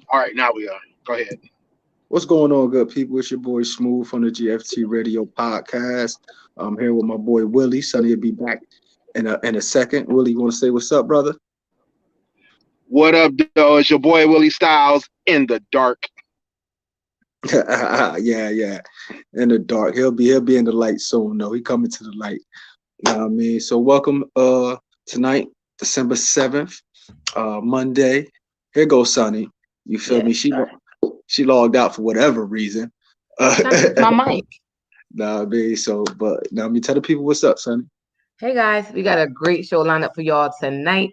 All right, now we are. Go ahead. What's going on, good people? It's your boy Smooth from the GFT Radio Podcast. I'm here with my boy Willie. Sonny will be back in a second. Willie, you want to say what's up, brother? What up, though? It's your boy Willie Styles in the dark. Yeah. In the dark. He'll be in the light soon. No, he coming to the light. You know what I mean? So welcome tonight, December 7th, Monday. Here goes Sonny. You feel Yes, me? She sir. she logged out for whatever reason. Trying to fix my mic. Nah, I mean, so but now me tell the people what's up, Sonny. Hey guys, we got a great show lined up for y'all tonight.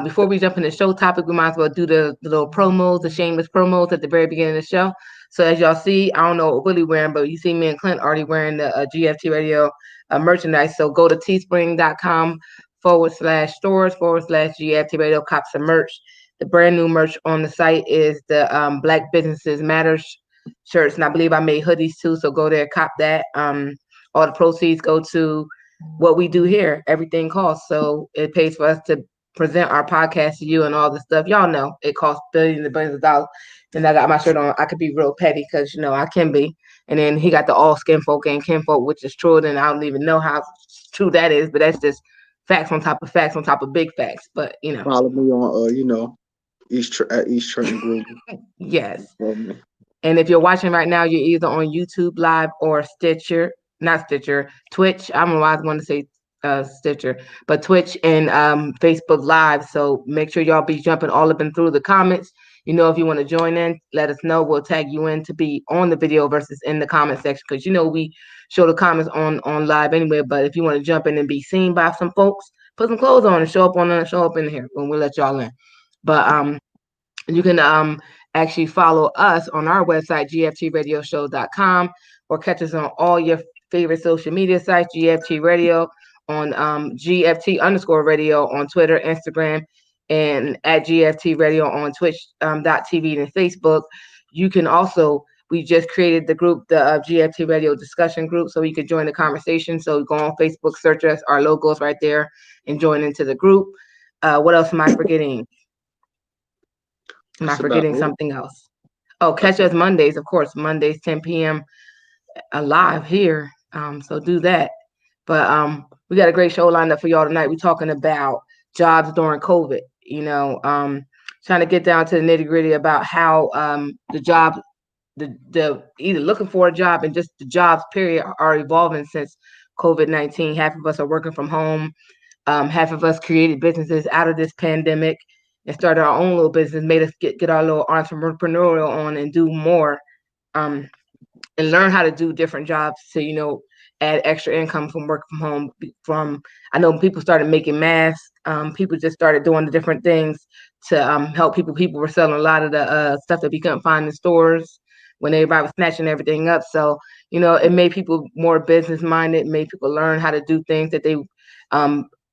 Before we jump in the show topic, we might as well do the little promos, the shameless promos at the very beginning of the show. So as y'all see, I don't know what Willie wearing, but you see me and Clint already wearing the GFT Radio merchandise. So go to teespring.com/stores/GFT Radio, cop some merch. The brand new merch on the site is the Black Businesses Matters shirts, and I believe I made hoodies too. So go there, cop that. All the proceeds go to what we do here. Everything costs, so it pays for us to present our podcast to you and all the stuff. Y'all know it costs billions and billions of dollars. And I got my shirt on. I could be real petty because I can be. And then he got the all skin folk and kinfolk, which is true. And I don't even know how true that is, but that's just facts on top of facts on top of big facts. But Follow me on East Trenton Group. yes. And if you're watching right now, you're either on YouTube Live or Stitcher, not Stitcher, Twitch. I don't know why I was going to say Stitcher, but Twitch and Facebook Live. So make sure y'all be jumping all up and through the comments. If you want to join in, let us know. We'll tag you in to be on the video versus in the comment section because we show the comments on live anyway. But if you want to jump in and be seen by some folks, put some clothes on and show up in here when we let y'all in. But you can actually follow us on our website, gftradioshow.com, or catch us on all your favorite social media sites, GFT Radio, on GFT_radio on Twitter, Instagram, and at GFT Radio on Twitch.tv and Facebook. You can also, we just created the group, the GFT Radio discussion group, so you can join the conversation. So go on Facebook, search us, our logo's right there, and join into the group. What else am I forgetting? Am I forgetting something else? Oh, catch us Mondays, of course. Mondays, 10 p.m. Live here. So do that. But we got a great show lined up for y'all tonight. We're talking about jobs during COVID. Trying to get down to the nitty gritty about how the job, the either looking for a job and just the jobs period are evolving since COVID-19. Half of us are working from home. Half of us created businesses out of this pandemic and started our own little business, made us get our little entrepreneurial on and do more, and learn how to do different jobs to, add extra income from work from home. I know people started making masks. People just started doing the different things to help people. People were selling a lot of the stuff that we couldn't find in stores when everybody was snatching everything up. So, it made people more business minded, made people learn how to do things that they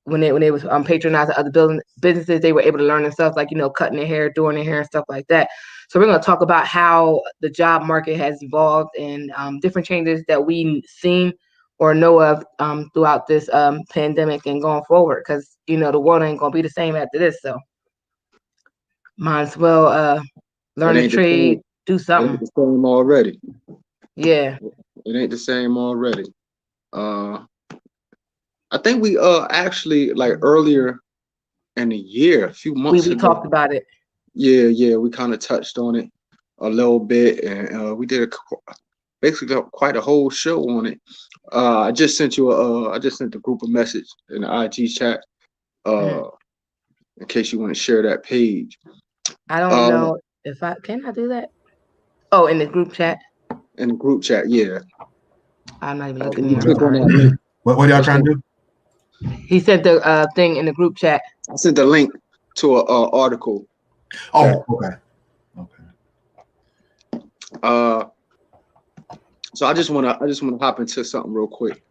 when they was patronizing other businesses, they were able to learn themselves, like cutting their hair, doing their hair, and stuff like that. So we're going to talk about how the job market has evolved and different changes that we've seen or know of throughout this pandemic and going forward, because the world ain't going to be the same after this. So might as well learn a trade, do something. It ain't the same already. Yeah. It ain't the same already. I think we actually, like, earlier in the year, a few months we ago, talked about it. Yeah, we kind of touched on it a little bit, and we did basically quite a whole show on it. I just sent the group a message in the IG chat, in case you want to share that page. I don't know if can I do that? Oh, in the group chat. In the group chat, yeah. I'm not even looking. You click on that link. What are y'all trying to do? He sent the thing in the group chat. I sent the link to an article. Oh, okay. So I just wanna hop into something real quick.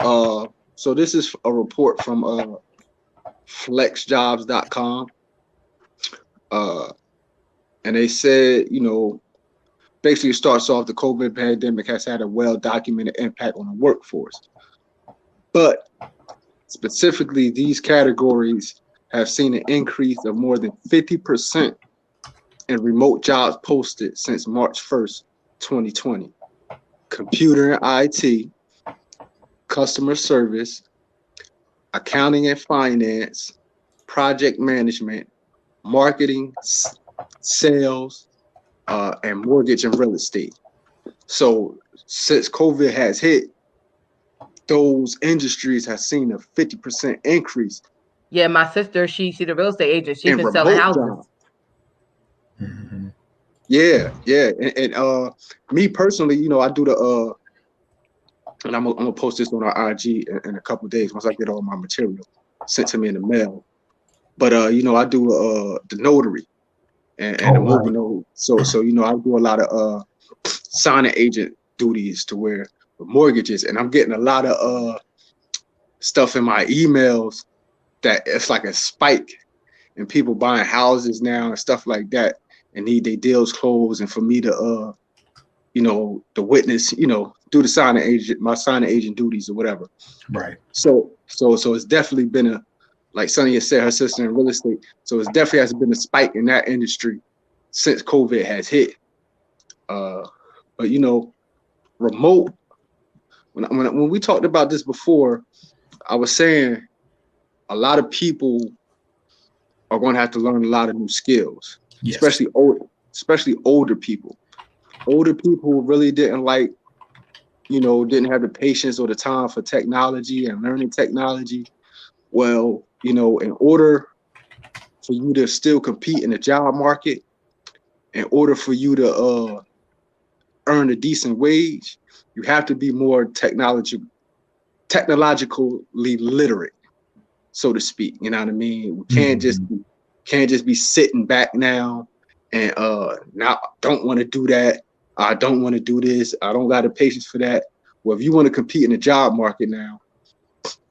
So this is a report from flexjobs.com. And they said, basically it starts off, the COVID pandemic has had a well-documented impact on the workforce. But specifically, these categories have seen an increase of more than 50% and remote jobs posted since March 1st, 2020. Computer and IT, customer service, accounting and finance, project management, marketing, sales, and mortgage and real estate. So since COVID has hit, those industries have seen a 50% increase. Yeah, my sister, she's a real estate agent. She's in been selling remote houses. jobs. Mhm. Yeah. And me personally, you know, I do the and I'm gonna post this on our IG in a couple of days once I get all my material sent to me in the mail. But you know, I do the notary and the mobile notary. So you know, I do a lot of signing agent duties to where the mortgages, and I'm getting a lot of stuff in my emails that it's like a spike in people buying houses now and stuff like that and need their deals closed, and for me to you know, the witness, you know, do the signing agent, my signing agent duties or whatever. Right. So it's definitely been a, like Sonia said, her sister in real estate. So it's definitely has been a spike in that industry since COVID has hit. But you know, remote. When we talked about this before, I was saying a lot of people are going to have to learn a lot of new skills, Yes. especially older people. Older people really didn't like, you know, didn't have the patience or the time for technology and learning technology. Well, you know, in order for you to still compete in the job market, in order for you to earn a decent wage, you have to be more technologically literate, so to speak. You know what I mean? We can't just be sitting back now and now don't want to do that. I don't want to do this. I don't got the patience for that. Well, if you want to compete in the job market now,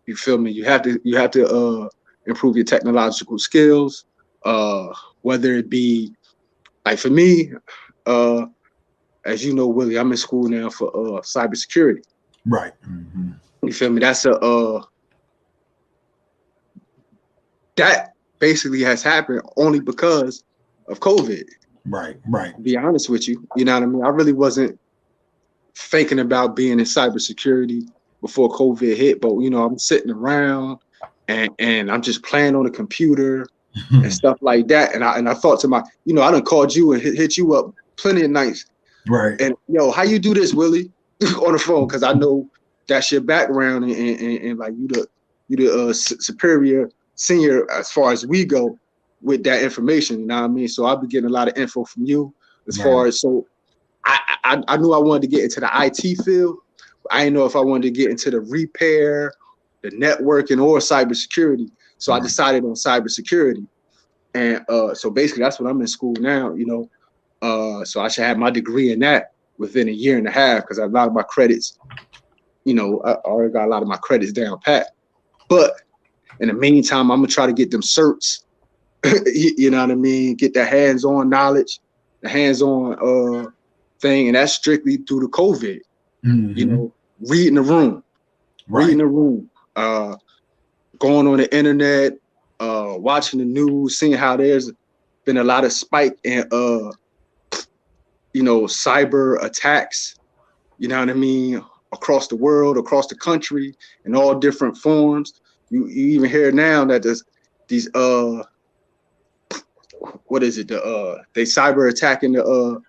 you feel me? You have to improve your technological skills. Whether it be like for me, as you know, Willie, I'm in school now for cybersecurity. Right. Mm-hmm. You feel me? That's that basically has happened only because of COVID. Right. To be honest with you, you know what I mean? I really wasn't thinking about being in cybersecurity before COVID hit, but you know, I'm sitting around and I'm just playing on the computer and stuff like that. And I thought to my, you know, I done called you and hit you up plenty of nights. Right. And yo, how you do this, Willie? On the phone, because I know that's your background and like you the superior senior as far as we go with that information. You know what I mean? So I'll be getting a lot of info from you as far as, so I knew I wanted to get into the IT field. I didn't know if I wanted to get into the repair, the networking, or cybersecurity. So I decided on cybersecurity. And so basically that's what I'm in school now, you know. So I should have my degree in that within a year and a half, because a lot of my credits, you know, I already got a lot of my credits down pat. But in the meantime, I'm gonna try to get them certs. You know what I mean? Get the hands-on knowledge, the hands-on thing, and that's strictly through the COVID. Mm-hmm. You know, reading the room, going on the internet, watching the news, seeing how there's been a lot of spike in you know, cyber attacks. You know what I mean? Across the world, across the country, in all different forms. You even hear now that there's these what is it? They cyber attacking the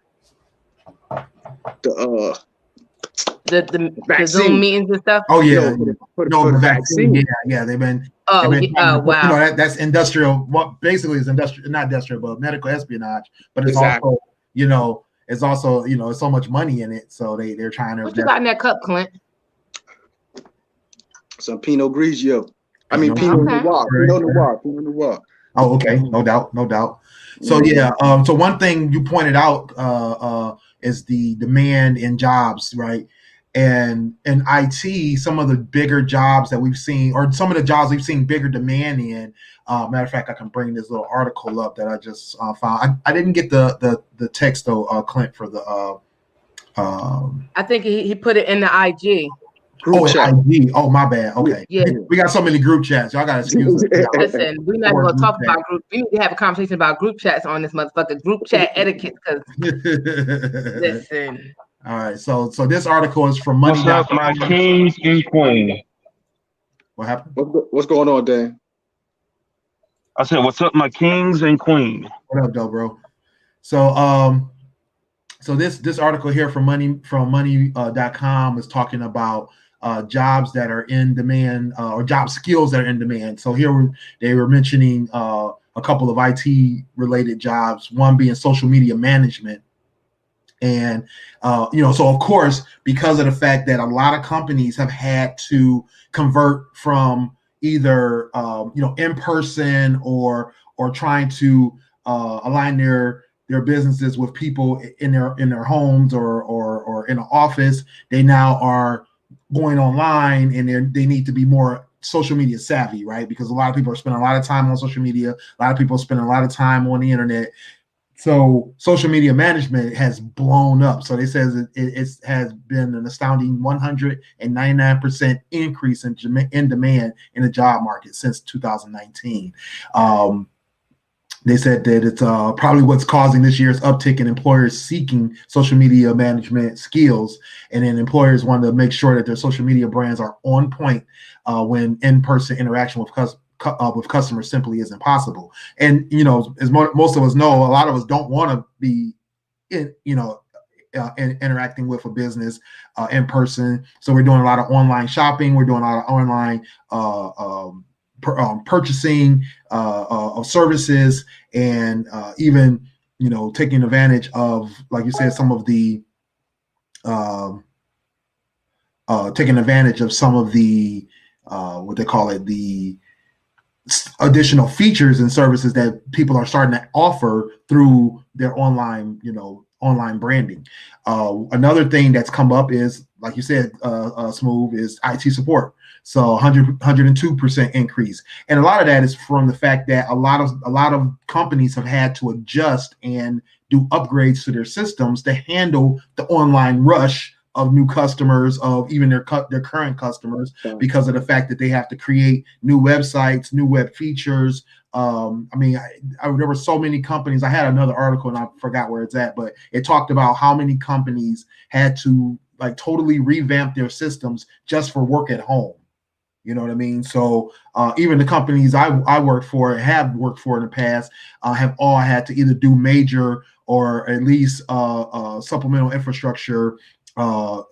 Zoom meetings and stuff. Oh yeah, for the vaccine. Yeah, they've been. Oh, wow. You know, that's industrial. What basically is industrial, not industrial, but medical espionage. But it's also, you know, it's also, you know, it's so much money in it, so they're trying to. What you got in that cup, Clint? Some Pinot Grigio. I mean, Pinot Noir. Pinot Noir. Oh, okay. No doubt. So yeah. So one thing you pointed out is the demand in jobs, right? And in IT, some of the bigger jobs that we've seen, or some of the jobs we've seen bigger demand in. Matter of fact, I can bring this little article up that I just found. I didn't get the text though, Clint, for the. I think he put it in the IG. Group chat. IG. Oh, my bad. Okay. Yeah. We got so many group chats. Y'all got to excuse us. Listen, we're not Or going to talk group chat. about group. We need to have a conversation about group chats on this motherfucker. Group chat etiquette. Because listen. All right. So this article is from Money. What's up, my kings and queens? What happened? What's going on, Dan? I said, what's up, my kings and queens? What up, though, bro? So this article here from money.com is talking about jobs that are in demand or job skills that are in demand. So here they were mentioning a couple of IT related jobs, one being social media management. And, so of course, because of the fact that a lot of companies have had to convert from either, in person or trying to align their businesses with people in their homes or in an office, they now are going online and they need to be more social media savvy, right? Because a lot of people are spending a lot of time on social media. A lot of people are spending a lot of time on the internet. So social media management has blown up. So they says it has been an astounding 199% increase in demand in the job market since 2019. They said that it's probably what's causing this year's uptick in employers seeking social media management skills. And then employers want to make sure that their social media brands are on point when in-person interaction with customers simply isn't possible. And, as most of us know, a lot of us don't want to be interacting with a business in person. So we're doing a lot of online shopping. We're doing a lot of online purchasing of services, and even taking advantage of, like you said, some of the what they call it, the additional features and services that people are starting to offer through their online branding. Another thing that's come up is, like you said, Smooth, is IT support. So 102% increase. And a lot of that is from the fact that a lot of companies have had to adjust and do upgrades to their systems to handle the online rush of new customers, of even their current customers, because of the fact that they have to create new websites, new web features. There were so many companies. I had another article and I forgot where it's at, but it talked about how many companies had to totally revamp their systems just for work at home. You know what I mean? So even the companies I worked for and have worked for in the past have all had to either do major or at least supplemental infrastructure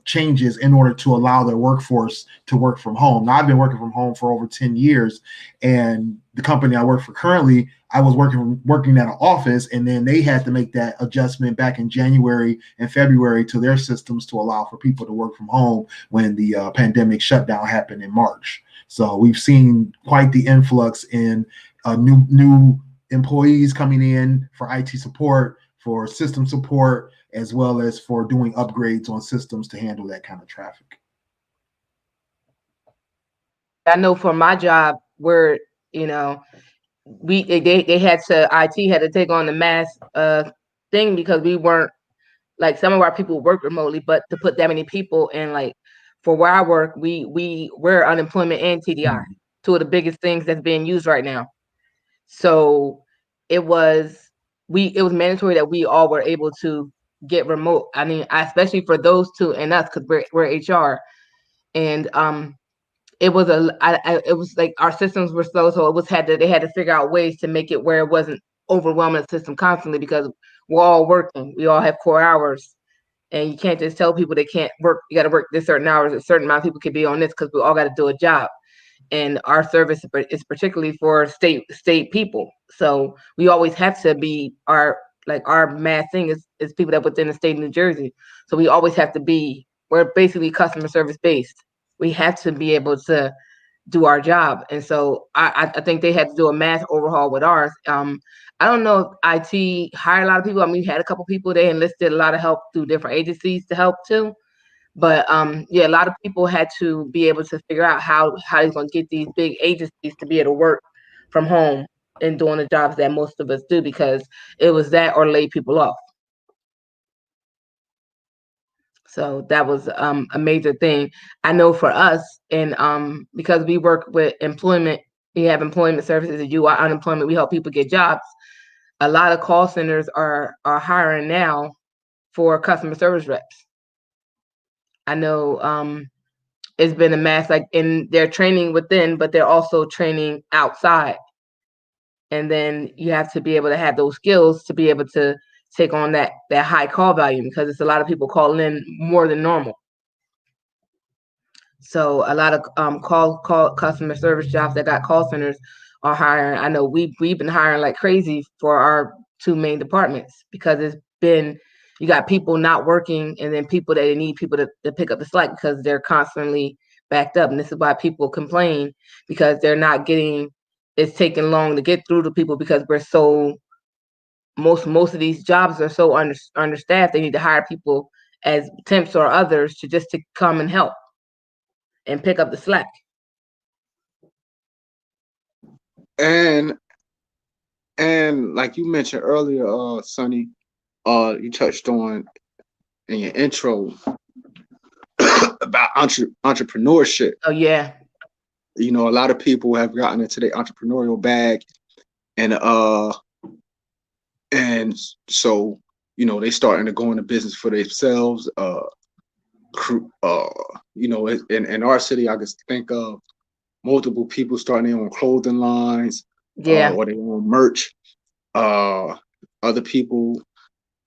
changes in order to allow their workforce to work from home. Now, I've been working from home for over 10 years, and the company I work for currently, I was working at an office, and then they had to make that adjustment back in January and February to their systems to allow for people to work from home when the pandemic shutdown happened in March. So we've seen quite the influx in new employees coming in for IT support, for system support, as well as for doing upgrades on systems to handle that kind of traffic. I know for my job, where they had to, IT had to take on the mass thing, because we weren't, some of our people work remotely, but to put that many people in, for where I work, we're unemployment and TDI, two of the biggest things that's being used right now. So it was mandatory that we all were able to get remote. I mean, especially for those two and us, because we're HR, and it was our systems were slow, so they had to figure out ways to make it where it wasn't overwhelming the system constantly, because we're all working. We all have core hours, and you can't just tell people they can't work. You got to work this certain hours. A certain amount of people can be on this, because we all got to do a job. And our service is particularly for state people. So we always have to be our mass thing is people that within the state of New Jersey. So we always have to we're basically customer service based. We have to be able to do our job. And so I think they had to do a mass overhaul with ours. I don't know if IT hired a lot of people. I mean, we had a couple people. They enlisted a lot of help through different agencies to help too. But a lot of people had to be able to figure out how he's going to get these big agencies to be able to work from home and doing the jobs that most of us do, because it was that or lay people off. So that was a major thing. I know for us, and because we work with employment, we have employment services, and you are unemployment, we help people get jobs. A lot of call centers are hiring now for customer service reps. I know it's been a mass, like, in their training within, but they're also training outside. And then you have to be able to have those skills to be able to take on that high call volume, because it's a lot of people calling in more than normal. So a lot of call customer service jobs that got call centers are hiring. I know we've been hiring like crazy for our two main departments, because it's been, you got people not working, and then people that they need people to pick up the slack because they're constantly backed up. And this is why people complain, because they're not getting, it's taking long to get through to people, because we're so, most of these jobs are so understaffed. They need to hire people as temps or others to come and help and pick up the slack. And like you mentioned earlier, Sonny, you touched on in your intro about entrepreneurship. Oh yeah. You know, a lot of people have gotten into the entrepreneurial bag, and so, you know, they starting to go into business for themselves. You know, in our city, I can think of multiple people starting their own clothing lines, Yeah. or their own merch. Other people,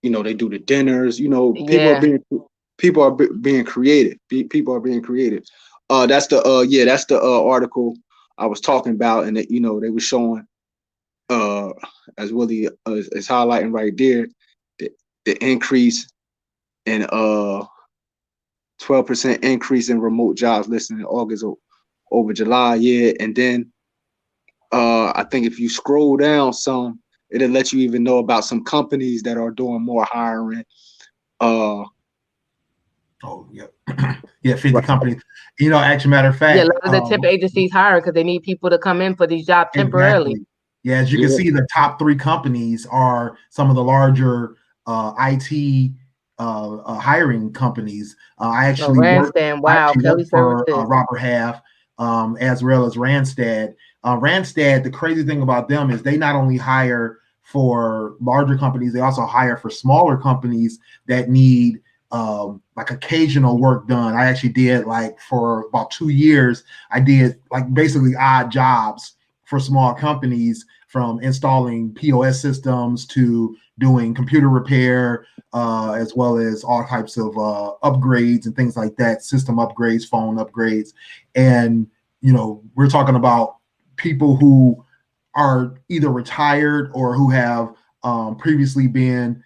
you know, they do the dinners. You know, people are being creative. People are being creative. That's the article I was talking about, and that, you know, they were showing, as Willie is highlighting right there, the increase in 12% increase in remote jobs listed in August over July. Yeah, and then I think if you scroll down some, it'll let you even know about some companies that are doing more hiring. Oh, yeah. Yeah, 50 companies. You know, actually, matter of fact. Yeah, a lot of the temp agencies hiring because they need people to come in for these jobs temporarily. Exactly. Yeah, as you can see, the top 3 companies are some of the larger IT hiring companies. I actually Randstad, worked for Robert Half, as well as Randstad. Randstad, the crazy thing about them is they not only hire for larger companies, they also hire for smaller companies that need like occasional work done. I actually did, like, for about 2 years, I did like basically odd jobs for small companies, from installing POS systems to doing computer repair, as well as all types of upgrades and things like that, system upgrades, phone upgrades. And, you know, we're talking about people who are either retired or who have previously been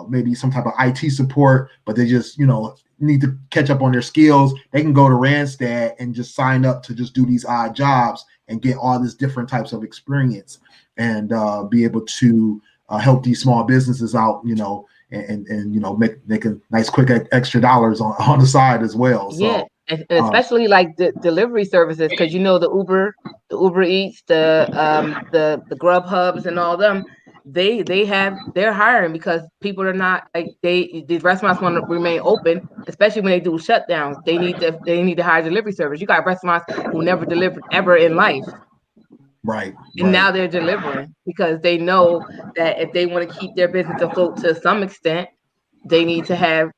maybe some type of IT support, but they just, you know, need to catch up on their skills. They can go to Randstad and just sign up to just do these odd jobs and get all this different types of experience, and be able to help these small businesses out, you know, and you know, make a nice quick extra dollars on the side as well. So, yeah, and especially like the delivery services, because, you know, the Uber Eats, the Grubhubs and all them, they're hiring because people are not, like, the restaurants want to remain open, especially when they do shutdowns. They need to hire delivery service. You got restaurants who never delivered ever in life. Right. And now they're delivering because they know that if they want to keep their business afloat to some extent, they need to have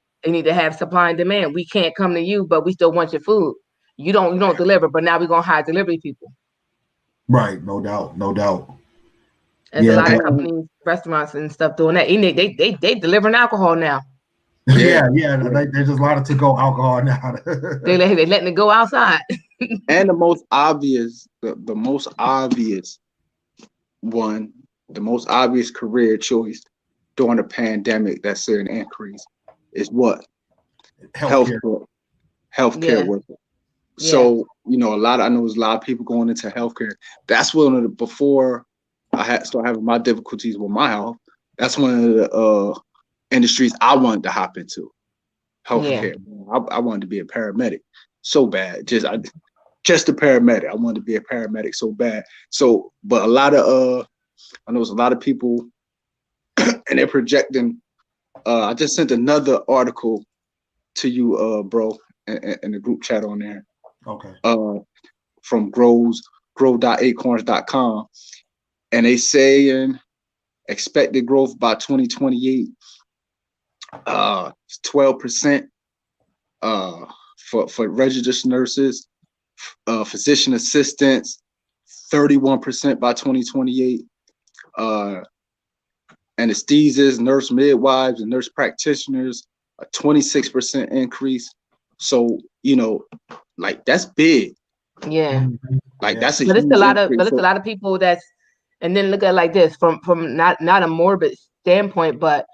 supply and demand. We can't come to you, but we still want your food. You don't deliver, but now we're gonna hire delivery people. Right, no doubt. There's a lot of companies, restaurants and stuff doing that. And they delivering alcohol now. Yeah. There's just a lot of to-go alcohol now. They letting it go outside. And the most obvious one, the most obvious career choice during the pandemic that's an increase is what? Healthcare worker. So, you know, I know there's a lot of people going into healthcare. That's one of before I started having my difficulties with my health, that's one of the industries I wanted to hop into. Healthcare. Yeah. I wanted to be a paramedic so bad. Just a paramedic. I wanted to be a paramedic so bad. So, but a lot of I know there's a lot of people and they're projecting. I just sent another article to you, bro, in the group chat on there. Okay. From grow.acorns.com, and they saying expected growth by 2028, 12%, for registered nurses, physician assistants, 31% by 2028, anesthesists, nurse midwives, and nurse practitioners, a 26% increase. So, like, that's big. Yeah. Like, Yeah. that's a But it's huge a lot of increase. but it's a lot of people and then look at it like this from not a morbid standpoint, but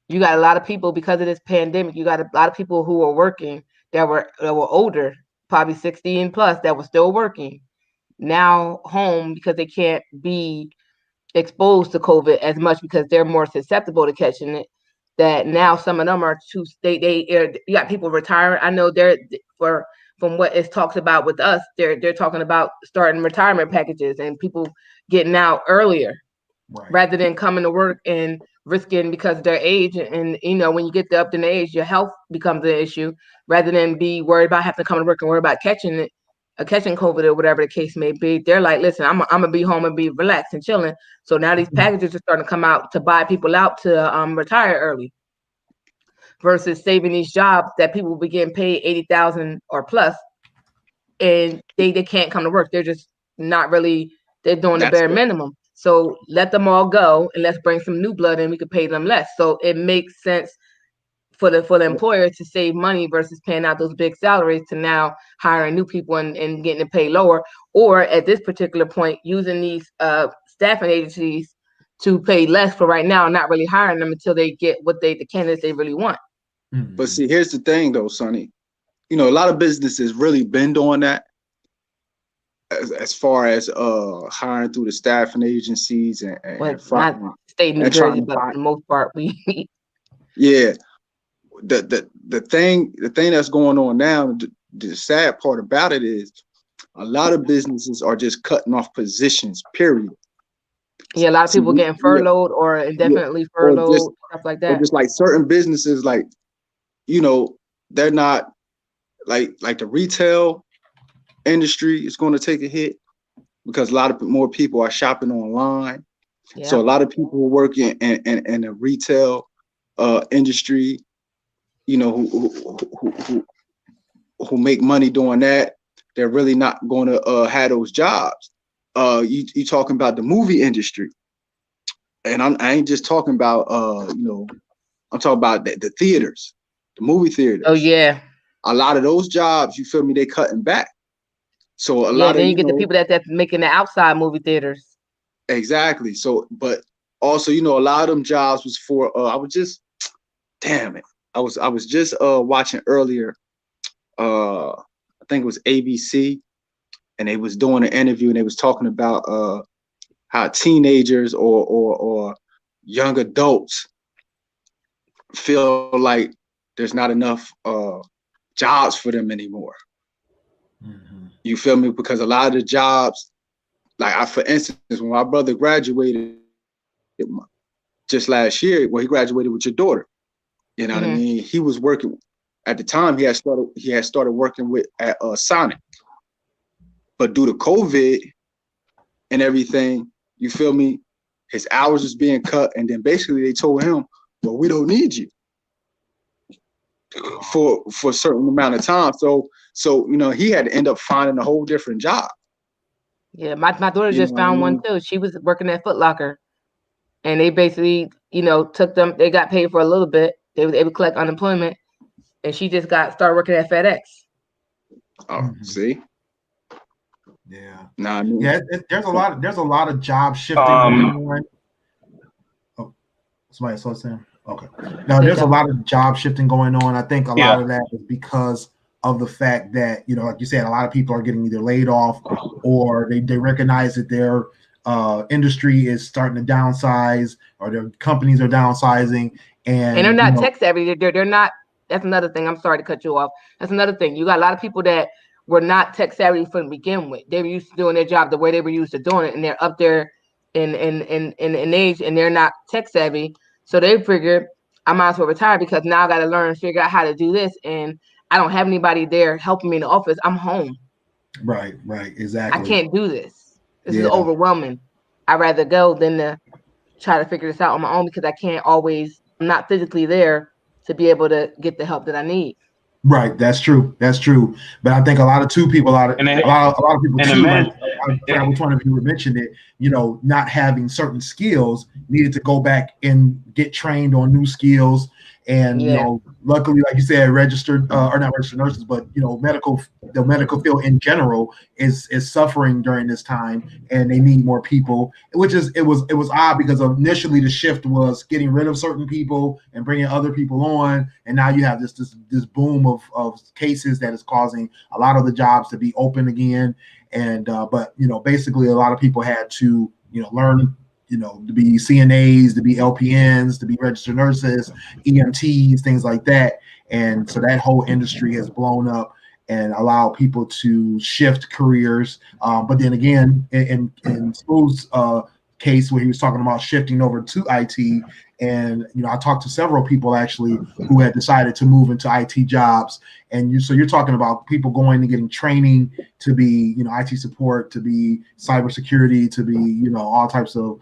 you got a lot of people because of this pandemic. You got a lot of people who are working that were older, probably 60 and plus, that were still working, now home because they can't be exposed to COVID as much because they're more susceptible to catching it. That now some of them are too you got people retiring. I know from what is talked about with us, they're talking about starting retirement packages and people getting out earlier rather than coming to work and risking because of their age. And when you get up in age, your health becomes an issue rather than be worried about having to come to work and worry about catching COVID or whatever the case may be. They're like, listen, I'm gonna be home and be relaxed and chilling. So now these packages are starting to come out to buy people out to retire early versus saving these jobs that people will be getting paid 80,000 or plus, and they can't come to work. They're just not really. They're doing the bare minimum. So let them all go and let's bring some new blood in. We could pay them less. So it makes sense for the employer to save money versus paying out those big salaries to now hiring new people and getting them paid lower, or at this particular point using these staffing agencies to pay less for right now, not really hiring them until they get the candidates they really want. But see, here's the thing though, Sonny. A lot of businesses really been doing that as far as hiring through the staffing agencies and not state New Jersey, but for the most part we yeah. The thing that's going on now, the sad part about it is a lot of businesses are just cutting off positions, period. Yeah, a lot of people getting furloughed or indefinitely furloughed, stuff like that. Or just like certain businesses, like, they're not like the retail industry is going to take a hit because a lot of more people are shopping online. Yeah. So a lot of people who work in the retail industry, who make money doing that, they're really not going to have those jobs. You talking about the movie industry, and I ain't just talking about I'm talking about the theaters, the movie theaters. Oh yeah, a lot of those jobs, you feel me, they cutting back. So a lot then of you get the people that's making the outside movie theaters. Exactly. So, but also, a lot of them jobs was for I was just watching earlier, I think it was ABC, and they was doing an interview and they was talking about how teenagers or young adults feel like there's not enough jobs for them anymore. Mm-hmm. You feel me? Because a lot of the jobs, like for instance, when my brother graduated just last year, he graduated with your daughter. You know what I mean? He was working at the time. He had started working at Sonic, but due to COVID and everything, you feel me? His hours was being cut, and then basically they told him, "Well, we don't need you for a certain amount of time." So he had to end up finding a whole different job. Yeah, my daughter just found one too. She was working at Foot Locker, and they basically, took them. They got paid for a little bit. They were able to collect unemployment, and she just started working at FedEx. Oh, see. Yeah. Nah, I mean, there's a lot of job shifting going on. Oh, somebody saw Sam. Okay. Now there's a lot of job shifting going on. I think a lot of that is because of the fact that, like you said, a lot of people are getting either laid off or they recognize that their industry is starting to downsize or their companies are downsizing, and they're not tech savvy. They're not. That's another thing. I'm sorry to cut you off. That's another thing. You got a lot of people that were not tech savvy from the begin with. They were used to doing their job the way they were used to doing it, and they're up there in age, and they're not tech savvy. So they figured, I might as well retire because now I got to learn and figure out how to do this. And I don't have anybody there helping me in the office. I'm home. Right, exactly. I can't do this. This is Yeah. overwhelming. I'd rather go than to try to figure this out on my own because I can't always, I'm not physically there to be able to get the help that I need. Right, that's true. But I think a lot of people, a lot of people too. Like, I forgot which one of you mentioned it. You know, not having certain skills, needed to go back and get trained on new skills. And you know, luckily, like you said, registered or not registered nurses, but you know, the medical field in general is suffering during this time, and they need more people. Which is it was odd because initially the shift was getting rid of certain people and bringing other people on, and now you have this boom of cases that is causing a lot of the jobs to be open again. And but you know, basically, a lot of people had to learn. To be CNAs, to be LPNs, to be registered nurses, EMTs, things like that. And so that whole industry has blown up and allowed people to shift careers. But then again, in Smooth's case where he was talking about shifting over to IT, and I talked to several people actually who had decided to move into IT jobs. And so you're talking about people going and getting training to be IT support, to be cybersecurity, to be all types of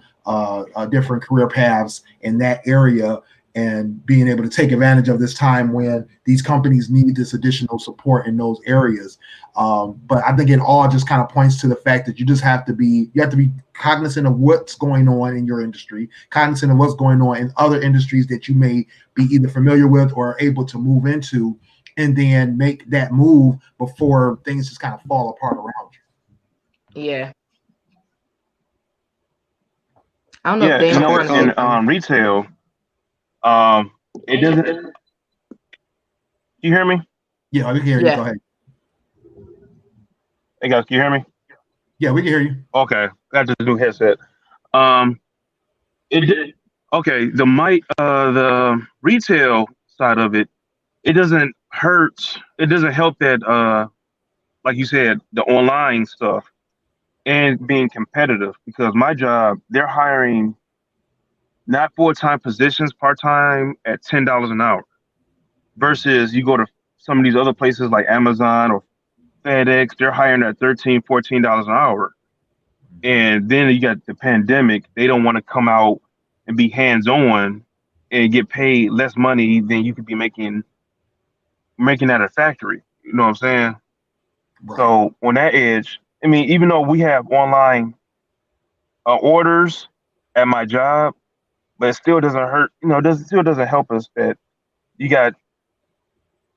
different career paths in that area, and being able to take advantage of this time when these companies need this additional support in those areas. But I think it all just kind of points to the fact that you have to be cognizant of what's going on in your industry, cognizant of what's going on in other industries that you may be either familiar with or able to move into, and then make that move before things just kind of fall apart around you. Yeah. I don't know if in retail, it doesn't. You hear me? Yeah, I can hear you. Go ahead. Hey guys, can you hear me? Yeah, we can hear you. Okay, got this new headset. The retail side of it, it doesn't hurt. It doesn't help that, like you said, the online stuff and being competitive, because my job, they're hiring not full-time positions, part-time at $10 an hour, versus you go to some of these other places like Amazon or FedEx, they're hiring at $13, $14 an hour. And then you got the pandemic. They don't want to come out and be hands-on and get paid less money than you could be making at a factory. You know what I'm saying? Right. So on that edge, I mean, even though we have online orders at my job, but it still doesn't hurt. It still doesn't help us that you got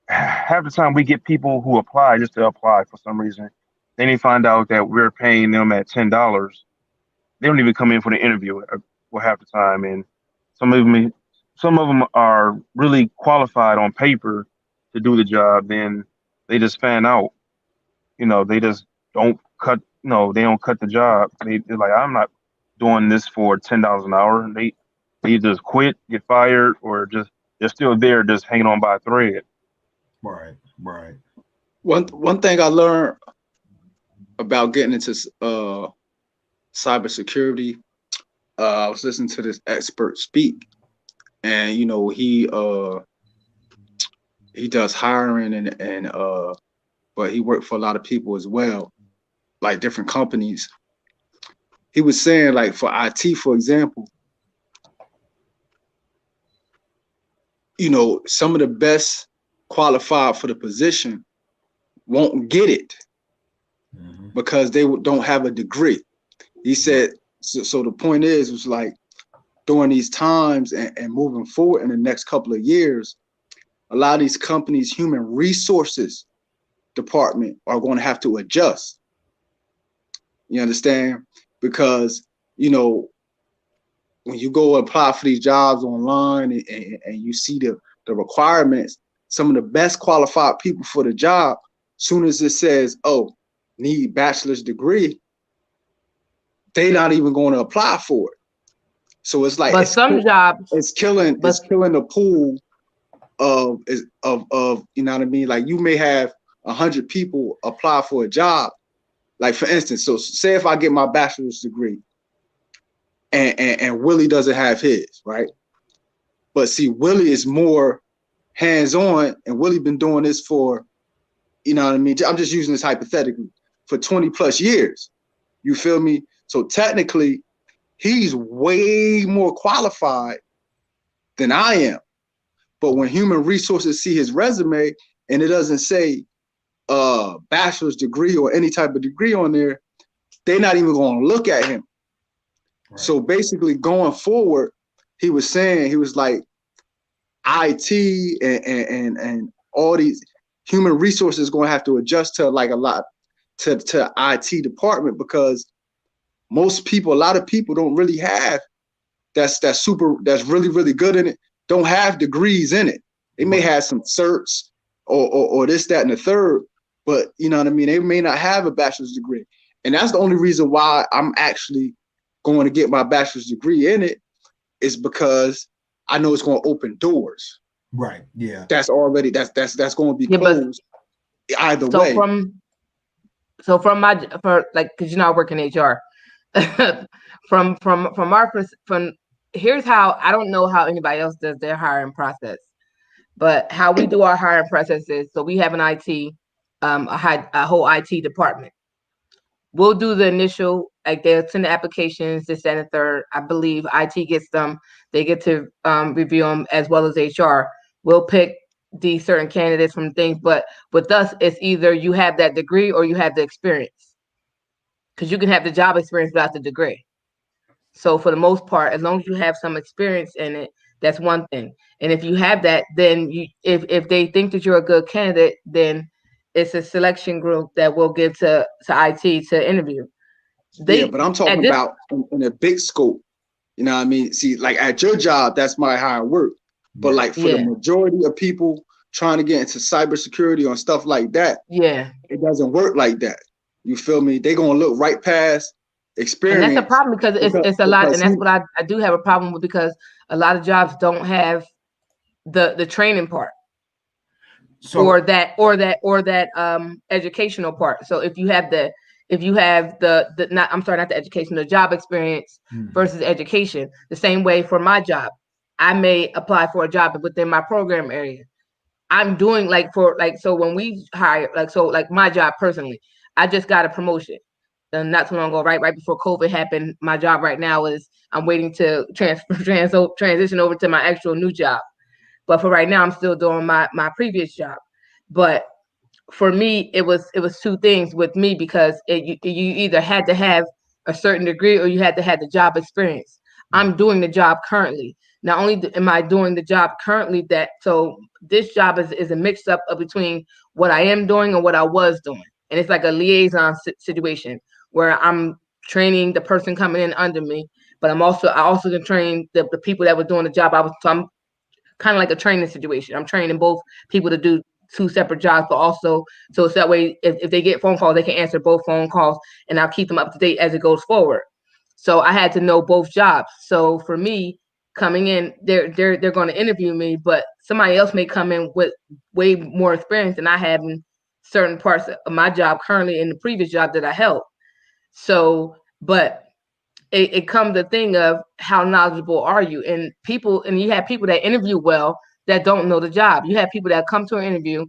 half the time we get people who apply just to apply for some reason. Then you find out that we're paying them at $10. They don't even come in for the interview for half the time, and some of them are really qualified on paper to do the job. Then they just fan out. They just don't cut. They don't cut the job. They're like, I'm not doing this for $10 an hour. And they just quit, get fired, or they're still there, just hanging on by a thread. Right. One thing I learned about getting into cybersecurity, I was listening to this expert speak, and he does hiring and but he worked for a lot of people as well, like different companies. He was saying, like, for IT, for example, some of the best qualified for the position won't get it because they don't have a degree. He said, so the point was like, during these times and moving forward in the next couple of years, a lot of these companies' human resources department are going to have to adjust. You understand? Because, when you go apply for these jobs online and you see the requirements, some of the best qualified people for the job, soon as it says, need bachelor's degree, they're not even going to apply for it. So it's like, it's killing the pool of you know what I mean? Like, you may have 100 people apply for a job. Like, for instance, so say if I get my bachelor's degree and Willie doesn't have his, right? But see, Willie is more hands-on, and Willie been doing this for, you know what I mean? I'm just using this hypothetically, for 20 plus years. You feel me? So technically, he's way more qualified than I am. But when human resources see his resume and it doesn't say bachelor's degree or any type of degree on there, they're not even going to look at him. Right. So basically going forward, he was saying, he was like, IT and all these human resources going to have to adjust to like a lot to IT department, because a lot of people don't really have that's really, really good in it, don't have degrees in it. They may have some certs or this, that, and the third, but you know what I mean? They may not have a bachelor's degree. And that's the only reason why I'm actually going to get my bachelor's degree in it, is because I know it's going to open doors. Right. Yeah. That's already, that's going to be closed either way. Cause you know, I work in HR. Here's how, I don't know how anybody else does their hiring process, but how we do our hiring process is, so we have an IT, a whole IT department. We'll do the initial, like they'll send the applications, this, that, and the third. I believe IT gets them. They get to review them, as well as HR. We'll pick these certain candidates from things, but with us, it's either you have that degree or you have the experience. Because you can have the job experience without the degree. So for the most part, as long as you have some experience in it, that's one thing. And if you have that, then if they think that you're a good candidate, then it's a selection group that will give to IT to interview. But I'm talking about in a big scope. You know what I mean? See, like at your job, that's my hard work. But like for the majority of people trying to get into cybersecurity or stuff like that, it doesn't work like that. You feel me? They're gonna look right past experience. And that's a problem, because it's a lot, and that's what I do have a problem with, because a lot of jobs don't have the training part. So, or that educational part. So if you have the job experience versus education, the same way for my job, I may apply for a job within my program area. I'm doing so when we hire, my job personally, I just got a promotion. And not too long ago, right before COVID happened. My job right now is I'm waiting to transition over to my actual new job. But for right now, I'm still doing my previous job. But for me, it was two things with me, because you either had to have a certain degree or you had to have the job experience. I'm doing the job currently. Not only am I doing the job currently, so this job is a mix up of between what I am doing and what I was doing. And it's like a liaison situation where I'm training the person coming in under me, but I also can train the people that were doing the job. So I'm kind of like a training situation. I'm training both people to do two separate jobs, but also so it's that way if they get phone calls, they can answer both phone calls, and I'll keep them up to date as it goes forward. So I had to know both jobs. So for me coming in, they're going to interview me, but somebody else may come in with way more experience than I have in certain parts of my job currently in the previous job that I held. So, but it comes the thing of how knowledgeable are you, and you have people that interview well that don't know the job. You have people that come to an interview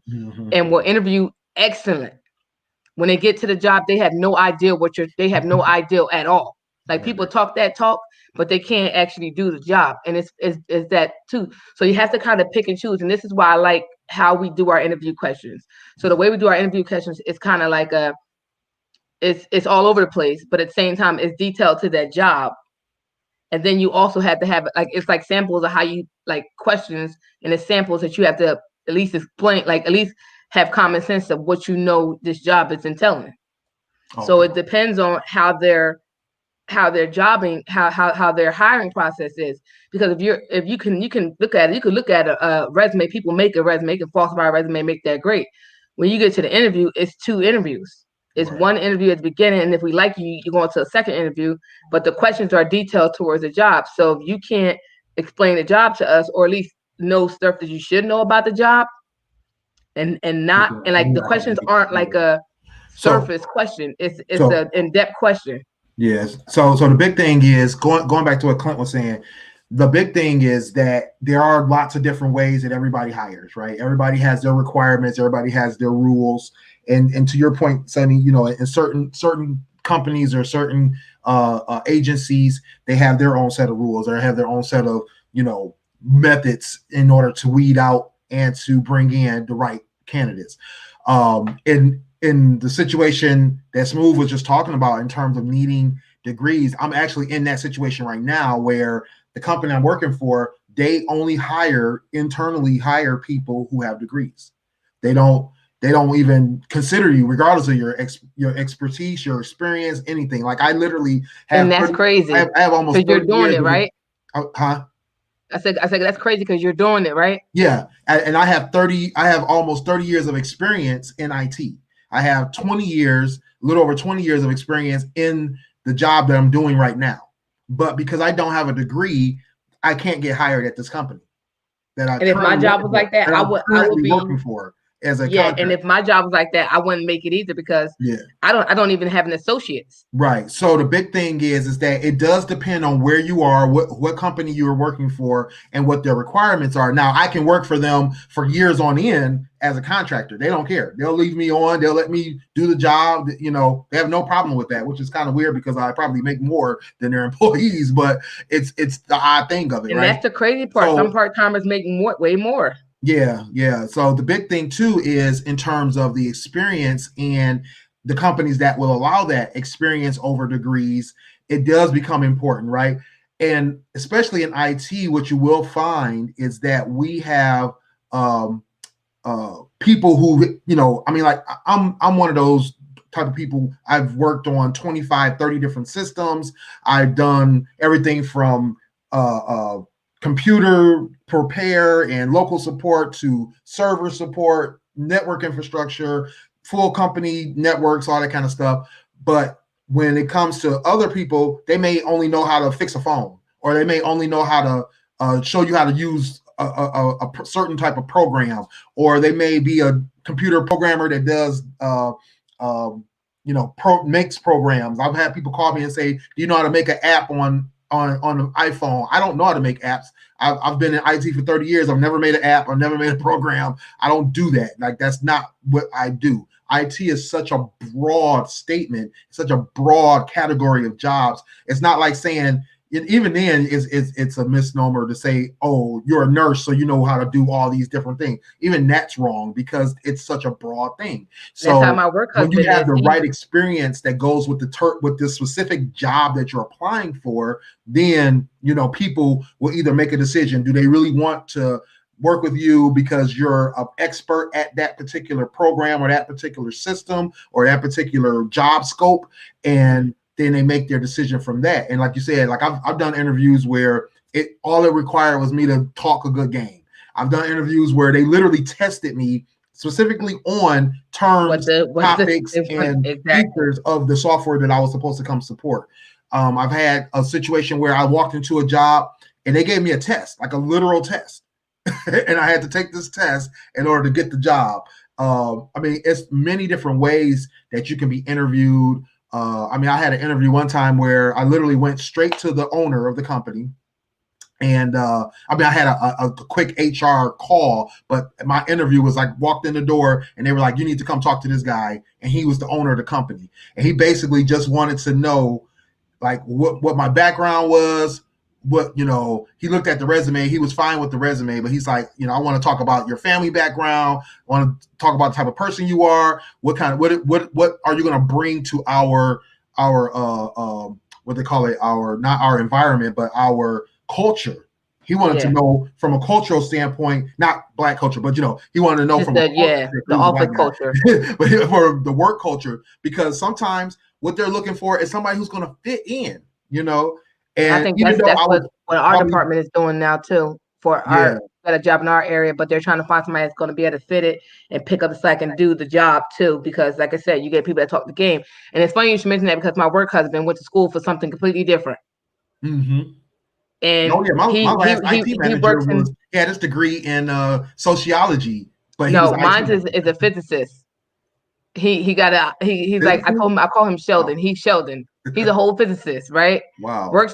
and will interview excellent. When they get to the job, they have no idea they have no idea at all. Like people talk that talk, but they can't actually do the job. And it's that too. So you have to kind of pick and choose. And this is why I like how we do our interview questions. So the way we do our interview questions is kind of like it's all over the place, but at the same time, it's detailed to that job. And then you also have to have it's like samples of how you like questions, and it's samples that you have to at least explain, at least have common sense of what you know this job is entailing. Okay. So it depends on how their jobbing, how their hiring process is. Because if you can look at it, you can look at a resume. People make a resume, can falsify a resume, make that great. When you get to the interview, it's two interviews. It's one interview at the beginning, and if we like you, you go into a second interview, but the questions are detailed towards the job. So if you can't explain the job to us, or at least know stuff that you should know about the job, and the questions aren't like a surface question. It's an in-depth question. Yes. So the big thing is going back to what Clint was saying, the big thing is that there are lots of different ways that everybody hires, right? Everybody has their requirements, everybody has their rules. And to your point, Sonny, you know, in certain companies or certain agencies, they have their own set of rules or have their own set of, you know, methods in order to weed out and to bring in the right candidates. In the situation that Smooth was just talking about in terms of needing degrees, I'm actually in that situation right now where the company I'm working for, they only internally hire people who have degrees. They don't even consider you regardless of your expertise, your experience, anything. Like I literally have, and that's crazy. I have almost 30 you're doing years it, right? Huh? I said that's crazy because you're doing it, right? Yeah. And I have almost 30 years of experience in IT. I have 20 years, a little over 20 years of experience in the job that I'm doing right now. But because I don't have a degree, I can't get hired at this company. And if my job was like that, I would be working for as a contractor. And if my job was like that, I wouldn't make it either because I don't even have an associate's. Right. So the big thing is that it does depend on where you are, what company you are working for, and what their requirements are. Now, I can work for them for years on end as a contractor. They don't care. They'll leave me on. They'll let me do the job. You know, they have no problem with that, which is kind of weird because I probably make more than their employees. But it's the odd thing of it, and right? That's the crazy part. So, some part-timers make way more. Yeah. So the big thing too is in terms of the experience and the companies that will allow that experience over degrees, it does become important, right? And especially in IT, what you will find is that we have people who, you know, I mean, like I'm one of those type of people. I've worked on 25, 30 different systems. I've done everything from computer repair and local support to server support, network infrastructure, full company networks, all that kind of stuff. But when it comes to other people, they may only know how to fix a phone, or they may only know how to show you how to use a certain type of program, or they may be a computer programmer that does, makes programs. I've had people call me and say, "Do you know how to make an app on an iPhone?" I don't know how to make apps. I've been in IT for 30 years. I've never made an app. I've never made a program. I don't do that. Like, that's not what I do. IT is such a broad statement, such a broad category of jobs. It's not like saying, even then, it's a misnomer to say, "Oh, you're a nurse, so you know how to do all these different things." Even that's wrong because it's such a broad thing. So that's how my work when you have the right experience that goes with the specific job that you're applying for, then, you know, people will either make a decision. Do they really want to work with you because you're an expert at that particular program or that particular system or that particular job scope? And then they make their decision from that. And like you said, like I've done interviews where all it required was me to talk a good game. I've done interviews where they literally tested me specifically on terms, topics, and features of the software that I was supposed to come support. I've had a situation where I walked into a job and they gave me a test, like a literal test. And I had to take this test in order to get the job. I mean, it's many different ways that you can be interviewed. I mean, I had an interview one time where I literally went straight to the owner of the company. And I had a quick HR call, but my interview was like, walked in the door and they were like, "You need to come talk to this guy." And he was the owner of the company. And he basically just wanted to know like what my background was. What, you know, he looked at the resume, he was fine with the resume, but he's like, you know, "I want to talk about your family background. I want to talk about the type of person you are. What are you going to bring to our what they call it, not our environment, but our culture." He wanted to know from a cultural standpoint, not Black culture, but, you know, he wanted to know just from the office culture, but for the work culture, because sometimes what they're looking for is somebody who's going to fit in, you know. And I think that's what our department is doing now too. For our got a job in our area, but they're trying to find somebody that's going to be able to fit it and pick up the slack and do the job too. Because, like I said, you get people that talk the game. And it's funny you should mention that because my work husband went to school for something completely different. Mm-hmm. And my last IT manager he had his degree in sociology, but mine is a physicist. He's like, I call him Sheldon. He's Sheldon. He's a whole physicist, right? Wow. Works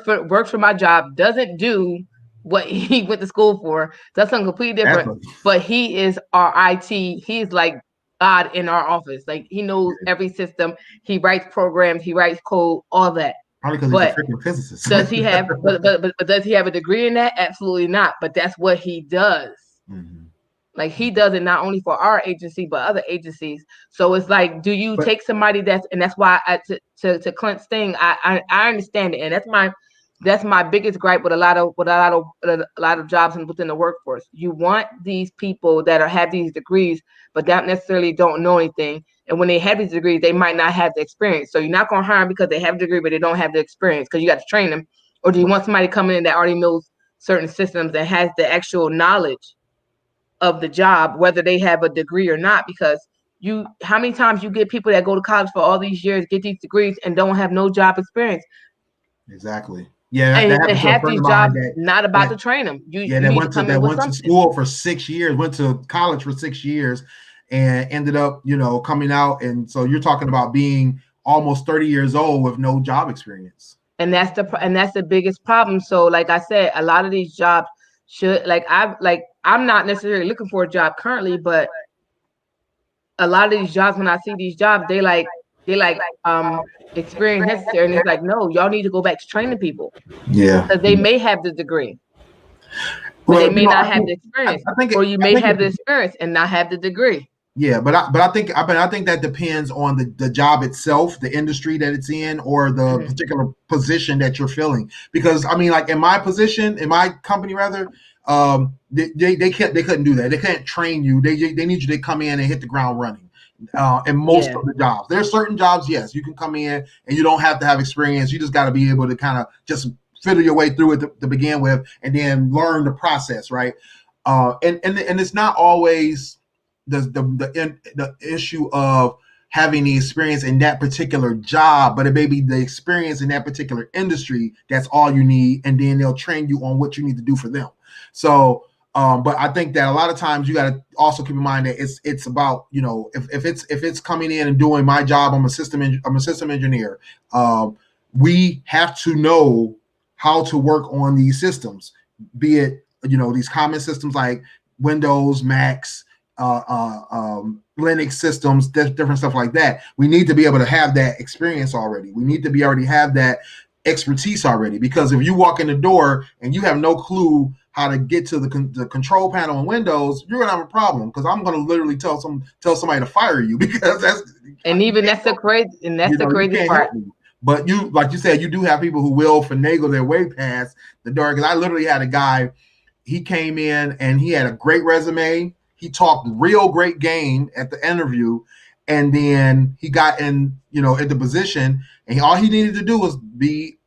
for my job. Doesn't do what he went to school for. That's something completely different. But he is our IT. He's like God in our office. Like he knows every system. He writes programs. He writes code. All that. Probably because he's a freaking physicist. Does he have? But does he have a degree in that? Absolutely not. But that's what he does. Mm-hmm. Like he does it not only for our agency but other agencies. So it's like, do you take somebody and that's why to Clint's thing, I understand it, and that's my biggest gripe with a lot of jobs within the workforce. You want these people that have these degrees, but that necessarily don't know anything. And when they have these degrees, they might not have the experience. So you're not going to hire them because they have a degree, but they don't have the experience because you got to train them. Or do you want somebody coming in that already knows certain systems and has the actual knowledge of the job, whether they have a degree or not? Because how many times you get people that go to college for all these years, get these degrees, and don't have no job experience? Exactly. Yeah, and they have these jobs not about to train them. They went to school for 6 years, went to college for 6 years, and ended up, coming out. And so you're talking about being almost 30 years old with no job experience. And that's the biggest problem. So, like I said, a lot of these jobs I'm not necessarily looking for a job currently, but a lot of these jobs, when I see these jobs, they like experience necessary, and it's like, no, y'all need to go back to training people. Yeah, because they may have the degree, but they may not have the experience, or you may have the experience and not have the degree. Yeah, but I think that depends on the job itself, the industry that it's in, or the particular position that you're filling. Because I mean, like in my position, in my company rather, they couldn't do that. They can't train you. They need you to come in and hit the ground running. And most of the jobs, there are certain jobs, yes, you can come in and you don't have to have experience. You just got to be able to kind of just fiddle your way through it to begin with, and then learn the process, right? And it's not always the issue of having the experience in that particular job, but it may be the experience in that particular industry. That's all you need, and then they'll train you on what you need to do for them. So, but I think that a lot of times you got to also keep in mind that it's about, if it's coming in and doing my job, I'm a system engineer. We have to know how to work on these systems, be it these common systems like Windows, Macs, Linux systems, different stuff like that. We need to be able to have that experience already. We need to already have that expertise already, because if you walk in the door and you have no clue how to get to the control panel in Windows, you're gonna have a problem, because I'm gonna literally tell somebody to fire you, because that's the crazy part. But you, like you said, you do have people who will finagle their way past the door. Because I literally had a guy, he came in and he had a great resume. He talked real great game at the interview, and then he got in, at the position, and all he needed to do was be,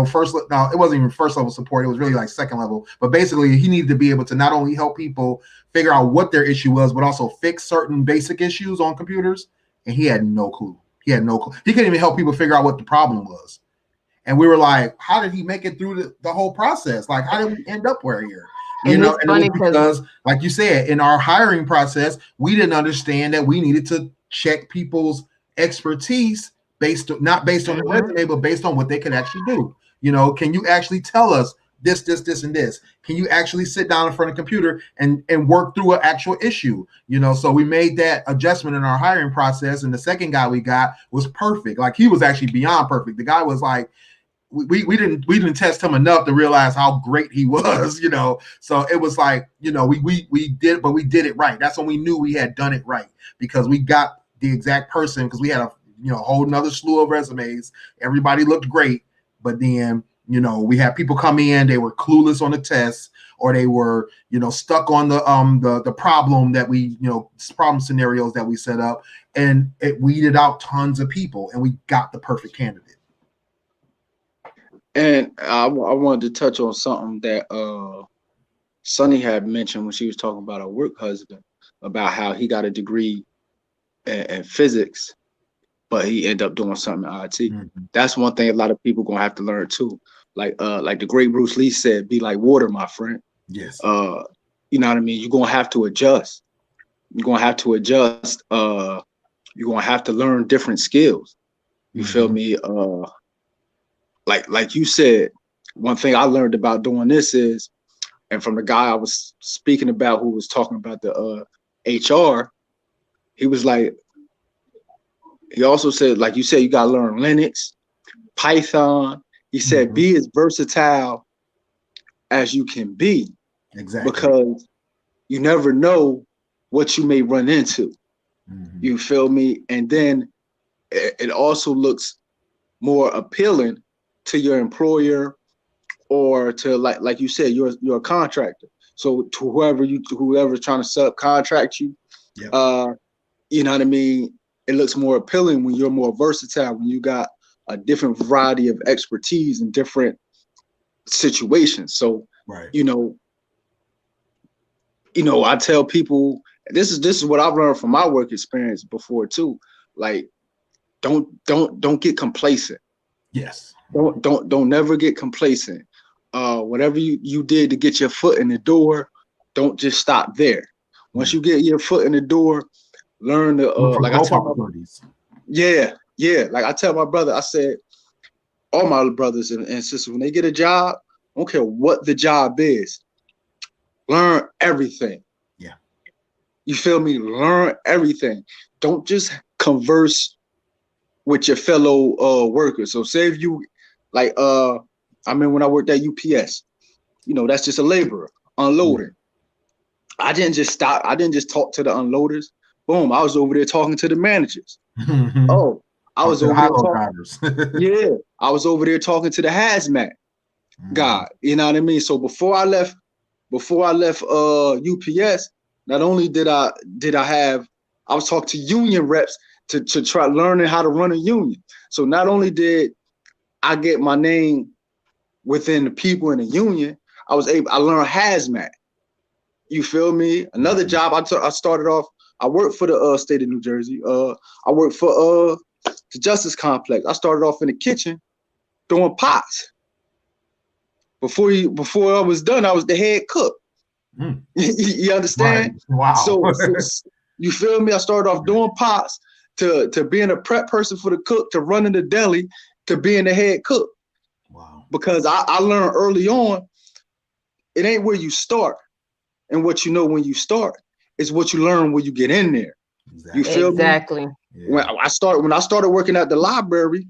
first. Now it wasn't even first level support; it was really like second level. But basically, he needed to be able to not only help people figure out what their issue was, but also fix certain basic issues on computers. And he had no clue. He couldn't even help people figure out what the problem was. And we were like, how did he make it through the whole process? Like, how did we end up where here? And it was because, like you said, in our hiring process, we didn't understand that we needed to check people's expertise not based on the resume, but based on what they could actually do. Can you actually tell us this, and this? Can you actually sit down in front of a computer and work through an actual issue? So we made that adjustment in our hiring process. And the second guy we got was perfect. Like, he was actually beyond perfect. The guy was like, we didn't test him enough to realize how great he was, So it was like, we did, but we did it right. That's when we knew we had done it right, because we got the exact person, because we had a whole nother slew of resumes. Everybody looked great, but then we had people come in, they were clueless on the test, or they were stuck on the problem that we problem scenarios that we set up, and it weeded out tons of people, and we got the perfect candidate. And I wanted to touch on something that Sunny had mentioned when she was talking about her work husband, about how he got a degree in physics, but he ended up doing something in IT. Mm-hmm. That's one thing a lot of people gonna have to learn too. Like the great Bruce Lee said, "Be like water, my friend." Yes. You know what I mean? You're gonna have to adjust. You're gonna have to adjust. You're gonna have to learn different skills. You feel me? Like you said, one thing I learned about doing this is And from the guy I was speaking about who was talking about the HR, he was like, he also said, like you said, you gotta learn Linux, Python. He said, be as versatile as you can be. Exactly. Because you never know what you may run into. You feel me? And then it also looks more appealing to your employer, or to like you said, you're a contractor. So to whoever's trying to subcontract you, you know what I mean? It looks more appealing when you're more versatile, when you got a different variety of expertise in different situations. So, you know, I tell people, this is what I've learned from my work experience before too. Like, don't get complacent. Yes. Don't never get complacent. Whatever you did to get your foot in the door, don't just stop there. Once you get your foot in the door, learn to like I tell like I tell my brother, I said, all my brothers and sisters, when they get a job, I don't care what the job is, learn everything. Yeah. You feel me? Learn everything. Don't just converse with your fellow workers. So say if you like I mean, when I worked at UPS, you know, that's just a laborer unloading. I didn't just stop. I didn't just talk to the unloaders. Boom, I was over there talking to the managers. Oh, I was over there talking. I was over there talking to the hazmat guy. You know what I mean? So before I left UPS, not only did I was talking to union reps to try learning how to run a union. So not only did I get my name within the people in the union, I learned hazmat. You feel me? Another job I started off, I worked for the state of New Jersey. I worked for the Justice Complex. I started off in the kitchen doing pots. Before I was done, I was the head cook. You understand? Right. Wow. So you feel me? I started off doing pots to being a prep person for the cook, to running the deli, to being the head cook. Wow. Because I learned early on, it ain't where you start and what you know when you start. It's what you learn when you get in there. Exactly. You feel me? Yeah. When I started working at the library,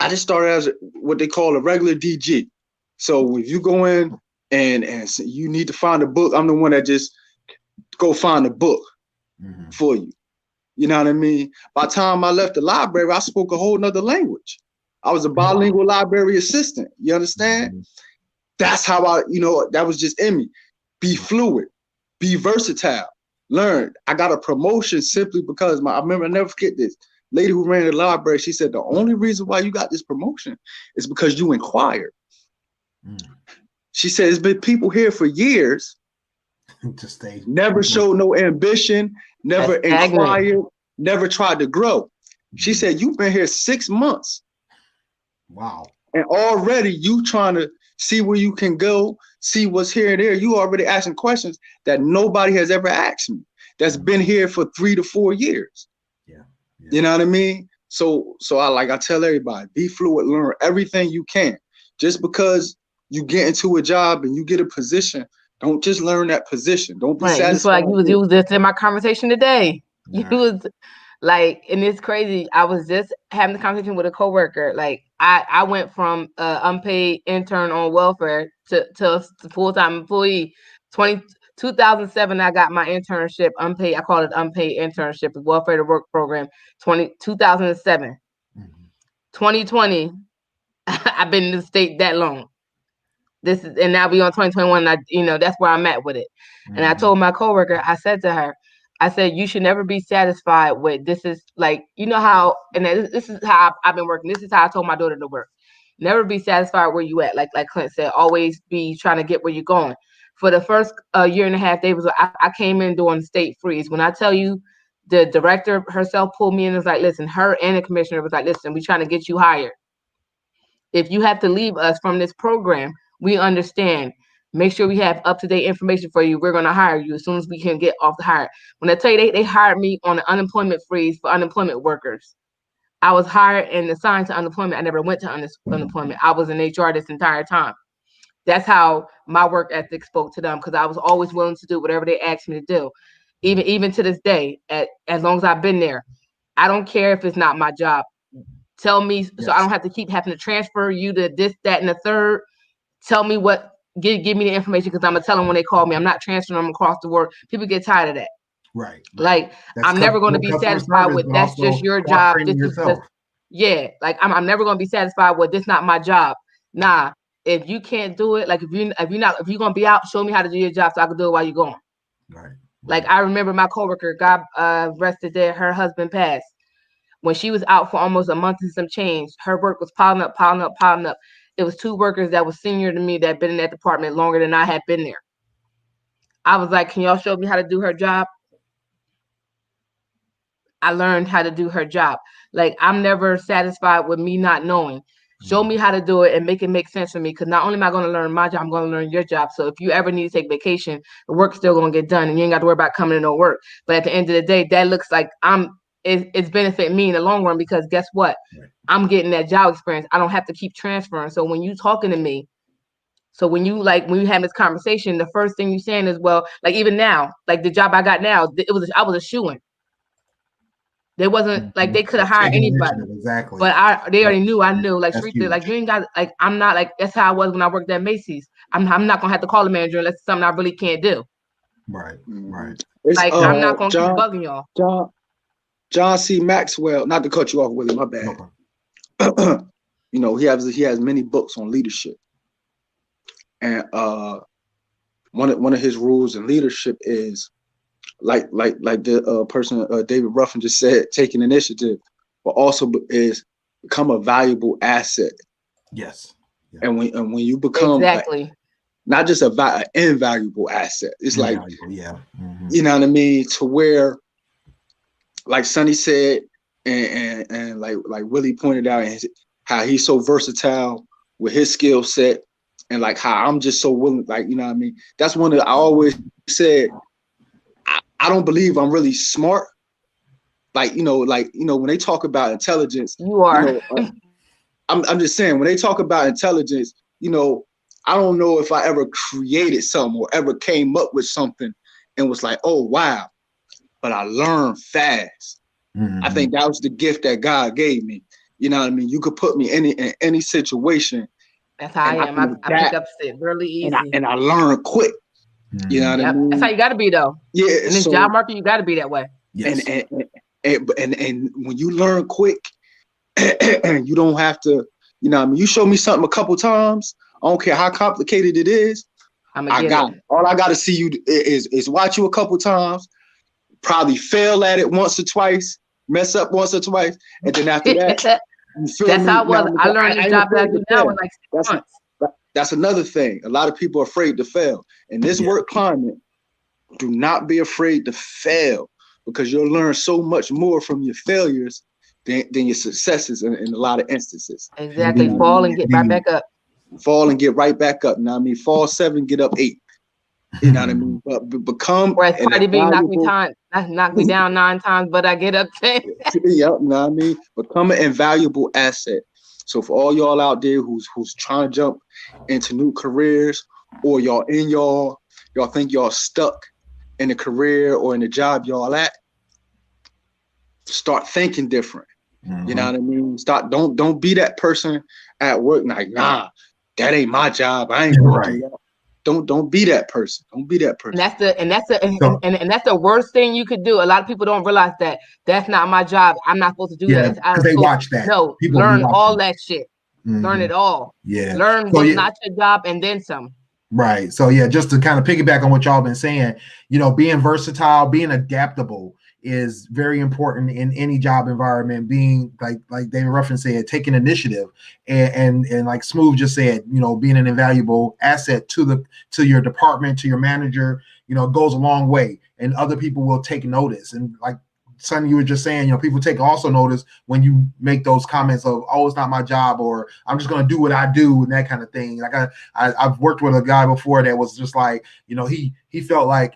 I just started as what they call a regular DG. So if you go in and you need to find a book, I'm the one that just go find a book for you. You know what I mean? By the time I left the library, I spoke a whole nother language. I was a bilingual library assistant. You understand? That's how that was just in me. Be fluid, be versatile, learn. I got a promotion simply because I remember, I never forget this. Lady who ran the library, she said, the only reason why you got this promotion is because you inquired. She said, there's been people here for years, to stay, never showed no ambition, never inquired, never tried to grow. She said, you've been here 6 months. Wow. And already you trying to see where you can go, see what's here and there. You already asking questions that nobody has ever asked me, that's been here for 3 to 4 years. Yeah. You know what I mean? So I tell everybody, be fluid, learn everything you can. Just because you get into a job and you get a position, don't just learn that position. Don't be satisfied. You feel like you was just in my conversation today. You was like, and it's crazy. I was just having a conversation with a coworker. Like I went from unpaid intern on welfare to full-time employee. 2007, I got my internship unpaid. I call it unpaid internship, the welfare to work program. 2007, 2020. I've been in the state that long. And now we on 2021. And that's where I'm at with it. And I told my coworker, I said to her, I said, you should never be satisfied with this. Is like, you know how, and this is how I've been working. This is how I told my daughter to work. Never be satisfied where you at. Like Clint said, always be trying to get where you're going. For the first year and a half, I came in doing the state freeze. When I tell you, the director herself pulled me in and was like, listen, her and the commissioner was like, listen, we're trying to get you hired. If you have to leave us from this program, we understand. Make sure we have up-to-date information for you. We're going to hire you as soon as we can get off the hire. When I tell you they hired me on an unemployment freeze for unemployment workers. I was hired and assigned to unemployment. I never went to unemployment. I was in HR this entire time. That's how my work ethic spoke to them, because I was always willing to do whatever they asked me to do. Even to this day, as long as I've been there, I don't care if it's not my job. Tell me, so I don't have to keep having to transfer you to this, that, and the third. Tell me give me the information, because I'm gonna tell them when they call me. I'm not transferring them across the world. People get tired of that. Right. Like, I'm never going to be satisfied with that's just your job. This is just, yeah. Like, I'm never going to be satisfied with this not my job. Nah. If you can't do it, like if you're gonna be out, show me how to do your job so I can do it while you're gone. Right. Like, I remember my coworker, God rest his dead, her husband passed. When she was out for almost a month and some change, her work was piling up. It was 2 workers that was senior to me that had been in that department longer than I had been there. I was like, can y'all show me how to do her job? I learned how to do her job. Like, I'm never satisfied with me not knowing. Show me how to do it and make it make sense for me. Because not only am I going to learn my job, I'm going to learn your job. So if you ever need to take vacation, the work's still going to get done and you ain't got to worry about coming to no work. But at the end of the day, that looks like it's benefiting me in the long run, because guess what? Right. I'm getting that job experience. I don't have to keep transferring. So when you talking to me, when you have this conversation, the first thing you saying is, well, like even now, like the job I got now, I was a shoo-in. They wasn't like they could have hired anybody. Exactly. But they already knew. I knew. Like, Sharita, like you ain't got, like, I'm not, like, that's how I was when I worked at Macy's. I'm not gonna have to call the manager unless it's something I really can't do. Right. Right. Like, I'm not gonna keep bugging y'all. John C. Maxwell, not to cut you off, Willie, my bad. No. You know, he has many books on leadership. And one of his rules in leadership is like the person David Ruffin just said, taking initiative, but also is become a valuable asset. Yes. Yeah. And when you become not just an invaluable asset, it's invaluable, like, yeah. Mm-hmm. You know what I mean? To where, like Sonny said, and like Willie pointed out, how he's so versatile with his skill set, and like how I'm just so willing, like, you know what I mean? That's one that I always said, I don't believe I'm really smart. Like, when they talk about intelligence, you are. I'm just saying, when they talk about intelligence, I don't know if I ever created something or ever came up with something and was like, oh, wow. But I learned fast. Mm-hmm. I think that was the gift that God gave me. You know what I mean? You could put me in any situation. That's how I am. I pick up shit really easy. And I learn quick. Mm-hmm. You know what I mean? That's how you got to be, though. Yeah. In this job market, you got to be that way. Yes. And when you learn quick, and you don't have to, you know what I mean? You show me something a couple times, I don't care how complicated it is, I got it. All I got to see you is watch you a couple times, probably fail at it once or twice, mess up once or twice, and then after that, that's how it was. I learned the job that I do now in like 6 months. That's another thing. A lot of people are afraid to fail. In this work climate, do not be afraid to fail, because you'll learn so much more from your failures than your successes in a lot of instances. Exactly. Fall and get right back up. Fall and get right back up. Now, I mean, fall 7, get up 8. You know what I mean? But become. Whereas Cardi B knock me down 9 times, but I get up 10. Yep. You know what I mean? Become an invaluable asset. So for all y'all out there who's trying to jump into new careers, or y'all think y'all stuck in a career or in a job y'all at, start thinking different. Mm-hmm. You know what I mean? Don't be that person at work like, nah, that ain't my job. I ain't gonna do that. Don't be that person. Don't be that person. And that's the worst thing you could do. A lot of people don't realize that that's not my job. I'm not supposed to do that. Because they watch that. No, people learn all that shit. Mm-hmm. Learn it all. Yeah. Learn what's not your job and then some. Right. So just to kind of piggyback on what y'all been saying, being versatile, being adaptable is very important in any job environment. Being like David Ruffin said, taking initiative, and like Smooth just said, being an invaluable asset to your department, to your manager, goes a long way, and other people will take notice. And like Sonny, you were just saying, people take also notice when you make those comments of, oh, it's not my job, or I'm just going to do what I do, and that kind of thing. Like I've worked with a guy before that was just like, he felt like,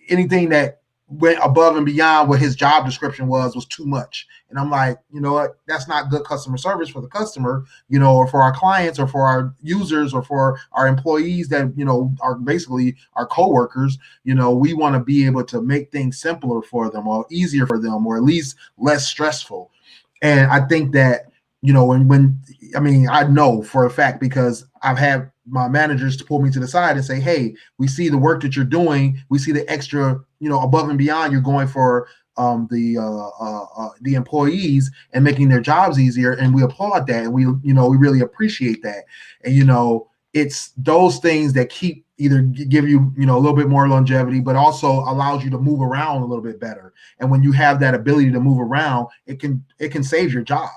anything that went above and beyond what his job description was too much. And I'm like, you know what? That's not good customer service for the customer, you know, or for our clients or for our users or for our employees that, you know, are basically our coworkers. You know, we want to be able to make things simpler for them or easier for them or at least less stressful. And I think that, you know, when I mean, I know for a fact because I've had my managers to pull me to the side and say, hey, we see the work that you're doing. We see the extra, you know, above and beyond you're going for the employees and making their jobs easier. And we applaud that. And we really appreciate that. And, you know, it's those things that keep either give you, you know, a little bit more longevity, but also allows you to move around a little bit better. And when you have that ability to move around, it can save your job.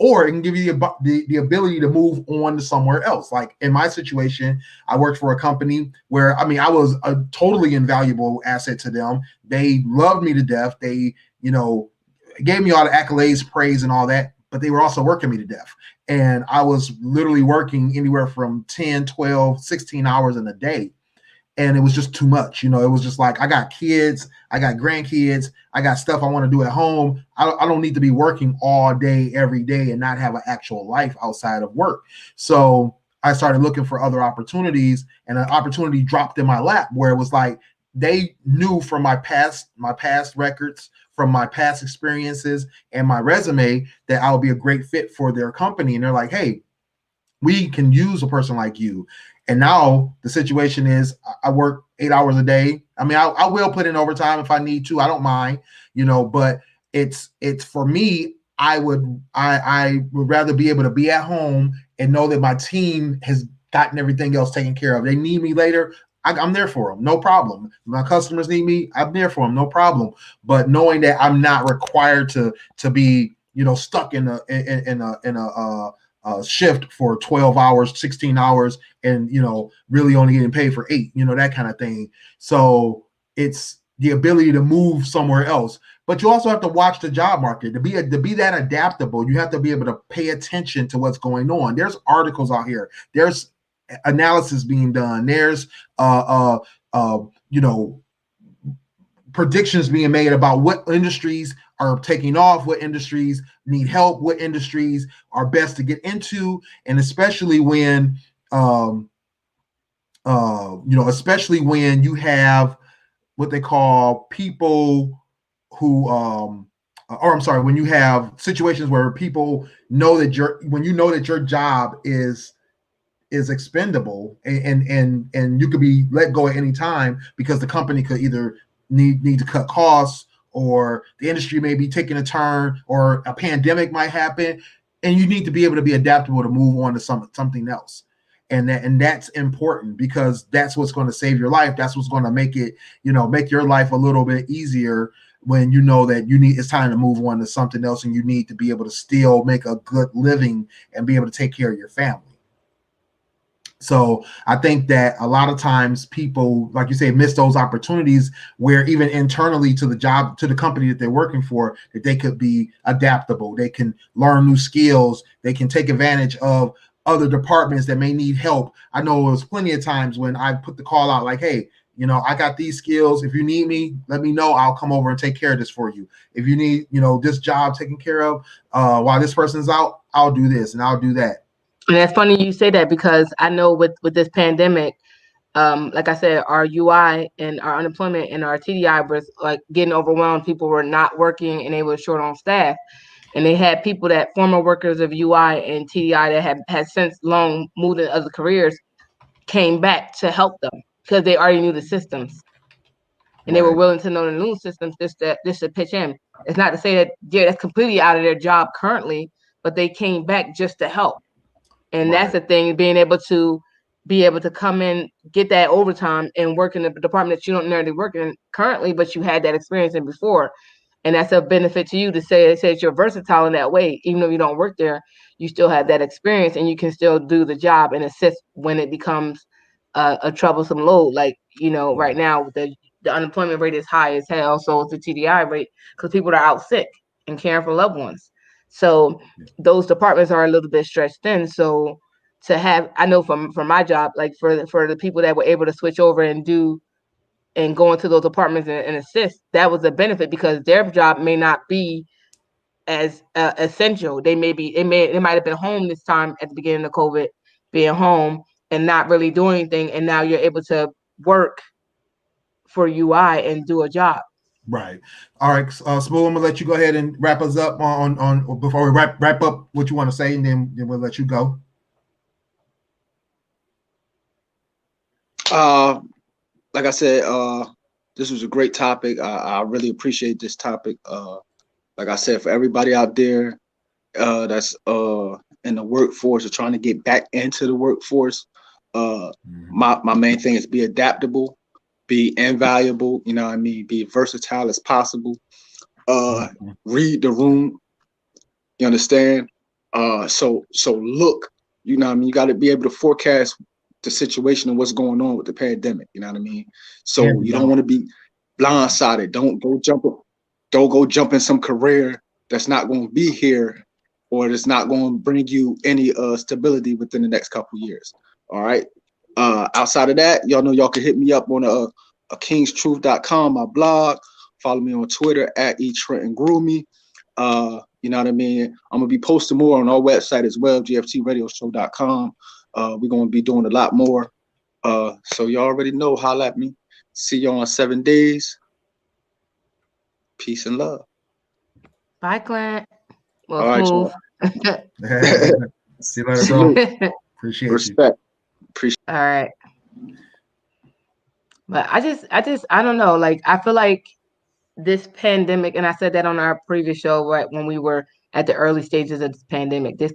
Or it can give you the ability to move on to somewhere else. Like in my situation, I worked for a company where, I mean, I was a totally invaluable asset to them. They loved me to death. They, you know, gave me all the accolades, praise, and all that, but they were also working me to death. And I was literally working anywhere from 10, 12, 16 hours in a day. And it was just too much. You know, it was just like, I got kids, I got grandkids, I got stuff I want to do at home. I don't need to be working all day, every day and not have an actual life outside of work. So I started looking for other opportunities, and an opportunity dropped in my lap where it was like, they knew from my past records, from my past experiences and my resume that I would be a great fit for their company. And they're like, hey, we can use a person like you. And now the situation is I work 8 hours a day. I mean, I will put in overtime if I need to. I don't mind, you know, but it's for me, I would rather be able to be at home and know that my team has gotten everything else taken care of. They need me later, I'm there for them, no problem. My customers need me, I'm there for them, no problem. But knowing that I'm not required to be, you know, stuck in a shift for 12 hours, 16 hours, and, you know, really only getting paid for 8, you know, that kind of thing. So it's the ability to move somewhere else. But you also have to watch the job market to be that adaptable. You have to be able to pay attention to what's going on. There's articles out here. There's analysis being done. There's you know, predictions being made about what industries are taking off, what industries need help, what industries are best to get into, and especially when you know, especially when you have what they call people who or I'm sorry, when you have situations where people know that your job is expendable and you could be let go at any time because the company could either need to cut costs, or the industry may be taking a turn, or a pandemic might happen, and you need to be able to be adaptable to move on to something else. And that's important, because that's what's going to save your life. That's what's going to make it, you know, make your life a little bit easier when you know that it's time to move on to something else, and you need to be able to still make a good living and be able to take care of your family. So I think that a lot of times people, like you say, miss those opportunities where even internally to the company that they're working for, that they could be adaptable. They can learn new skills. They can take advantage of other departments that may need help. I know it was plenty of times when I put the call out like, hey, you know, I got these skills. If you need me, let me know. I'll come over and take care of this for you. If you need, you know, this job taken care of while this person's out, I'll do this and I'll do that. And that's funny you say that, because I know with this pandemic, like I said, our UI and our unemployment and our TDI was like getting overwhelmed. People were not working and they were short on staff. And they had people that former workers of UI and TDI that had since long moved in other careers came back to help them because they already knew the systems. And they were willing to know the new systems just to pitch in. It's not to say that that's completely out of their job currently, but they came back just to help. And that's the thing, being able to come in, get that overtime, and work in the department that you don't necessarily work in currently, but you had that experience in before. And that's a benefit to you to say that you're versatile in that way. Even though you don't work there, you still have that experience and you can still do the job and assist when it becomes a troublesome load. Like, you know, right now the unemployment rate is high as hell. So it's the TDI rate because people are out sick and caring for loved ones. So those departments are a little bit stretched thin. So to have, I know from my job, like for the people that were able to switch over and do and go into those apartments and assist, that was a benefit because their job may not be as essential. They might have been home this time at the beginning of COVID, being home and not really doing anything, and now you're able to work for UI and do a job. Right. All right, Smooth, I'm gonna let you go ahead and wrap us up on before we wrap up what you want to say, and then we'll let you go. Like I said, this was a great topic. I really appreciate this topic. Like I said, for everybody out there that's in the workforce or trying to get back into the workforce, my main thing is be adaptable, be invaluable, you know what I mean, be versatile as possible, read the room, you understand? So look, you know what I mean, you got to be able to forecast the situation and what's going on with the pandemic, you know what I mean? So you don't want to be blindsided. Don't go jump in some career that's not going to be here or that's not going to bring you any stability within the next couple of years. All right. Outside of that, y'all know y'all can hit me up on kingstruth.com, my blog. Follow me on Twitter at @eTrentonGroomy. You know what I mean? I'm gonna be posting more on our website as well, gftradioshow.com. We're gonna be doing a lot more. So y'all already know, holla at me. See y'all in 7 days. Peace and love. Bye, Clint. Well, All right, Smooth. See you later, bro. Appreciate Respect. you. All right. But I don't know. Like, I feel like this pandemic, and I said that on our previous show, right, when we were at the early stages of this pandemic is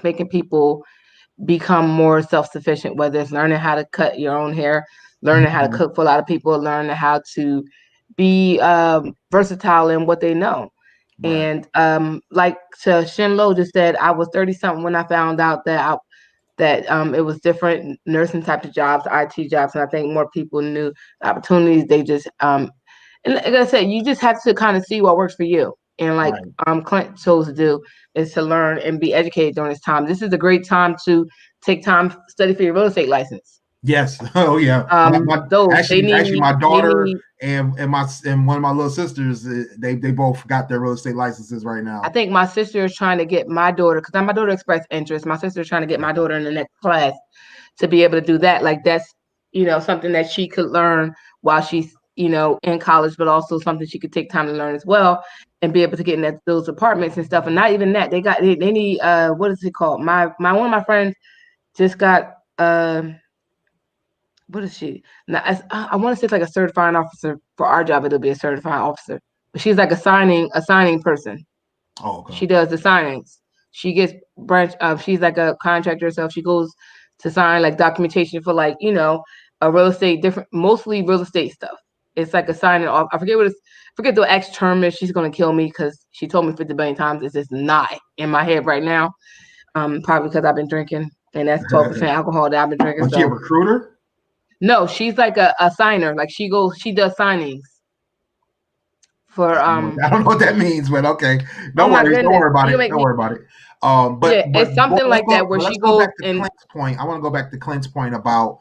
making people become more self-sufficient, whether it's learning how to cut your own hair, learning how to cook for a lot of people, learning how to be versatile in what they know. Right. And like Shin Lo just said, I was 30-something when I found out that it was different nursing type of jobs, IT jobs, and I think more people knew opportunities. They just and like I said, you just have to kind of see what works for you. And like Clint chose to do is to learn and be educated during this time. This is a great time to take time study for your real estate license. Yes. Oh yeah. Actually, my daughter and one of my little sisters, they both got their real estate licenses right now. I think my sister is trying to get my daughter, because my daughter expressed interest. My sister is trying to get my daughter in the next class to be able to do that. Like that's, something that she could learn while she's, in college, but also something she could take time to learn as well and be able to get in those apartments and stuff. And not even that, they need what is it called? My one of my friends just got what is she? Now, I want to say it's like a certifying officer. For our job, it'll be a certifying officer. But she's like a signing person. Oh, okay. She does the signings. She gets she's like a contractor herself. She goes to sign like documentation for like, a real estate, mostly real estate stuff. It's like a signing off. I forget the actual term is. She's gonna kill me because she told me 50 billion times. It's just not in my head right now. Probably because I've been drinking, and that's 12% alcohol that I've been drinking. Was she a recruiter? No, she's like a signer. Like she does signings for I don't know what that means, but okay. Don't worry about it. Don't worry about it. But it's something like that where she goes. Clint's point. I want to go back to Clint's point about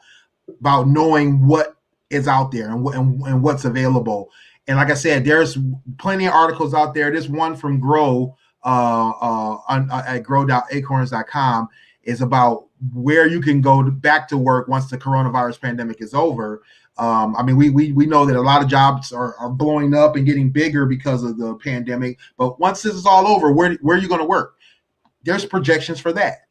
knowing what is out there and what's available. And like I said, there's plenty of articles out there. There's one from Grow at grow.acorns.com is about where you can go back to work once the coronavirus pandemic is over. I mean, we know that a lot of jobs are blowing up and getting bigger because of the pandemic. But once this is all over, where are you going to work? There's projections for that.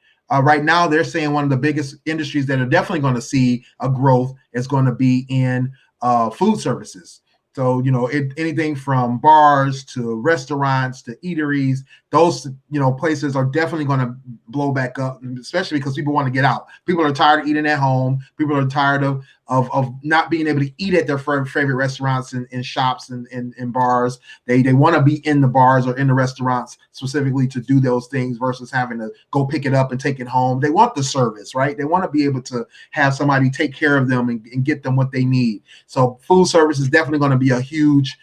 Right now, they're saying one of the biggest industries that are definitely going to see a growth is going to be in food services. So, anything from bars to restaurants to eateries, those, places are definitely going to blow back up, especially because people want to get out. People are tired of eating at home. People are tired of not being able to eat at their favorite restaurants and shops and bars. They want to be in the bars or in the restaurants specifically to do those things versus having to go pick it up and take it home. They want the service, right? They want to be able to have somebody take care of them and get them what they need. So food service is definitely going to be a huge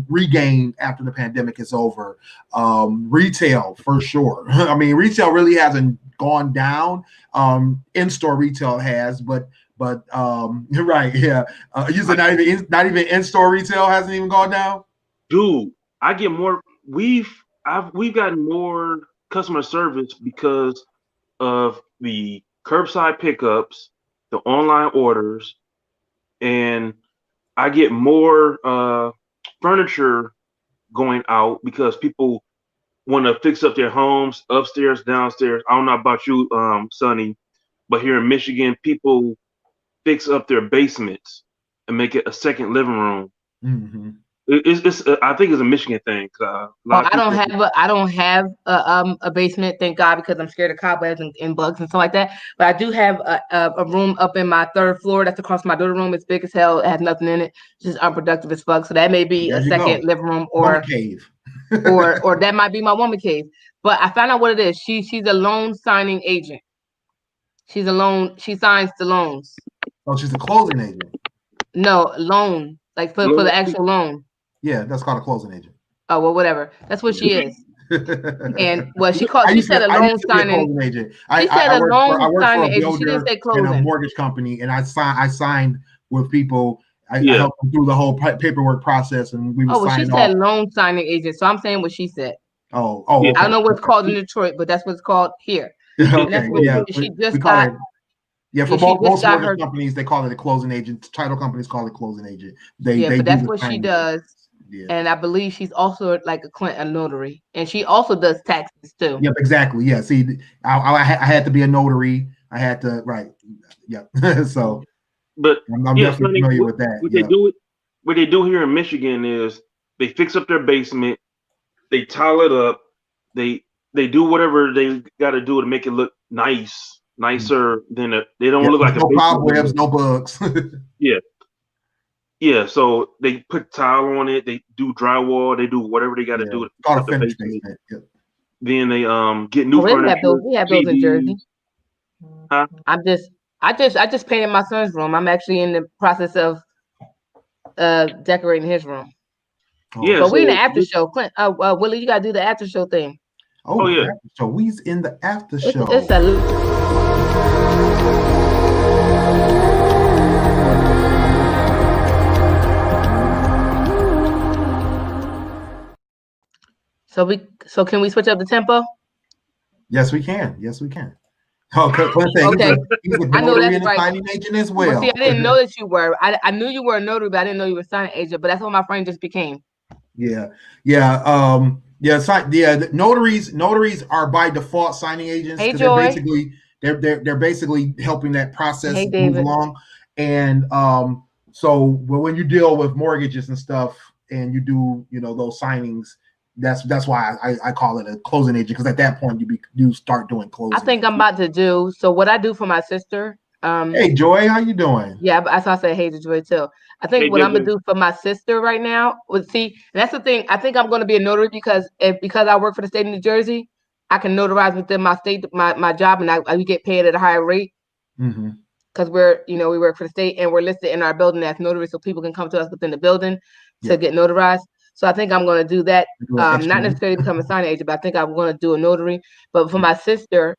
regain after the pandemic is over. Retail for sure. I mean, retail really hasn't gone down. In-store retail has, but But right, yeah. You said not even in-store retail hasn't even gone down. Dude, I get more. We've gotten more customer service because of the curbside pickups, the online orders, and I get more furniture going out because people want to fix up their homes upstairs, downstairs. I don't know about you, Sonny, but here in Michigan, people fix up their basements and make it a second living room. Mm-hmm. It's I think it's a Michigan thing. A lot of people, I don't have a basement, thank God, because I'm scared of cobwebs and bugs and stuff like that. But I do have a room up in my third floor that's across my daughter's room. It's big as hell. It has nothing in it. It's just unproductive as fuck. So that may be There a you second go. living room Woman or cave. or that might be my woman cave. But I found out what it is. She's a loan signing agent. She signs the loans. Oh, she's a closing agent. No, loan, like for the actual loan. Yeah, that's called a closing agent. Oh, well, whatever. That's what she is. And well, she said a I loan used to be a signing. closing agent. She said I a worked loan for signing a agent. She didn't builder say and a closing. mortgage company, and I signed with people. I Yeah. helped them through the whole paperwork process, and we would Oh, well, she sign said off. loan signing agent. So I'm saying what she said. Oh, Yeah. okay. I don't know what it's called in Detroit, but that's what it's called here. Okay, That's what yeah. she We just call got. it. Yeah, for Yeah, she just most got mortgage her. companies, they call it a closing agent. Title companies call it closing agent. Yeah, They but do that's the what she signing. does. Yeah. And I believe she's also like a notary, and she also does taxes too. Yep, exactly. Yeah. See, I had to be a notary. I had to, right. Yep. So, but I'm definitely familiar with that. What they do here in Michigan is they fix up their basement, they tile it up, they do whatever they got to do to make it look nicer than they don't look like no a basement. cobwebs, no bugs. Yeah, so they put tile on it, they do drywall, they do whatever they got to do to Called fix a up the finished basement. basement. Yep. Then they get new furniture. We have those in Jersey. Huh? I just painted my son's room. I'm actually in the process of decorating his room. Yeah, but we in the after show. Clint, Willie, you gotta do the after show thing. Oh yeah. So we's in the after show. It's So can we switch up the tempo? Yes, we can. Yes, we can. Oh, Clint said okay. He's a I know notary that's and a right. signing agent as well. See, I didn't know that you were. I knew you were a notary, but I didn't know you were a signing agent. But that's what my friend just became. Yeah. Notaries are by default signing agents Hey, because Joy. they're basically helping that process Hey, move David. along. And so when you deal with mortgages and stuff, and you do those signings, that's why I call it a closing agent, because at that point you start doing closing. I think I'm about to do so. What I do for my sister. Hey, Joy, how you doing? Yeah, that's why I say hey to Joy too. I think what I'm gonna do for my sister right now was that's the thing. I think I'm gonna be a notary because I work for the state of New Jersey, I can notarize within my state, my job, and I get paid at a higher rate. Mm-hmm. Because we work for the state and we're listed in our building as notaries, so people can come to us within the building to get notarized. So I think I'm going to do that. Not necessarily become a signing agent, but I think I'm going to do a notary. But for my sister,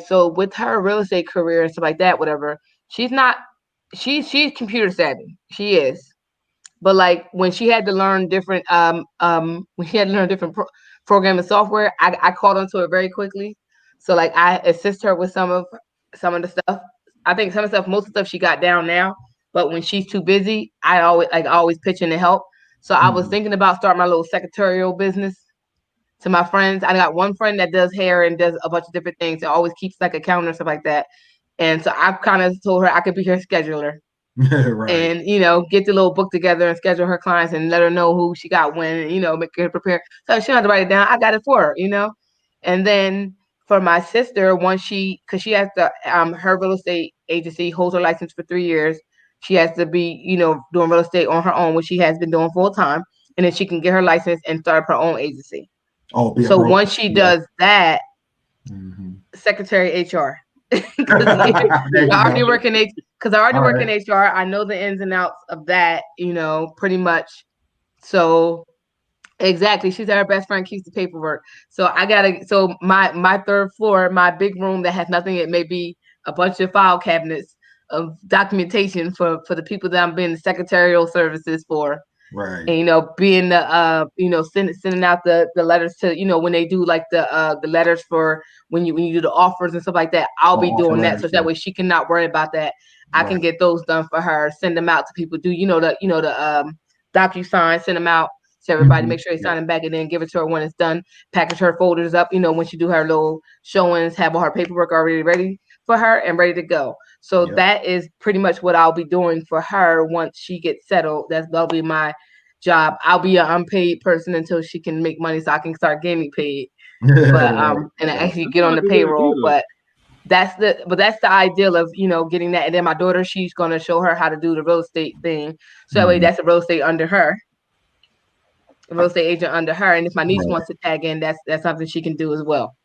so with her real estate career and stuff like that, whatever, she's computer savvy. She is. But when she had to learn different programming software, I caught onto it very quickly. So I assist her with some of the stuff. I think most of the stuff she got down now. But when she's too busy, I always pitch in to help. So I was thinking about starting my little secretarial business to my friends. I got one friend that does hair and does a bunch of different things. It always keeps a calendar and stuff like that. And so I kind of told her I could be her scheduler. Right. And get the little book together and schedule her clients and let her know who she got when, and make her prepare. So she don't have to write it down. I got it for her, And then for my sister, because she has to, her real estate agency holds her license for 3 years. She has to be, doing real estate on her own, which she has been doing full time. And then she can get her license and start her own agency. So once she does that, Secretary HR. I already work in HR. I know the ins and outs of that, pretty much. So exactly, she said her best friend keeps the paperwork. So my third floor, my big room that has nothing, it may be a bunch of file cabinets. of documentation for the people that I'm being the secretarial services for. Right. And being the sending out the letters to when they do like the letters for when you do the offers and stuff like that. I'll be doing that, so that way she cannot worry about that. I can get those done for her. Send them out to people. Do the DocuSign, send them out to everybody. Make sure they sign them back, and then give it to her when it's done. Package her folders up. When she do her little showings, have all her paperwork already ready for her and ready to go. So that is pretty much what I'll be doing for her once she gets settled. That'll be my job. I'll be an unpaid person until she can make money, so I can start getting paid. But and I actually get on the payroll. But that's the ideal of getting that. And then my daughter, she's gonna show her how to do the real estate thing. So that way, that's a real estate under her, a real estate agent under her. And if my niece wants to tag in, that's something she can do as well.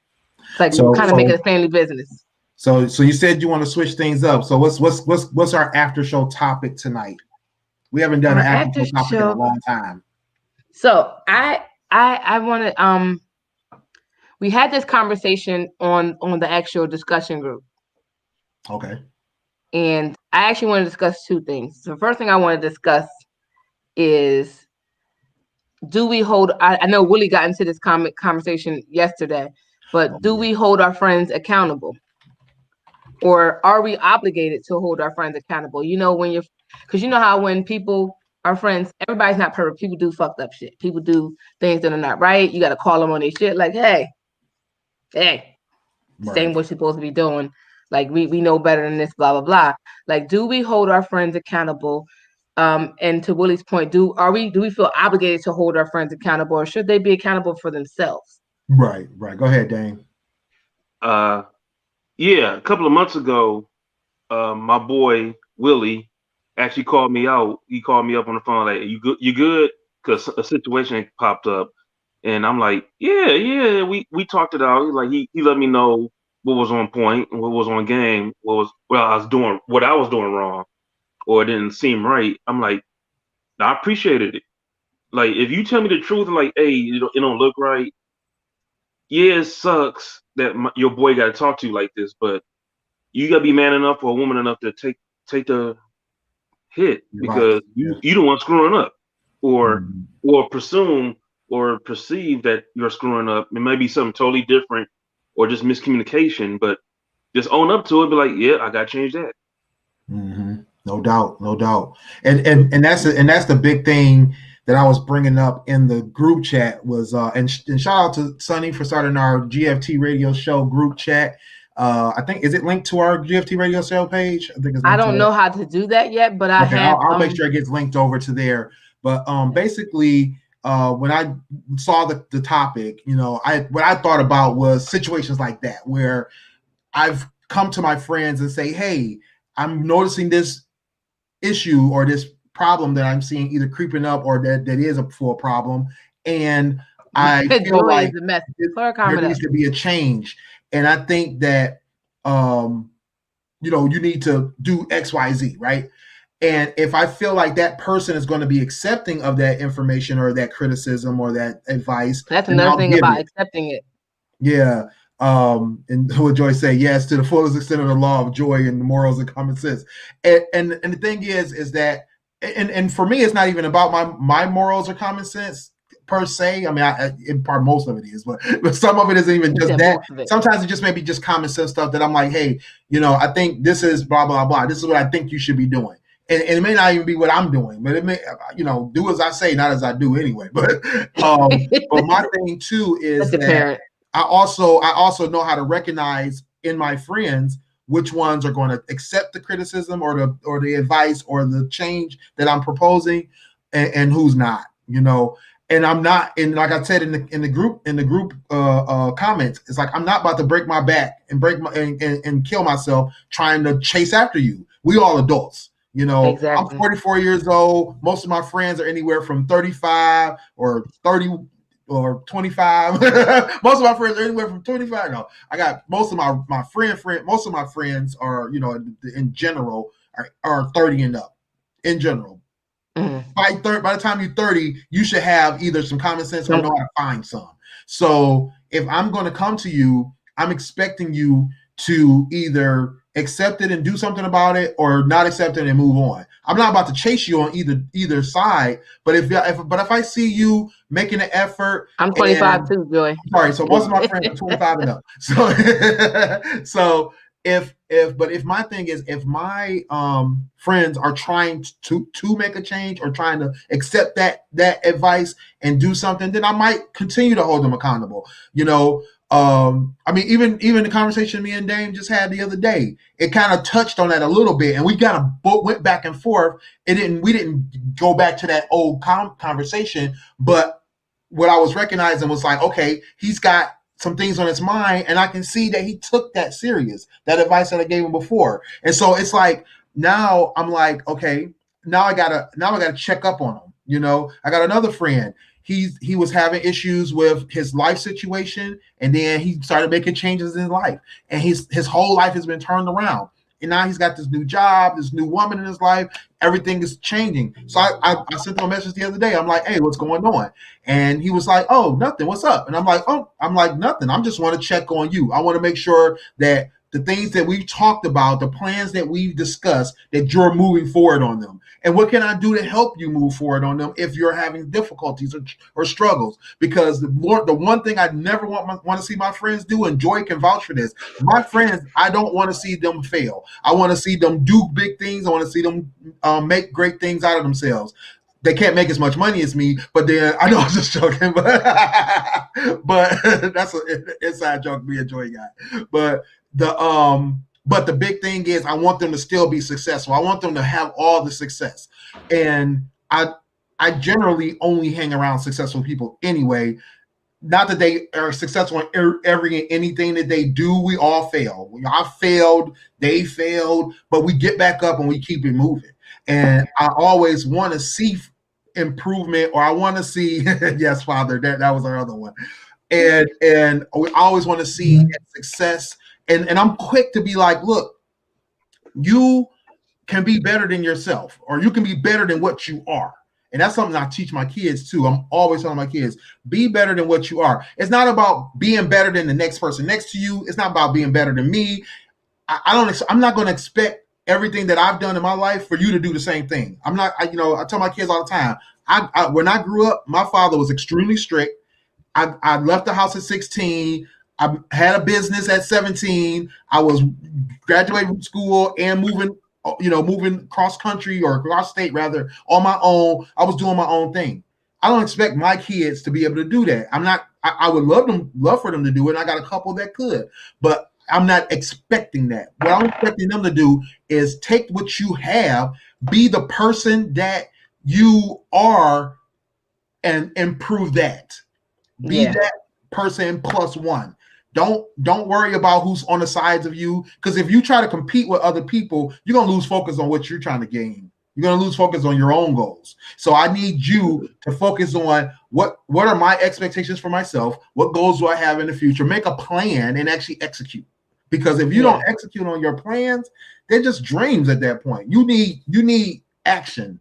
It's like kind of make it a family business. So you said you want to switch things up. So what's our after show topic tonight? We haven't done an after show topic in a long time. So I want to we had this conversation on the actual discussion group. Okay. And I actually want to discuss two things. So the first thing I want to discuss is, do we hold? I know Willie got into this conversation yesterday, but do we hold our friends accountable? Or are we obligated to hold our friends accountable? Because how when people are friends, everybody's not perfect. People do fucked up shit. People do things that are not right. You got to call them on their shit. Like, hey, saying what you're supposed to be doing. Like, we know better than this, blah, blah, blah. Like, do we hold our friends accountable? And to Willie's point, do we feel obligated to hold our friends accountable, or should they be accountable for themselves? Right. Go ahead, Dane. Yeah, a couple of months ago, my boy Willie actually called me out. He called me up on the phone like, "You good?" Because a situation popped up, and I'm like, "Yeah." We talked it out. He let me know what was on point and what was on game. What I was doing wrong, or it didn't seem right. I'm like, I appreciated it. Like, if you tell me the truth, and like, hey, it don't look right. Yeah, it sucks that your boy got to talk to you like this, but you got to be man enough or woman enough to take the hit, because you the one screwing up, or presume or perceive that you're screwing up. It may be something totally different or just miscommunication, but just own up to it. Be like, yeah, I got to change that. No doubt. And that's the big thing that I was bringing up in the group chat was, and shout out to Sonny for starting our GFT radio show group chat. I think, is it linked to our GFT radio show page? I don't know how to do that yet, but I'll make sure it gets linked over to there. But basically, when I saw the topic, what I thought about was situations like that, where I've come to my friends and say, hey, I'm noticing this issue or this problem that I'm seeing either creeping up or that is a full problem, and I feel like there needs to be a change. And I think that you need to do XYZ, right? And if I feel like that person is going to be accepting of that information or that criticism or that advice, that's another thing about accepting it. Yeah. And what Joy say, yes, to the fullest extent of the law of joy and the morals and common sense. And the thing is that, and for me, it's not even about my morals or common sense per se. I mean, in part, most of it is, but some of it isn't even just that. Sometimes it just may be just common sense stuff that I'm like, hey, I think this is blah, blah, blah. This is what I think you should be doing. And it may not even be what I'm doing, but it may, do as I say, not as I do anyway. But my thing too is that I also know how to recognize in my friends which ones are going to accept the criticism or the advice or the change that I'm proposing, and who's not. And I'm not, and like I said in the group comments, it's like, I'm not about to break my back and and kill myself trying to chase after you. We all adults. Exactly. I'm 44 years old. Most of my friends are anywhere from 35 or 30 or 25. Most of my friends are anywhere from 25. No, I got most of my friends are, in general are 30 and up in general. By the time you're 30, you should have either some common sense or know how to find some. So if I'm going to come to you, I'm expecting you to either accept it and do something about it, or not accept it and move on. I'm not about to chase you on either side, but if I see you making an effort, I'm 25 too, Joy. Sorry, so most of my friends are 25 and up. So if my thing is, if my friends are trying to make a change or trying to accept that advice and do something, then I might continue to hold them accountable. I mean, even the conversation me and Dame just had the other day, it kind of touched on that a little bit, and we kind of both went back and forth. We didn't go back to that old conversation, but what I was recognizing was like, okay, he's got some things on his mind, and I can see that he took that serious, that advice that I gave him before. And so it's like, now I'm like, okay, now I gotta check up on him. I got another friend. He was having issues with his life situation, and then he started making changes in his life, and his whole life has been turned around. And now he's got this new job, this new woman in his life. Everything is changing. So I sent him a message the other day. I'm like, hey, what's going on? And he was like, oh, nothing. What's up? And I'm like, nothing. I just want to check on you. I want to make sure that the things that we've talked about, the plans that we've discussed, that you're moving forward on them. And what can I do to help you move forward on them if you're having difficulties or struggles? Because the one thing I never want to see my friends do, and Joy can vouch for this, my friends, I don't want to see them fail. I want to see them do big things. I want to see them make great things out of themselves. They can't make as much money as me, but then I know I'm just joking, but that's an inside joke, me and Joy guy. But the big thing is, I want them to still be successful. I want them to have all the success. And I generally only hang around successful people anyway. Not that they are successful in anything that they do. We all fail. I failed, they failed, but we get back up and we keep it moving. And I always want to see improvement, or I want to see, yes, Father, that was our other one. And we always want to see success. And I'm quick to be like, look, you can be better than yourself, or you can be better than what you are. And that's something I teach my kids too. I'm always telling my kids, be better than what you are. It's not about being better than the next person next to you. It's not about being better than me. I'm not going to expect everything that I've done in my life for you to do the same thing. I tell my kids all the time, when I grew up, my father was extremely strict. I left the house at 16. I had a business at 17. I was graduating from school and moving cross country, or cross state rather, on my own. I was doing my own thing. I don't expect my kids to be able to do that. I would love for them to do it. And I got a couple that could, but I'm not expecting that. What I'm expecting them to do is take what you have, be the person that you are, and improve that. Be that person plus one. Don't worry about who's on the sides of you, because if you try to compete with other people, you're going to lose focus on what you're trying to gain. You're going to lose focus on your own goals. So I need you to focus on what are my expectations for myself? What goals do I have in the future? Make a plan and actually execute. Because if you don't execute on your plans, they're just dreams at that point. You need action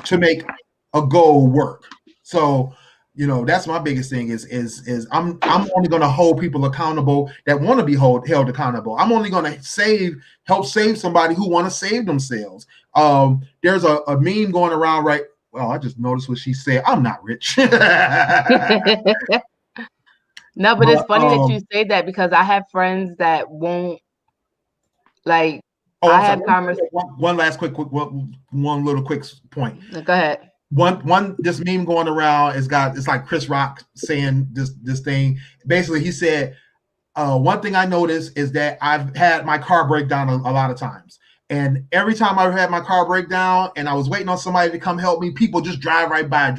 to make a goal work. So that's my biggest thing is I'm only going to hold people accountable that want to be held accountable. I'm only going to help save somebody who want to save themselves. There's a meme going around, right? Well, I just noticed what she said. I'm not rich. No, but it's funny that you say that, because I have friends that won't like. I have conversations. One little quick point. Go ahead. This meme going around it's like Chris Rock saying this thing. Basically, he said, one thing I noticed is that I've had my car break down a lot of times. And every time I've had my car break down and I was waiting on somebody to come help me, people just drive right by.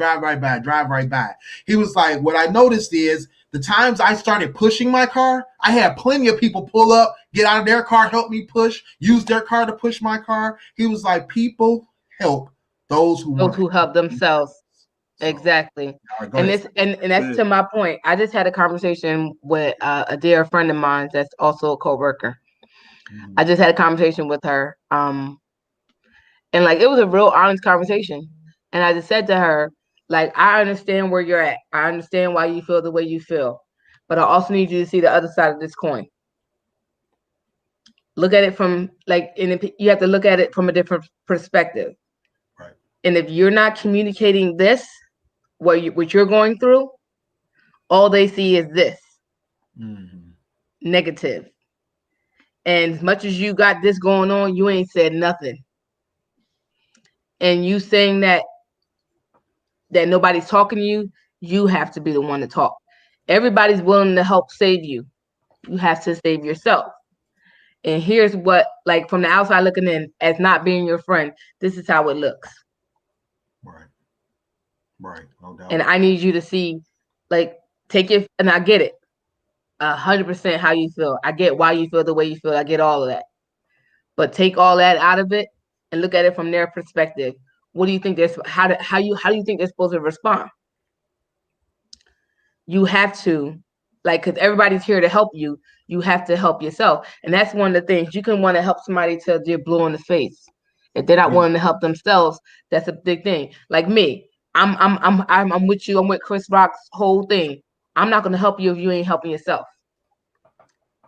He was like, what I noticed is the times I started pushing my car, I had plenty of people pull up, get out of their car, help me push, use their car to push my car. He was like, people help those who help themselves. So, exactly. Right, and that's to my point. I just had a conversation with a dear friend of mine that's also a coworker. Mm-hmm. I just had a conversation with her. And like, it was a real honest conversation. And I just said to her, like, I understand where you're at. I understand why you feel the way you feel. But I also need you to see the other side of this coin. Look at it from like, and you have to look at it from a different perspective. Right. And if you're not communicating this, what you're going through, all they see is this negative. And as much as you got this going on, you ain't said nothing. And you saying that nobody's talking to you, you have to be the one to talk. Everybody's willing to help save you. You have to save yourself. And here's what, like from the outside looking in, as not being your friend, this is how it looks. Right, no doubt. And I need you to see, like, take it, and I get it, 100% how you feel. I get why you feel the way you feel. I get all of that. But take all that out of it and look at it from their perspective. What do you think how do you think they're supposed to respond? You have to, like, because everybody's here to help you. You have to help yourself. And that's one of the things. You can want to help somebody till they're blue in the face. If they're not willing to help themselves, that's a big thing. Like me, I'm with you. I'm with Chris Rock's whole thing. I'm not going to help you if you ain't helping yourself.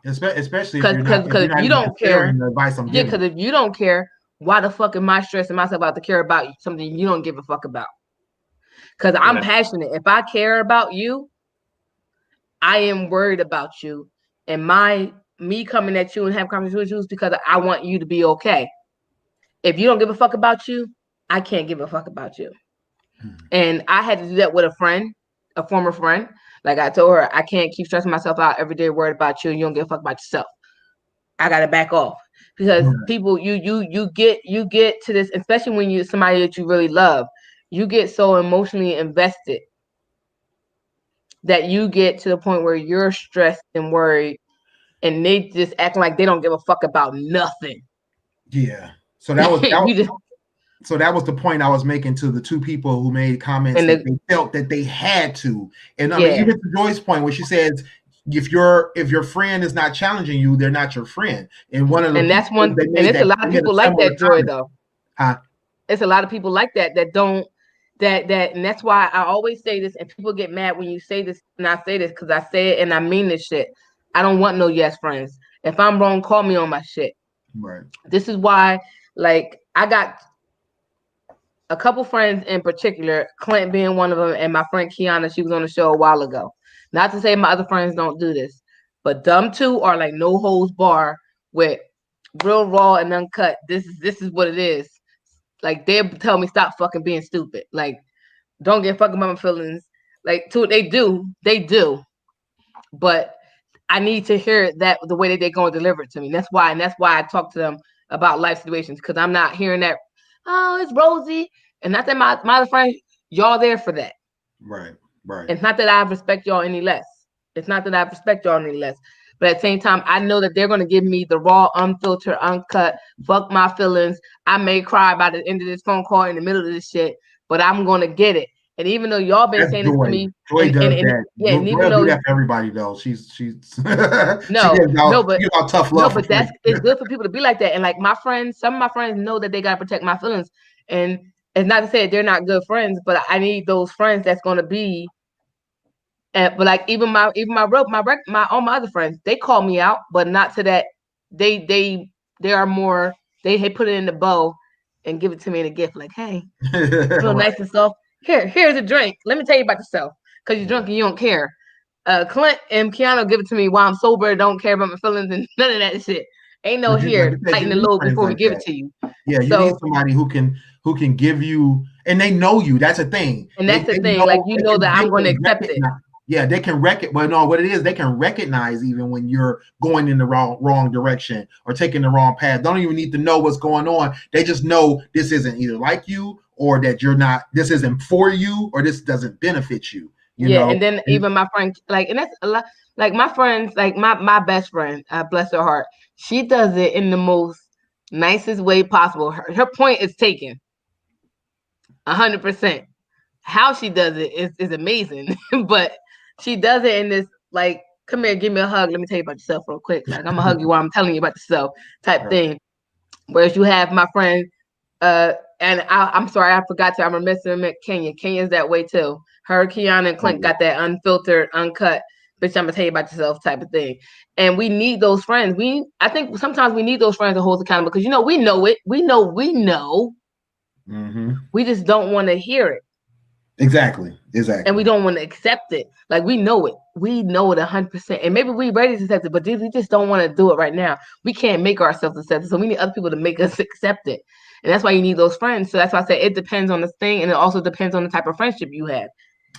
Especially because if you don't care. Yeah, because if you don't care, why the fuck am I stressing myself out to care about something you don't give a fuck about? Because I'm passionate. If I care about you, I am worried about you. And me coming at you and having conversations with you is because I want you to be okay. If you don't give a fuck about you, I can't give a fuck about you. And I had to do that with a friend, a former friend. Like I told her, I can't keep stressing myself out every day worried about you and you don't give a fuck about yourself. I gotta back off. Because people, you get to this, especially when you're somebody that you really love, you get so emotionally invested that you get to the point where you're stressed and worried and they just acting like they don't give a fuck about nothing. Yeah. So that was so that was the point I was making to the two people who made comments that they felt that they had to. And I mean, even to Joy's point where she says, if your friend is not challenging you, they're not your friend. And that's one, and it's a lot of people like that, Joy, though. It's a lot of people like that don't and that's why I always say this, and people get mad when you say this, and I say this because I say it and I mean this shit. I don't want no yes friends. If I'm wrong, call me on my shit. Right. This is why, like, I got a couple friends in particular, Clint being one of them, and my friend Kiana, she was on the show a while ago. Not to say my other friends don't do this, but them two are like no holds bar with real raw and uncut. This is what it is. Like, they tell me stop fucking being stupid. Like, don't get fucking about my feelings. Like, they do. But I need to hear that the way that they're going to deliver it to me. That's why I talk to them about life situations, because I'm not hearing that, oh, it's rosy. And not that my other friends, y'all there for that. Right. It's not that I respect y'all any less. But at the same time, I know that they're going to give me the raw, unfiltered, uncut, fuck my feelings. I may cry by the end of this phone call in the middle of this shit, but I'm going to get it. And even though y'all been saying this to me, Joy does that. Yeah, and even though do that for everybody though, she's but it's good for people to be like that. And like my friends, some of my friends know that they gotta protect my feelings, and it's not to say they're not good friends, but I need those friends that's gonna be. But like even my all my other friends, they call me out, but not to that. They are more. They put it in the bow and give it to me in a gift. Like, hey, real nice and soft. Here's a drink. Let me tell you about yourself, because you're drunk and you don't care. Clint and Kiana give it to me while I'm sober, don't care about my feelings and none of that shit. Ain't no here tighten the load before we give it to you. Yeah, you need somebody who can give you, and they know you. That's a thing. And that's the thing. Like, you know that I'm going to accept it. Yeah, they can they can recognize even when you're going in the wrong direction or taking the wrong path. They don't even need to know what's going on. They just know this isn't either like you, or that this isn't for you, or this doesn't benefit you. You know? And then even my friend, like, and that's a lot, like my friends, like my best friend, bless her heart, she does it in the most nicest way possible. Her point is taken 100%. How she does it is amazing, but she does it in this, like, come here, give me a hug. Let me tell you about yourself real quick. Like, I'm gonna hug you while I'm telling you about yourself type thing. Whereas you have my friend, and I'm sorry, I forgot to. I'm remiss to admit Kenya. Kenya's that way too. Her, Kiana, and Clint got that unfiltered, uncut. bitch, I'm gonna tell you about yourself type of thing. And we need those friends. I think sometimes we need those friends to hold us accountable because we know it. We know. Mm-hmm. We just don't want to hear it. Exactly. And we don't want to accept it. Like we know it. We know it 100%. And maybe we're ready to accept it, but we just don't want to do it right now. We can't make ourselves accept it. So we need other people to make us accept it. And that's why you need those friends. So that's why I say it depends on the thing, and it also depends on the type of friendship you have.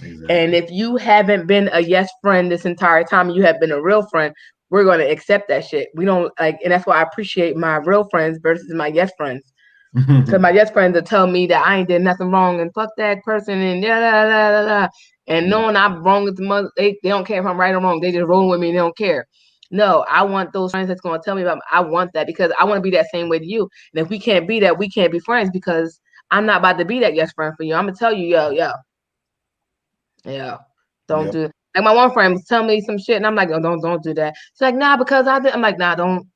Exactly. And if you haven't been a yes friend this entire time, you have been a real friend, we're going to accept that shit. We don't like, and that's why I appreciate my real friends versus my yes friends. Because my yes friends will tell me that I ain't did nothing wrong and fuck that person and and knowing I'm wrong with the mother, they don't care if I'm right or wrong. They just rolling with me and they don't care. No, I want those friends that's going to tell me about me. I want that because I want to be that same way to you. And if we can't be that, we can't be friends because I'm not about to be that yes friend for you. I'm going to tell you, don't do it. Like my one friend was telling me some shit and I'm like, oh, don't do that. She's like, nah, because I did. I'm like, nah, don't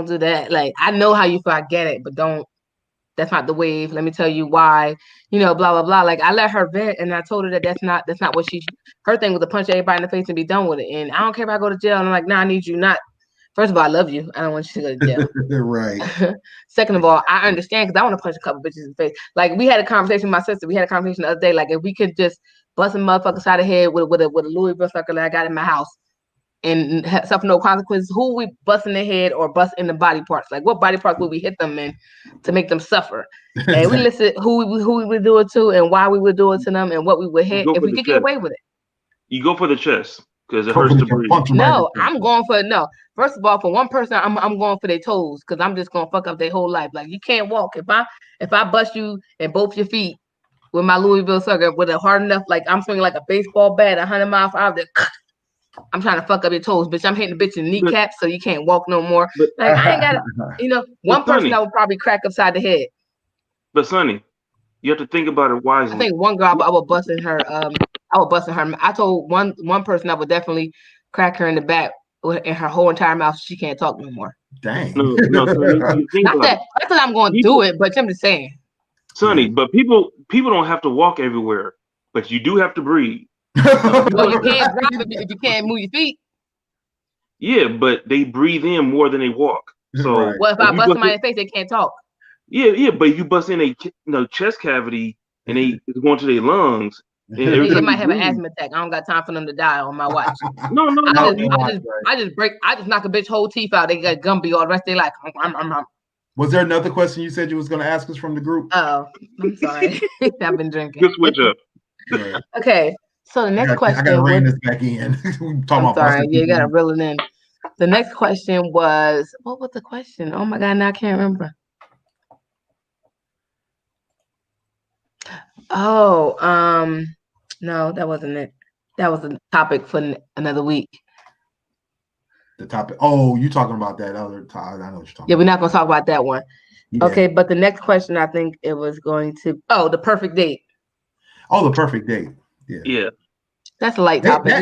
do that. Like, I know how you feel. I get it, but that's not the wave. Let me tell you why, blah, blah, blah. Like I let her vent and I told her that that's not what her thing was to punch everybody in the face and be done with it. And I don't care if I go to jail. And I'm like, nah, I need you not. First of all, I love you. I don't want you to go to jail. Right. Second of all, I understand because I want to punch a couple bitches in the face. Like we had a conversation with my sister. We had a conversation the other day. Like if we could just bust a motherfucker side of the head with a Louisville sucker that I got in my house and suffer no consequences, who we bust in the head or bust in the body parts? Like what body parts would we hit them in to make them suffer? And we listed who we would do it to and why we would do it to them and what we would hit if we could get away with it. You go for the chest because it hurts to breathe. No, I'm going for First of all, for one person, I'm going for their toes because I'm just gonna fuck up their whole life. Like you can't walk. If I bust you in both your feet with my Louisville sucker with a hard enough, like I'm swinging like a baseball bat, 100 miles per hour. I'm trying to fuck up your toes, bitch. I'm hitting the bitch in the kneecaps so you can't walk no more. Like I ain't got one person that would probably crack upside the head. But Sonny, you have to think about it wisely. I think one girl I would bust in her. I told one person I would definitely crack her in the back in her whole entire mouth. So she can't talk no more. Dang. No, Sonny, not that I'm going to do it, but I'm just saying. Sonny, but people don't have to walk everywhere, but you do have to breathe. Well, you can't drop it if you can't move your feet. Yeah, but they breathe in more than they walk. So, right. Well, if I bust somebody in the face, they can't talk. Yeah, but if you bust in a chest cavity and it's going to their lungs, they might have an asthma attack. I don't got time for them to die on my watch. No. I just knock a bitch whole teeth out. They got Gumby all the rest of their life. Was there another question you said you was going to ask us from the group? Oh, I'm sorry. I've been drinking. Good switch up. Right. Okay. So the next question. I gotta rein this back in. I'm sorry. You gotta reel it in. The next question was, what was the question? Oh my God, now I can't remember. Oh, no, that wasn't it. That was a topic for another week. The topic. Oh, you talking about that other topic? I know what you're talking about. Yeah, we're not gonna talk about that one. Yeah. Okay, but the next question, I think it was going to. Oh, the perfect date. Oh, the perfect date. Yeah. That's a light topic.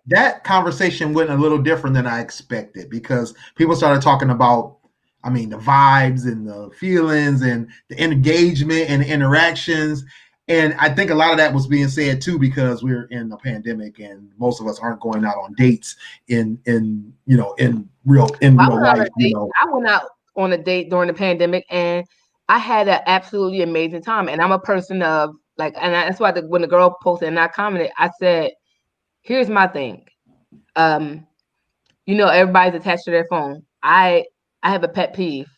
That conversation went a little different than I expected because people started talking about, the vibes and the feelings and the engagement and the interactions. And I think a lot of that was being said too because we're in a pandemic and most of us aren't going out on dates in real life. I went out on a date during the pandemic and I had an absolutely amazing time. And I'm a person of that's why when the girl posted and I commented, I said, here's my thing. Everybody's attached to their phone. I have a pet peeve.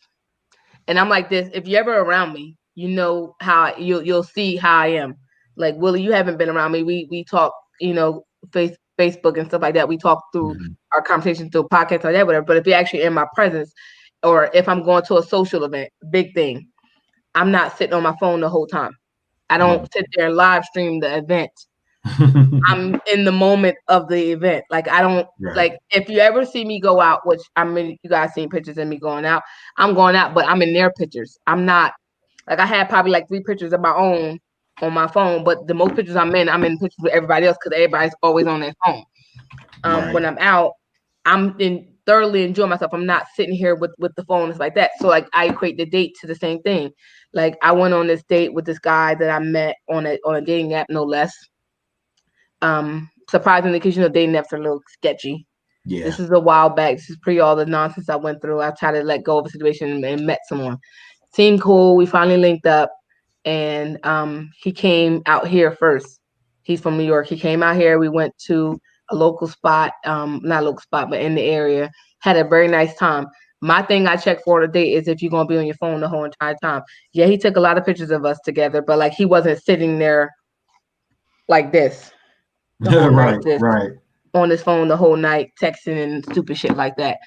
And I'm like this, if you're ever around me, you know how you'll see how I am. Like, Willie, you haven't been around me. We talk, Facebook and stuff like that. We talk through our conversations through podcasts like that, whatever. But if you're actually in my presence or if I'm going to a social event, big thing, I'm not sitting on my phone the whole time. I don't sit there and live stream the event. I'm in the moment of the event. Like I don't like if you ever see me go out, which you guys seen pictures of me going out. I'm going out, but I'm in their pictures. I'm not like I had probably like 3 pictures of my own on my phone, but the most pictures I'm in pictures with everybody else because everybody's always on their phone. When I'm out, I'm thoroughly enjoying myself. I'm not sitting here with the phone and stuff like that. So like I equate the date to the same thing. Like I went on this date with this guy that I met on a dating app, no less. surprisingly, because dating apps are a little sketchy. Yeah. This is a while back. This is pre all the nonsense I went through. I tried to let go of a situation and met someone. Seemed cool. We finally linked up, and he came out here first. He's from New York. He came out here. We went to a local spot, not a local spot, but in the area. Had a very nice time. My thing I check for today is if you're gonna be on your phone the whole entire time. Yeah, he took a lot of pictures of us together, but like he wasn't sitting there like this. Right. On his phone the whole night, texting and stupid shit like that.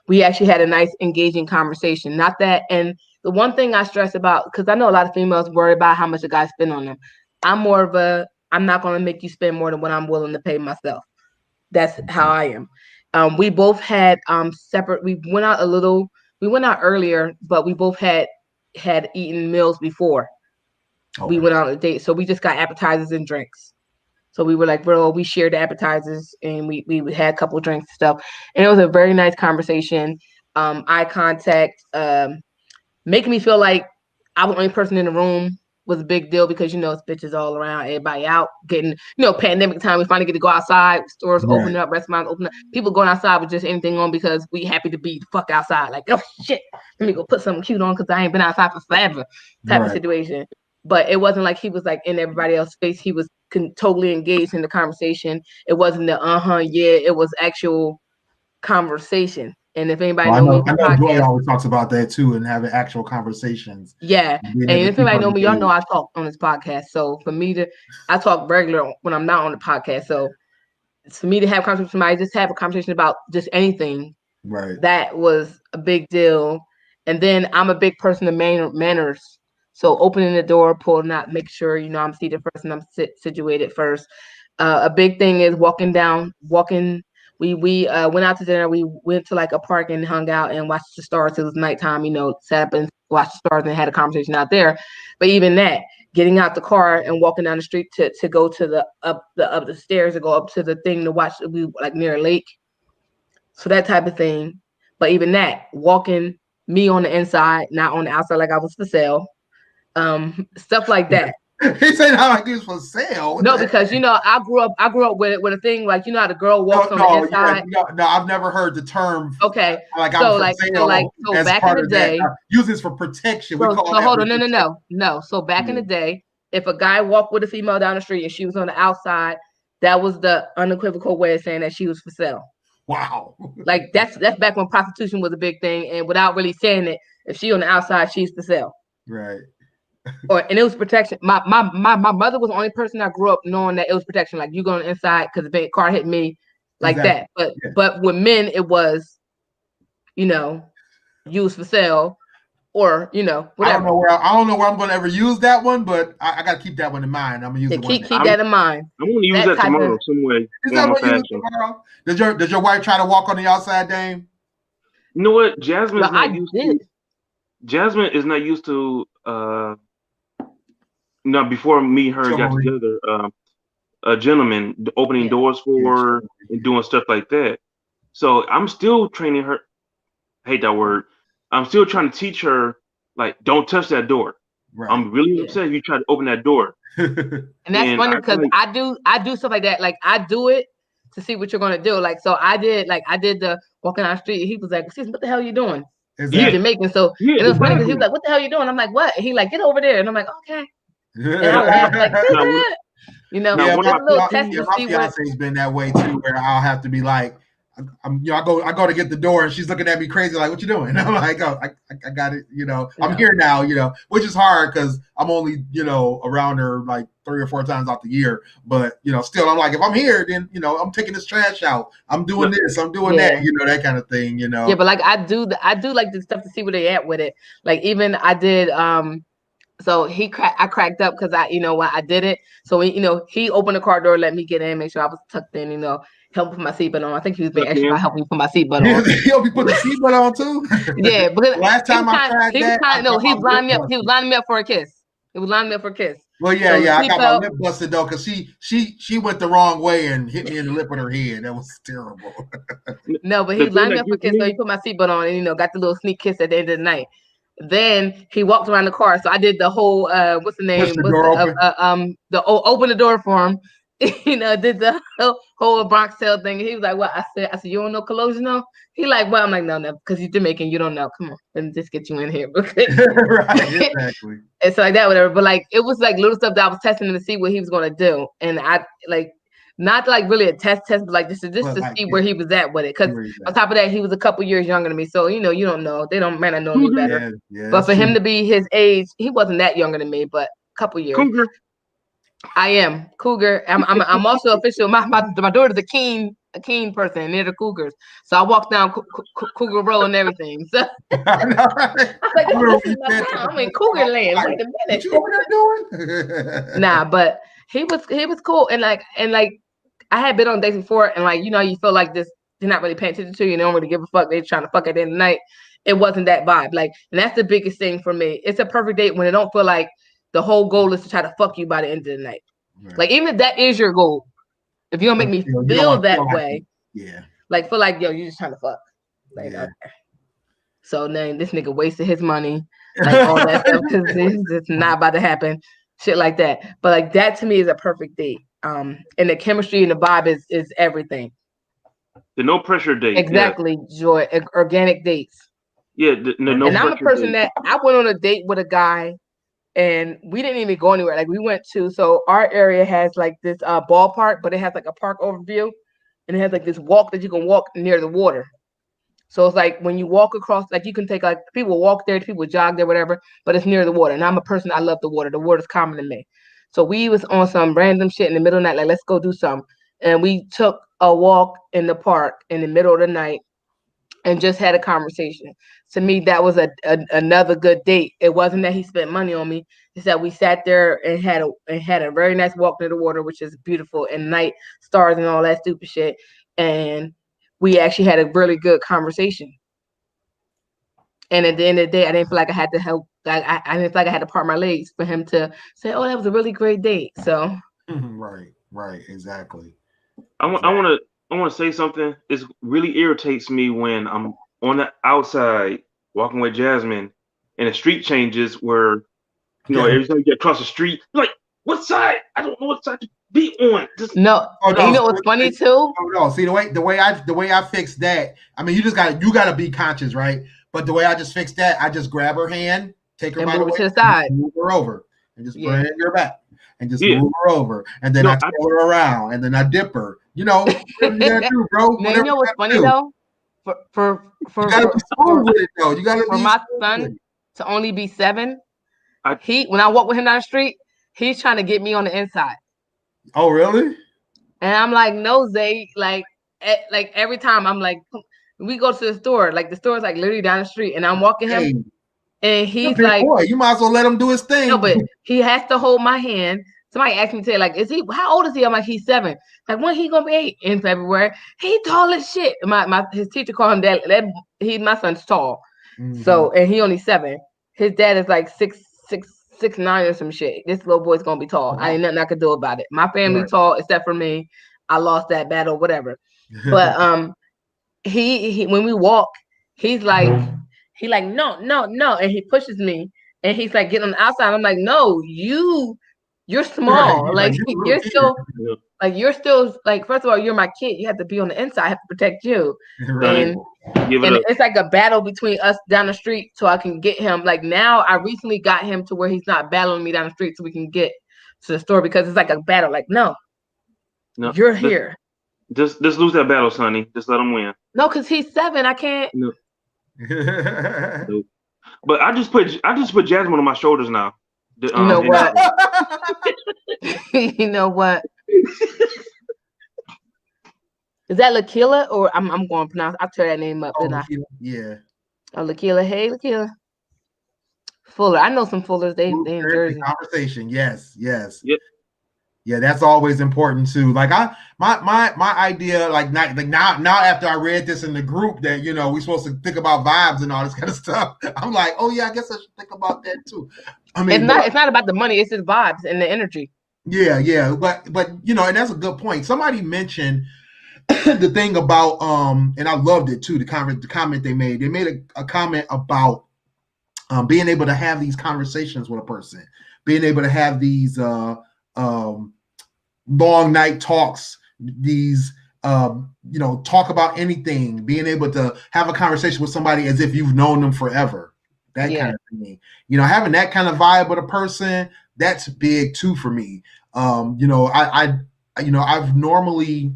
We actually had a nice, engaging conversation. Not that, and the one thing I stress about, because I know a lot of females worry about how much a guy spend on them. I'm more of a, I'm not going to make you spend more than what I'm willing to pay myself. That's how I am. We both had separate. We went out earlier, but we both had eaten meals before. Okay. We went out on a date, so we just got appetizers and drinks. So we were like, bro, we shared the appetizers and we had a couple of drinks and stuff. And it was a very nice conversation. Eye contact, making me feel like I was the only person in the room was a big deal because, it's bitches all around, everybody out getting, pandemic time. We finally get to go outside, stores open up, restaurants open up. People going outside with just anything on because we happy to be the fuck outside. Like, oh shit, let me go put something cute on because I ain't been outside for forever type of situation. But it wasn't like he was like in everybody else's face. He was totally engaged in the conversation. It wasn't the it was actual conversation. And if anybody knows me, I know Joy always talks about that too, and having actual conversations. Yeah, and if anybody know me, y'all know I talk on this podcast. So for me I talk regular when I'm not on the podcast. So for me to have a conversation with somebody, just have a conversation about just anything. Right. That was a big deal. And then I'm a big person of manners. So opening the door, pulling out, make sure, I'm seated first and I'm situated first. A big thing is walking. We went out to dinner. We went to like a park and hung out and watched the stars. It was nighttime, sat up and watched the stars and had a conversation out there. But even that, getting out the car and walking down the street to go to the up the stairs to go up to the thing to watch, we like near a lake. So that type of thing. But even that, walking me on the inside, not on the outside like I was for sale. Stuff like that. He said how like it's for sale. No, because I grew up with a thing like how the girl walks on the inside. No, I've never heard the term. Okay, like so back in the day, use this for protection. So hold on, no. So back in the day, if a guy walked with a female down the street and she was on the outside, that was the unequivocal way of saying that she was for sale. Wow. Like that's back when prostitution was a big thing, and without really saying it, if she on the outside, she's for sale. Right. And it was protection. My mother was the only person I grew up knowing that it was protection. Like you going inside because the car hit me, like that. But with men, it was, used for sale, or whatever. I don't know where I'm going to ever use that one, but I got to keep that one in mind. I'm gonna use it. Keep that in mind. I'm going to use that tomorrow some way. Is that what you use tomorrow? Does your wife try to walk on the outside, Dame? You know what, Jasmine is not used to. Before me and her got together, a gentleman opening doors for her and doing stuff like that. So I'm still training her. I hate that word. I'm still trying to teach her, like, don't touch that door. Right. I'm really upset if you try to open that door. And that's funny because I do stuff like that. Like I do it to see what you're gonna do. Like so I did the walking down the street. He was like, "Excuse me, what the hell are you doing?" Exactly. He's Jamaican, so and it was funny because he was like, "What the hell are you doing?" I'm like, "What?" He like, "Get over there," and I'm like, "Okay." And I laughed like, my fiance's been that way too, where I'll have to be like, I go to get the door, and she's looking at me crazy, like, "What you doing?" And I'm like, "Oh, I got it." I'm here now. Which is hard because I'm only around her like 3 or 4 times out the year. But still, I'm like, if I'm here, then I'm taking this trash out. I'm doing this. I'm doing that. That kind of thing. Yeah, but like I do like this stuff to see where they at with it. Like even I did. So I cracked up because when I did it. So he opened the car door, let me get in, make sure I was tucked in. Help put my seatbelt on. I think he was being extra by helping me put my seatbelt on. He helped you put the seatbelt on too? Yeah, because last time I tried that, he was lining me up. He was lining me up for a kiss. Well, yeah, I got my lip busted though because she went the wrong way and hit me in the lip with her head. That was terrible. No, but he lined me up for a kiss, so he put my seatbelt on and got the little sneak kiss at the end of the night. Then he walked around the car, so I did the whole what's the name? Open the door for him. did the whole Bronx Tale thing. He was like, "What?" I said, "You don't know Colosimo?" He like, "Well," I'm like, "No, because you're Jamaican, you don't know. Come on, let me just get you in here." Right, exactly. It's like that, whatever. But like, it was like little stuff that I was testing him to see what he was gonna do, and I like. Not like really a test, but like just to like, see where he was at with it. Because on top of that, he was a couple years younger than me, so you don't know. They don't might not know me better. Yeah, but for him to be his age, he wasn't that younger than me, but a couple years. Cougar. I am Cougar. I'm also official. My daughter's a keen person, and they're the Cougars. So I walk down Cougar Road and everything. So I know, right? I was like, this is my town. I'm in Cougar Land. Wait a minute. What you over there doing? Nah, but he was cool, and like I had been on dates before, and like you feel like this. They're not really paying attention to you. They don't really give a fuck. They're trying to fuck at the end of the night. It wasn't that vibe. Like, and that's the biggest thing for me. It's a perfect date when it don't feel like the whole goal is to try to fuck you by the end of the night. Right. Like, even if that is your goal, if you don't make me feel that way, like feel like you're just trying to fuck. Like, okay. So then this nigga wasted his money, like all that stuff, because it's not about to happen. Shit like that. But like that to me is a perfect date. And the chemistry and the vibe is everything. The no pressure date. Exactly, Joy. Organic dates. Yeah, no. And I'm a person that I went on a date with a guy, and we didn't even go anywhere. Like we went to, so our area has like this ballpark, but it has like a park overview, and it has like this walk that you can walk near the water. So it's like when you walk across, like you can take like people walk there, people jog there, whatever, but it's near the water. And I'm a person, I love the water. The water's common to me. So we was on some random shit in the middle of the night, like let's go do something. And we took a walk in the park in the middle of the night and just had a conversation. To me, that was another good date. It wasn't that he spent money on me. It's that we sat there and had a very nice walk near the water, which is beautiful, and night stars and all that stupid shit. And we actually had a really good conversation. And at the end of the day, I didn't feel like I had to help. I didn't feel like I had to part my legs for him to say, "Oh, that was a really great date." So right, exactly. I want to say something. It really irritates me when I'm on the outside walking with Jasmine, and the street changes where every time you get across the street, you're like, what side? I don't know what side to be on. No. You know what's funny too? No. See the way I fixed that. I mean, you gotta be conscious, right? But the way I just fixed that, I just grab her hand, take her by the way, to the side, move her over, and just put her in your back, and just move her over, and then I twirl her around, and then I dip her. You know, what you gotta do, bro. Now, you know what's funny though? For you gotta be smooth with it though. You gotta for my son to only be 7. When I walk with him down the street, he's trying to get me on the inside. Oh, really? And I'm like, no, Zay. Like every time I'm like, we go to the store. Like the store is like literally down the street, and I'm walking him, and he's like, boy, you might as well let him do his thing. No, but he has to hold my hand. Somebody asked me today, like, how old is he? I'm like, he's 7. Like, when he gonna be 8 in February? He tall as shit. His teacher called him that. My son's tall. Mm-hmm. So, and he only 7. His dad is like 6'9" or some shit. This little boy's gonna be tall. I ain't nothing I could do about it. My family's tall except for me. I lost that battle, whatever. But he when we walk, he's like, no, and he pushes me, and he's like, get on the outside. I'm like, no, you're small. Right. Like you're still like, first of all, you're my kid. You have to be on the inside. I have to protect you. Right. And it's like a battle between us down the street so I can get him. Like now I recently got him to where he's not battling me down the street so we can get to the store, because it's like a battle. Like, no, you're here. Just lose that battle, Sonny. Just let him win. No, because he's 7. I can't. No. But I just put Jasmine on my shoulders now. You know what? You know what? Is that Lakila, or I'm going to pronounce? I'll tear that name up. Yeah. Oh, Lakila. Hey, Lakila. Fuller. I know some Fullers. They in Jersey. Conversation. Yes. Yep. Yeah, that's always important too. Like my idea, like now after I read this in the group that we're supposed to think about vibes and all this kind of stuff. I'm like, oh yeah, I guess I should think about that too. I mean, it's not about the money, it's just vibes and the energy. Yeah, but and that's a good point. Somebody mentioned the thing about and I loved it too. The comment they made. They made a comment about being able to have these conversations with a person, being able to have these long night talks, these talk about anything, being able to have a conversation with somebody as if you've known them forever. That kind of thing. Having that kind of vibe with a person, that's big too for me. I've normally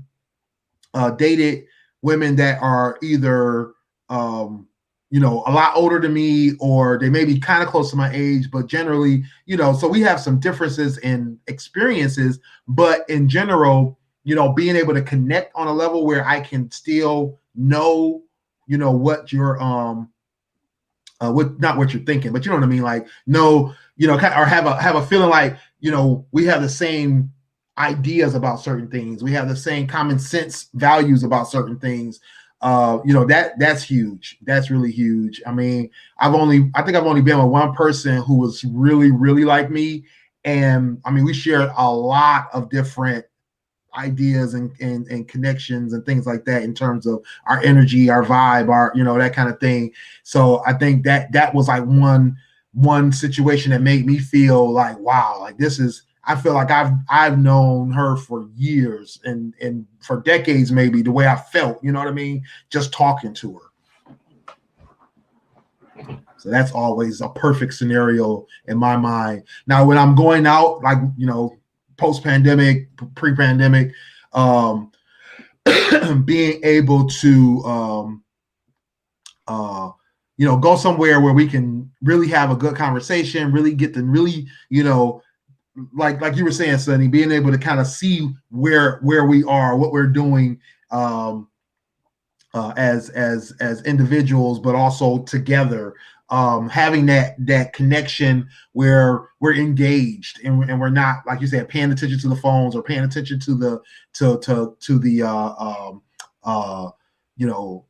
dated women that are either a lot older than me, or they may be kind of close to my age, but generally, so we have some differences in experiences, but in general, being able to connect on a level where I can still know, what you're not what you're thinking, but you know what I mean? Like, no, or have a feeling like, we have the same ideas about certain things. We have the same common sense values about certain things. That's huge. That's really huge. I mean, I think I've only been with one person who was really, really like me. And I mean, we shared a lot of different ideas and connections and things like that in terms of our energy, our vibe, our, that kind of thing. So I think that was like one situation that made me feel like, wow, like I feel like I've known her for years and for decades, maybe, the way I felt, you know what I mean? Just talking to her. So that's always a perfect scenario in my mind. Now, when I'm going out, like, post-pandemic, pre-pandemic, being able to, go somewhere where we can really have a good conversation, really get to really, like you were saying, Sonny, being able to kind of see where we are, what we're doing, as individuals, but also together, having that connection where we're engaged and we're not, like you said, paying attention to the phones or paying attention to the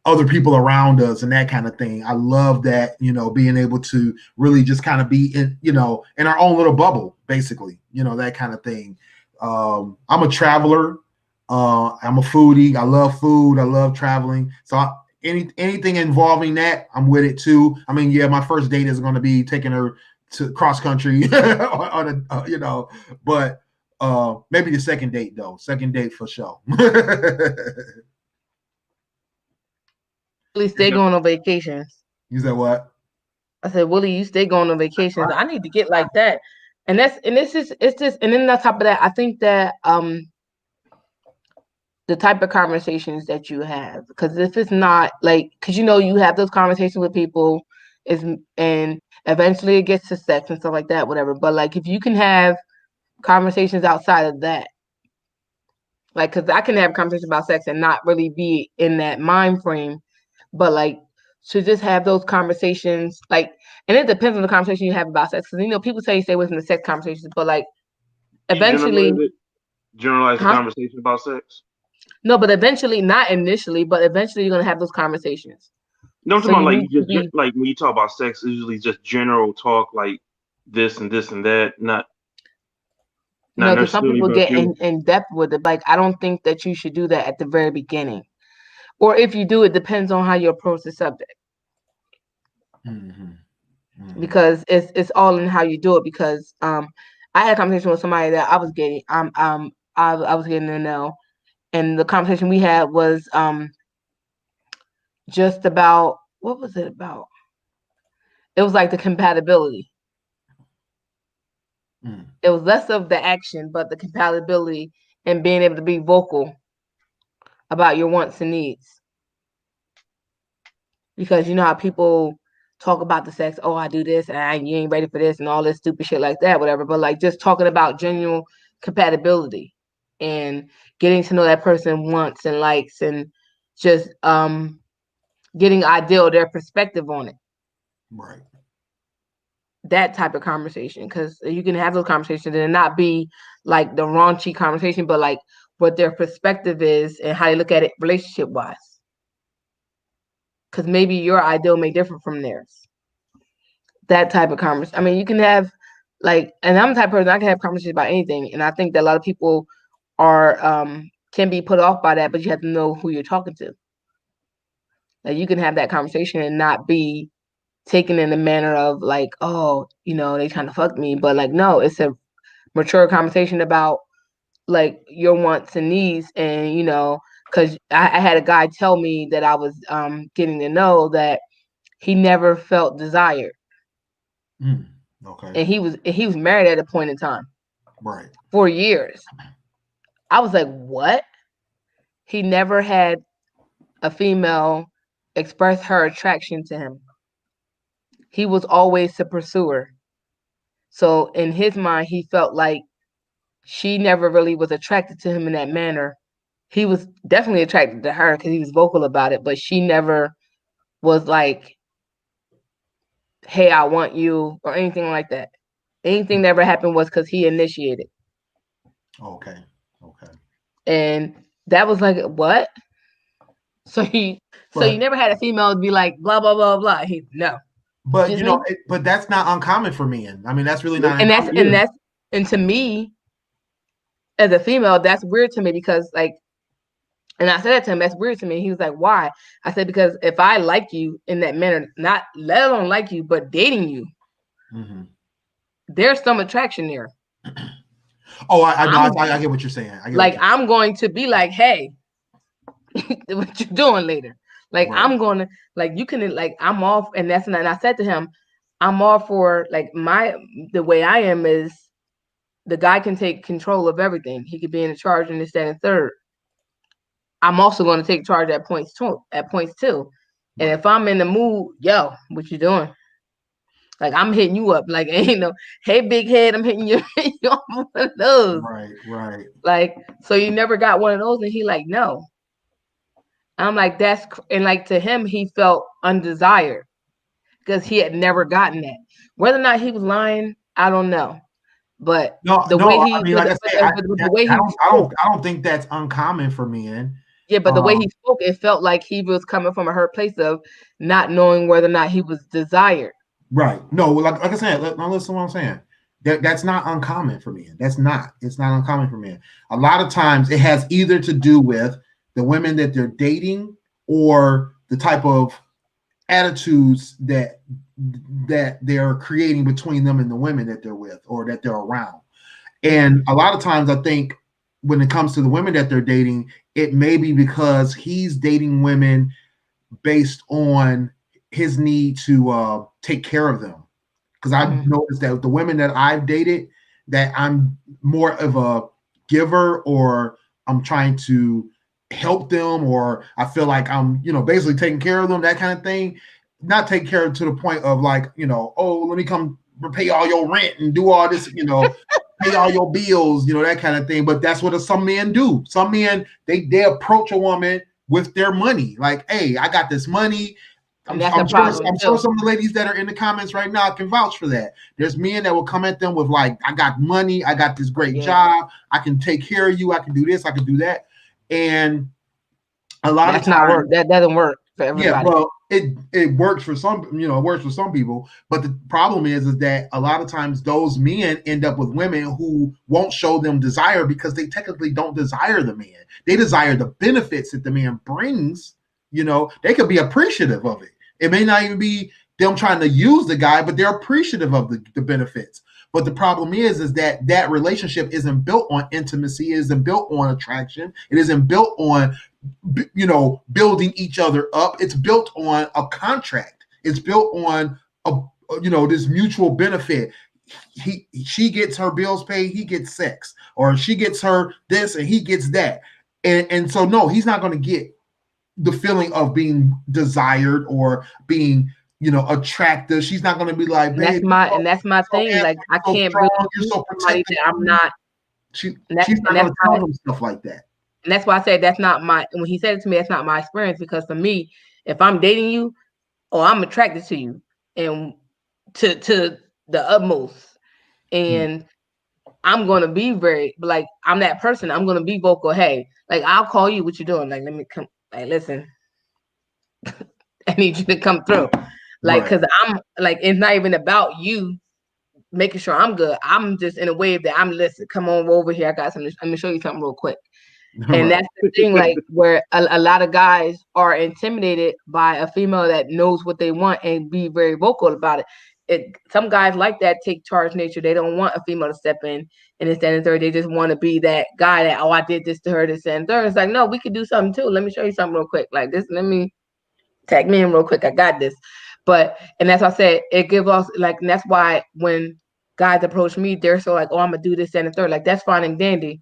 other people around us and that kind of thing. I love that, being able to really just kind of be in, in our own little bubble, basically, that kind of thing. I'm a traveler. I'm a foodie. I love food. I love traveling. So anything involving that, I'm with it too. I mean, yeah, my first date is going to be taking her to cross country on a, but maybe the second date though. Second date for sure. Willie, stay going on vacations. You said what? I said, Willie, you stay going on vacations. I need to get like that. And it's just, and then on top of that, I think that the type of conversations that you have, because if it's not like, because you have those conversations with people, and eventually it gets to sex and stuff like that, whatever. But like, if you can have conversations outside of that, like, because I can have conversations about sex and not really be in that mind frame, but like, to just have those conversations, like, and it depends on the conversation you have about sex. Because people say you stay away from the sex conversations, but like, eventually, generalize the conversation about sex. No, but eventually, not initially, but eventually, you're gonna have those conversations. No, I'm talking about like when you talk about sex, it's usually just general talk, like this and this and that, not because some people get in depth with it. Like, I don't think that you should do that at the very beginning, or if you do, it depends on how you approach the subject. Mm-hmm. Because it's all in how you do it. Because I had a conversation with somebody that I was getting I was getting to know, and the conversation we had was just about, what was it about? It was like the compatibility. It was less of the action, but the compatibility and being able to be vocal about your wants and needs. Because how people talk about the sex, oh, I do this, and you ain't ready for this, and all this stupid shit like that, whatever. But like, just talking about genuine compatibility and getting to know that person wants and likes, and just getting their perspective on it. Right. That type of conversation, because you can have those conversations and not be like the raunchy conversation, but like what their perspective is and how they look at it relationship wise. Because maybe your ideal may differ from theirs. That type of conversation. I mean, you can have like, and I'm the type of person, I can have conversations about anything, and I think that a lot of people are can be put off by that, but you have to know who you're talking to. Like, you can have that conversation and not be taken in the manner of like, oh, they trying to fuck me, but like, no, it's a mature conversation about like your wants and needs, and because I had a guy tell me that I was getting to know that he never felt desired, Okay. and he was married at a point in time, Right. for years. I was like, what? He never had a female express her attraction to him. He was always the pursuer. So in his mind, he felt like she never really was attracted to him in that manner. He was definitely attracted to her because he was vocal about it, but she never was like, hey, I want you, or anything like that. Anything that ever happened was because he initiated. Okay. And that was like, what? So you never had a female be like, blah, blah, blah, blah. No. But Just but that's not uncommon for men. I mean, that's really not and uncommon. And to me, as a female, that's weird to me because and I said that to him, that's weird to me. He was like, why? I said, because if I like you in that manner, not let alone like you, but dating you, there's some attraction there. Oh, I get what you're saying. I'm going to be like, hey, what you doing later? Like, right. I'm going to, like, you can, like, I'm off. And I said to him, I'm all for, like, the way I am is the guy can take control of everything. He could be in charge and this, that, and third. I'm also going to take charge at points too. And if I'm in the mood, yo, what you doing? Like, I'm hitting you up. Like, ain't no, hey, big head, I'm hitting you on one of those. Right. Like, so you never got one of those? And he like, no. I'm like, and like to him, he felt undesired because he had never gotten that. Whether or not he was lying, I don't know. But I don't think that's uncommon for men. Yeah, but the way he spoke, it felt like he was coming from a hurt place of not knowing whether or not he was desired. Right. No, like I said, listen to what I'm saying. That's not uncommon for men. It's not uncommon for men. A lot of times it has either to do with the women that they're dating or the type of attitudes that they're creating between them and the women that they're with or that they're around. And a lot of times I think when it comes to the women that they're dating, it may be because he's dating women based on his need to take care of them. Because I've noticed that the women that I've dated, that I'm more of a giver, or I'm trying to help them, or I feel like I'm, basically taking care of them, that kind of thing. Not take care of to the point of like, oh, let me come pay all your rent and do all this, pay all your bills, that kind of thing. But that's what some men do. Some men, they approach a woman with their money. Like, hey, I got this money. I'm sure some of the ladies that are in the comments right now can vouch for that. There's men that will come at them with like, I got money, I got this great job, I can take care of you, I can do this, I can do that. And a lot of times that doesn't work for everybody. Yeah, well, it works for some, it works for some people. But the problem is that a lot of times those men end up with women who won't show them desire because they technically don't desire the man. They desire the benefits that the man brings. They could be appreciative of it. It may not even be them trying to use the guy, but they're appreciative of the benefits. But the problem is that relationship isn't built on intimacy. It isn't built on attraction. It isn't built on, building each other up. It's built on a contract. It's built on this mutual benefit. She gets her bills paid, he gets sex, or she gets her this and he gets that. And so no, he's not going to get the feeling of being desired or being, attractive. She's not going to be like, babe, that's my thing. Like, I can't really you're so protected. I'm not. She's not going to tell them stuff like that. And that's why I said that's not when he said it to me, that's not my experience, because for me, if I'm dating you or I'm attracted to you and to the utmost, and I'm going to be like, I'm that person. I'm going to be vocal. Hey, like, I'll call you. What you doing? Like, let me come. Like, listen, I need you to come through. Like, because I'm like, it's not even about you making sure I'm good. I'm just in a way that I'm, listen, come on over here. I got something. Let me show you something real quick. And that's the thing, like, where a lot of guys are intimidated by a female that knows what they want and be very vocal about it. some guys like that take charge nature. They don't want a female to step in and this, that, and the third. They just want to be that guy that, I did this to her, this, and third. It's like, no, we could do something too. Let me show you something real quick. Like this, let me tag me in real quick. I got this. But, and that's why I said, it gives us, like, and that's why when guys approach me, they're so like, oh, I'm going to do this, and the third. Like, that's fine and dandy.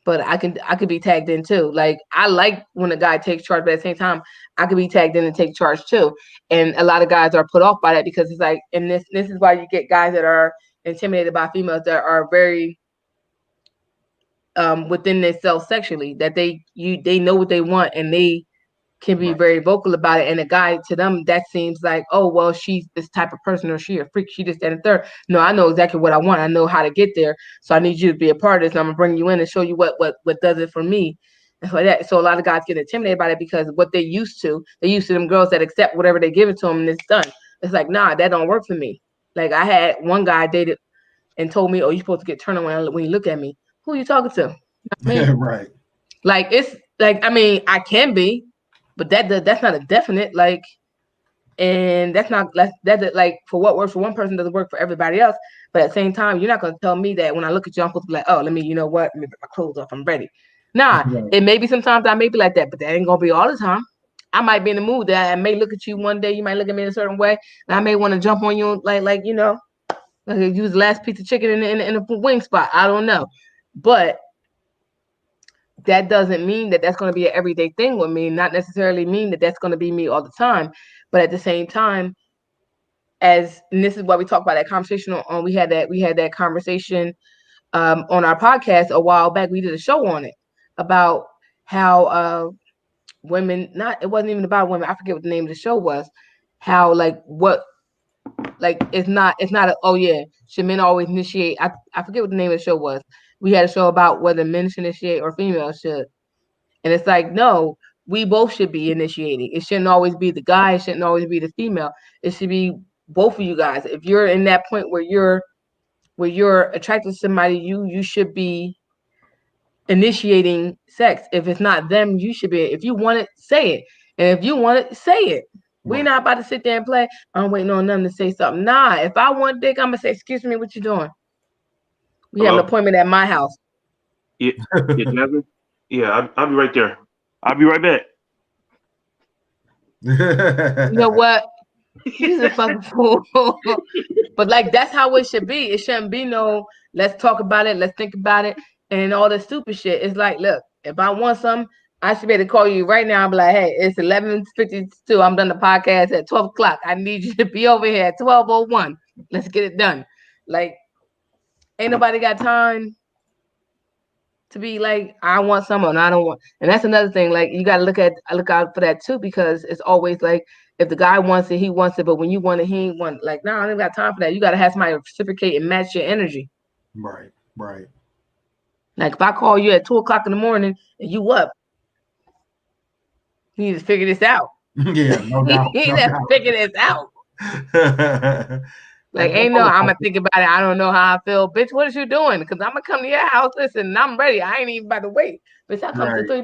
But I could be tagged in too. Like, I like when a guy takes charge, but at the same time, I could be tagged in and take charge too. And a lot of guys are put off by that because it's like, and this is why you get guys that are intimidated by females that are very within themselves sexually, that they know what they want and they can be very vocal about it. And a guy, to them, that seems like, oh, well, she's this type of person, or she a freak, she this, that, and third. No, I know exactly what I want. I know how to get there. So I need you to be a part of this. And I'm gonna bring you in and show you what does it for me. And like that. So a lot of guys get intimidated by it because what they're used to them girls that accept whatever they give it to them and it's done. It's like, nah, that don't work for me. Like, I had one guy dated and told me, oh, you're supposed to get turned on when you look at me. Who are you talking to? Yeah, right. Like, it's like, I mean, I can be, but that's not a definite, like, and that's not like, for what works for one person doesn't work for everybody else. But at the same time, you're not gonna tell me that when I look at you, I'm supposed to be like, oh, let me put my clothes off, I'm ready. Nah, It may be sometimes I may be like that, but that ain't gonna be all the time. I might be in the mood that I may look at you one day, you might look at me in a certain way, and I may want to jump on you like use the last piece of chicken in a wing spot. I don't know, but that doesn't mean that that's going to be an everyday thing with me. Not necessarily mean that that's going to be me all the time. But at the same time, and this is why we talk about that conversation on. We had that conversation on our podcast a while back. We did a show on it about how women. It wasn't even about women. I forget what the name of the show was. How it's not oh yeah, should men always initiate? I forget what the name of the show was. We had a show about whether men should initiate or females should. And it's like, no, we both should be initiating. It shouldn't always be the guy. It shouldn't always be the female. It should be both of you guys. If you're in that point where you're attracted to somebody, you should be initiating sex. If it's not them, you should be. If you want it, say it. And if you want it, say it. We're not about to sit there and play, I'm waiting on them to say something. Nah, if I want dick, I'm going to say, excuse me, what you doing? We have an appointment at my house. Yeah, Jasmine? Yeah, I'll be right there. I'll be right back. You know what? He's a fucking fool. But like, that's how it should be. It shouldn't be no, let's talk about it, let's think about it, and all this stupid shit. It's like, look, if I want something, I should be able to call you right now and be like, hey, it's 11:52. I'm done the podcast at 12 o'clock. I need you to be over here at 12:01. Let's get it done. Like, ain't nobody got time to be like, I want someone, I don't want. And that's another thing. Like, you got to look out for that too, because it's always like, if the guy wants it, he wants it. But when you want it, he ain't want it. Like, no, I don't got time for that. You got to have somebody reciprocate and match your energy. Right. Like, if I call you at 2 o'clock in the morning and you up, you need to figure this out. Yeah, no doubt. You need to figure this out. Like, I'm gonna think about it. I don't know how I feel. Bitch, what is you doing? Because I'm gonna come to your house. Listen, I'm ready. I ain't even about to wait. Bitch, I come to the door. You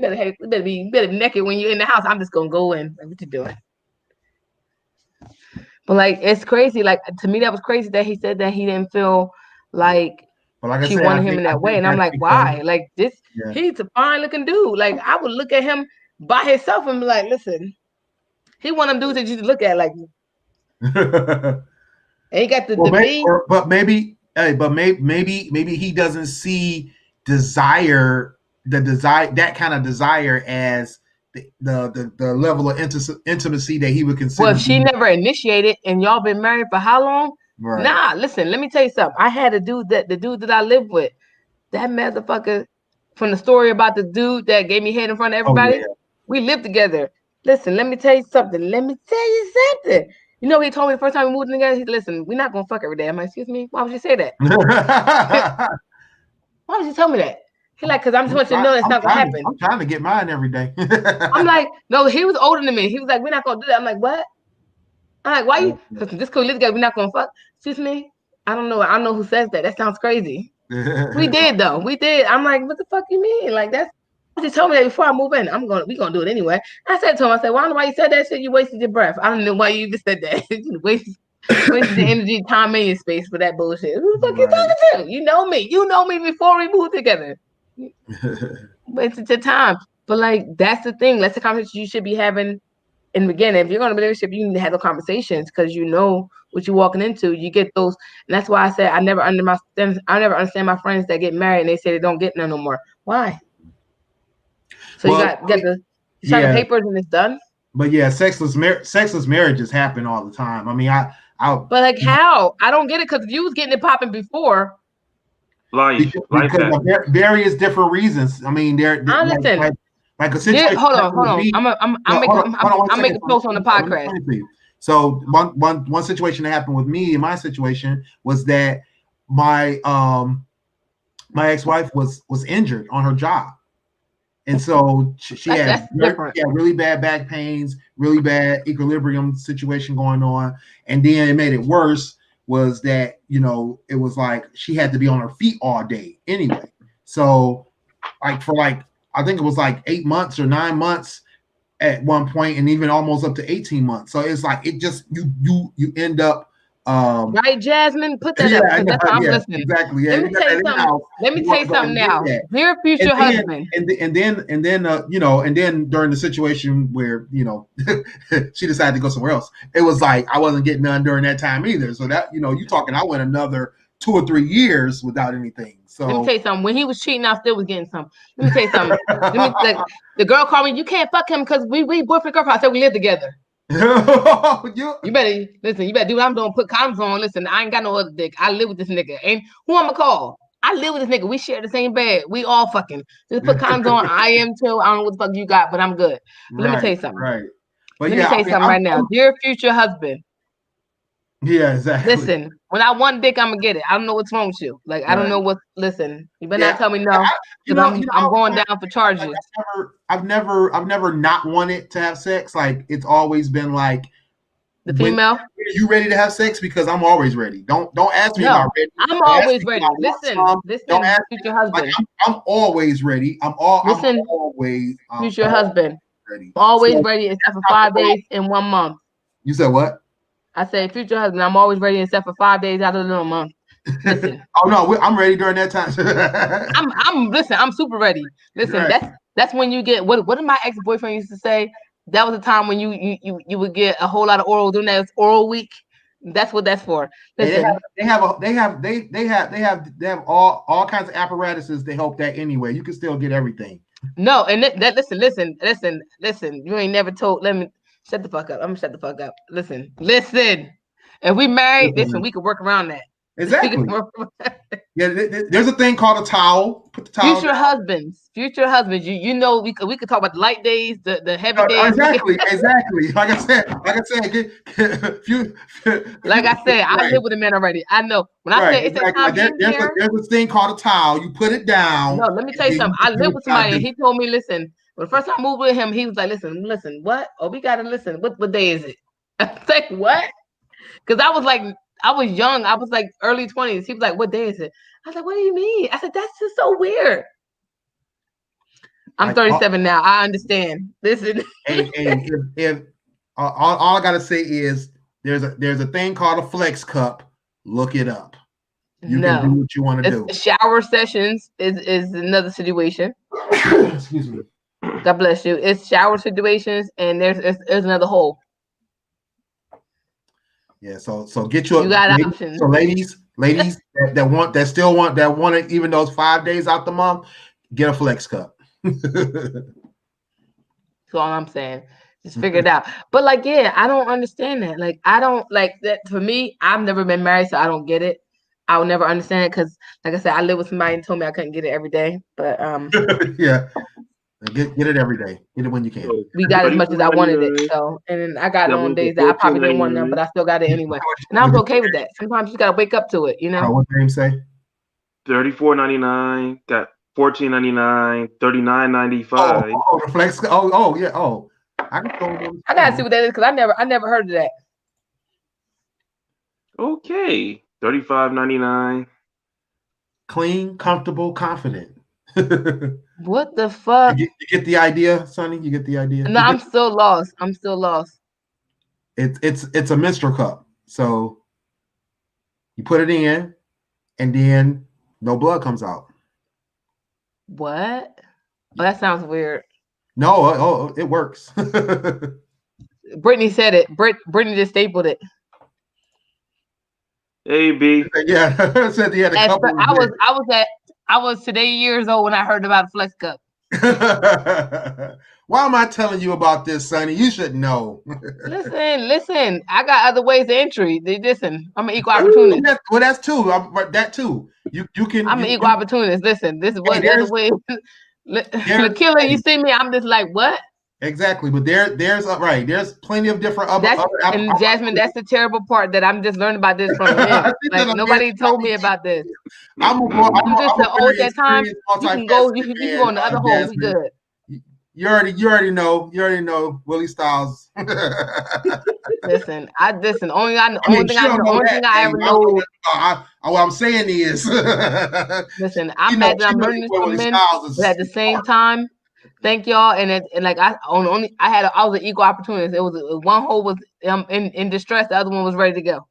better be naked when you're in the house. I'm just gonna go in. Like, what you doing? But like, it's crazy. Like, to me, that was crazy that he said that he didn't feel like she wanted him in that way. And I'm like, why? Like, this, he's a fine looking dude. Like, I would look at him by himself and be like, listen, he one of them dudes that you look at like. And he got maybe he doesn't see that kind of desire as the level of intimacy that he would consider. Well, if she never initiated and y'all been married for how long? Right. Nah, listen, let me tell you something. I had the dude that I lived with, that motherfucker, from the story about the dude that gave me head in front of everybody. We lived together. Listen, let me tell you something. You know what he told me the first time we moved together? He said, listen, we're not going to fuck every day. I'm like, excuse me? Why would you say that? Why would you tell me that? He like, because I'm just want you to know it's not going to happen. I'm trying to get mine every day. I'm like, no, he was older than me. He was like, we're not going to do that. I'm like, what? I'm like, why you? Listen, this cool, live together, we're not going to fuck. Excuse me? I don't know. I don't know who says that. That sounds crazy. We did, though. We did. I'm like, what the fuck you mean? Like, that's. He told me that before I move in. We gonna do it anyway. I said to him, I said, well, I don't know why you said that shit. You wasted your breath. I don't know why you even said that. wasted the energy, time, and your space for that bullshit. Who the fuck you talking to? You know me. You know me before we moved together. Wasted your time. But like that's the thing. That's the conversation you should be having in the beginning. If you're going to be in a relationship, you need to have the conversations because you know what you're walking into. You get those, and that's why I said I never understand my friends that get married and they say they don't get none no more. Why? So Well, you got the sign the papers and it's done. But yeah, sexless marriages happen all the time. I mean, I but like how? I don't get it because you was getting it popping before. Life because of various different reasons. I mean, they're like a situation. Hold on. I'm making posts on the podcast. So one situation that happened with me in my situation was that my ex-wife was injured on her job. And so she had really bad back pains, really bad equilibrium situation going on. And then it made it worse was that, you know, it was like she had to be on her feet all day anyway. So like for like, I think it was like 8 months or 9 months at one point, and even almost up to 18 months. So it's like, it just, you end up, right, Jasmine, put that up. That's how I'm listening. Exactly. Yeah. Let me tell you something now. Dear future husband. And then you know, and then during the situation where, you know, she decided to go somewhere else, it was like I wasn't getting none during that time either. So that, you know, you talking, I went another 2 or 3 years without anything. So let me tell you something. When he was cheating, I still was getting some. Let me tell you something. The girl called me, you can't fuck him because we boyfriend girlfriend. I said we live together. You better listen. You better do what I'm doing. Put condoms on. Listen, I ain't got no other dick. I live with this nigga. And who I'ma call? I live with this nigga. We share the same bed. We all fucking. Just put condoms on. I am too. I don't know what the fuck you got, but I'm good. But let me tell you something. Right. But let me tell you something right now. Dear future husband. Yeah, exactly. Listen, when I want dick, I'm gonna get it. I don't know what's wrong with you. Like I don't know what. Listen, you better not tell me no, because I'm going down for charges. Like I've never not wanted to have sex. Like it's always been like the female. Are you ready to have sex? Because I'm always ready. Don't ask me about ready. I'm always ready. Listen, future husband. Like, I'm always ready. I'm always future husband. Ready. I'm always ready except for 5 days in 1 month. You said what? I said, future husband, I'm always ready except for 5 days out of the month. Listen. Oh no, I'm ready during that time. I'm super ready. Listen, right. That's when you get what did my ex-boyfriend used to say? That was a time when you would get a whole lot of oral during that oral week. That's what that's for. Listen. They have all kinds of apparatuses to help that anyway. You can still get everything. No, and listen. You ain't never told. Let me shut the fuck up. I'm gonna shut the fuck up. Listen. If we married, listen, we could work around that. Exactly. Yeah, there's a thing called a towel. Put the towel. Future husbands. You know, we could talk about the light days, the heavy days. Exactly. Like I said, I live with a man already. I know. When I say it's a time there's this thing called a towel. You put it down. No, let me tell you something. I live with somebody, and he told me, listen. When the first time I moved with him, he was like, listen, what? Oh, we gotta listen. What day is it? I was like, what? Because I was young. I was like early 20s. He was like, what day is it? I was like, what do you mean? I said, that's just so weird. I'm 37 now. I understand. Listen. if all I gotta say is there's a thing called a flex cup. Look it up. You can do what you want to do. Shower sessions is another situation. Excuse me. God bless you. It's shower situations, and there's another hole. Yeah, so get you got options. So ladies that still want it, even those 5 days out the month, get a flex cup. That's all I'm saying. Just figure it out. But like, yeah, I don't understand that. Like, I don't like that. For me, I've never been married, so I don't get it. I'll never understand it because, like I said, I live with somebody and told me I couldn't get it every day. But yeah. Get it every day. Get it when you can. We got as much as I wanted it. So, and then I got on days that I probably didn't want them, but I still got it anyway. And I was okay with that. Sometimes you just gotta wake up to it, you know. What name say? $34.99. Got $14.99. $39.95. Oh, the flex. Oh, yeah. Oh, I gotta see what that is because I never heard of that. Okay, $35.99. Clean, comfortable, confident. What the fuck? You get the idea, Sonny? You get the idea? No, I'm still lost. It's a menstrual cup. So You put it in, and then no blood comes out. What? Oh, that sounds weird. No, it works. Brittany said it. Brittany just stapled it. Hey, B. Yeah, said he had a couple. I was today years old when I heard about Flex Cup. Why am I telling you about this, Sonny? You should know. Listen. I got other ways of entry. Listen, I'm an equal opportunist. Well, that's too. That too. You can. I'm an equal opportunist. Listen, this is what the other way. The killer, you see me, I'm just like, what? Exactly, but there's right. There's plenty of different other. And Jasmine, that's the terrible part that I'm just learning about this from him. Like nobody told me about this. I'm just the old that time. You can go. You can go on the other hole. We good. You already know. You already know Willie Styles. Listen. Only thing I ever know. What I'm saying is, listen. I'm learning this from men, but at the same time, thank y'all. And like I was an equal opportunist. It was one hole was in distress, the other one was ready to go.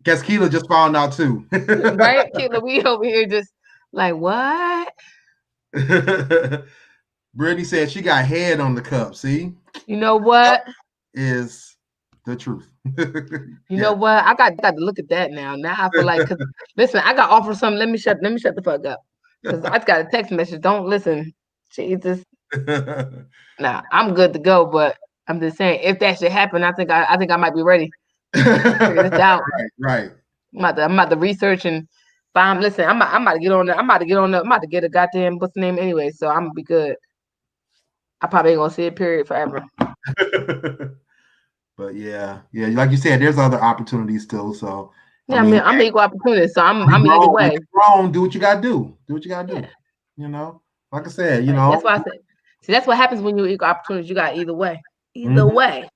Guess Keela just found out too. Right, Keela, we over here just like what? Brittany said she got head on the cup. See, you know what is the truth. You know what? I got to look at that now. Now I feel like, listen, I got offered something. Let me shut the fuck up. Because I got a text message. Don't listen. Jesus. Nah, I'm good to go. But I'm just saying, if that should happen, I think I might be ready. Figure this out. Right. I'm about to research and find. Listen, I'm about to get on there. I'm about to get a goddamn what's the name anyway. So I'm gonna be good. I probably ain't gonna see it period forever. But yeah, like you said, there's other opportunities still. So yeah, I'm an equal opportunist, so I'm either way. Wrong, do what you gotta do. Do what you gotta do. Yeah. You know, like I said, That's why I said. See, that's what happens when you're equal opportunities. You got either way. Either way.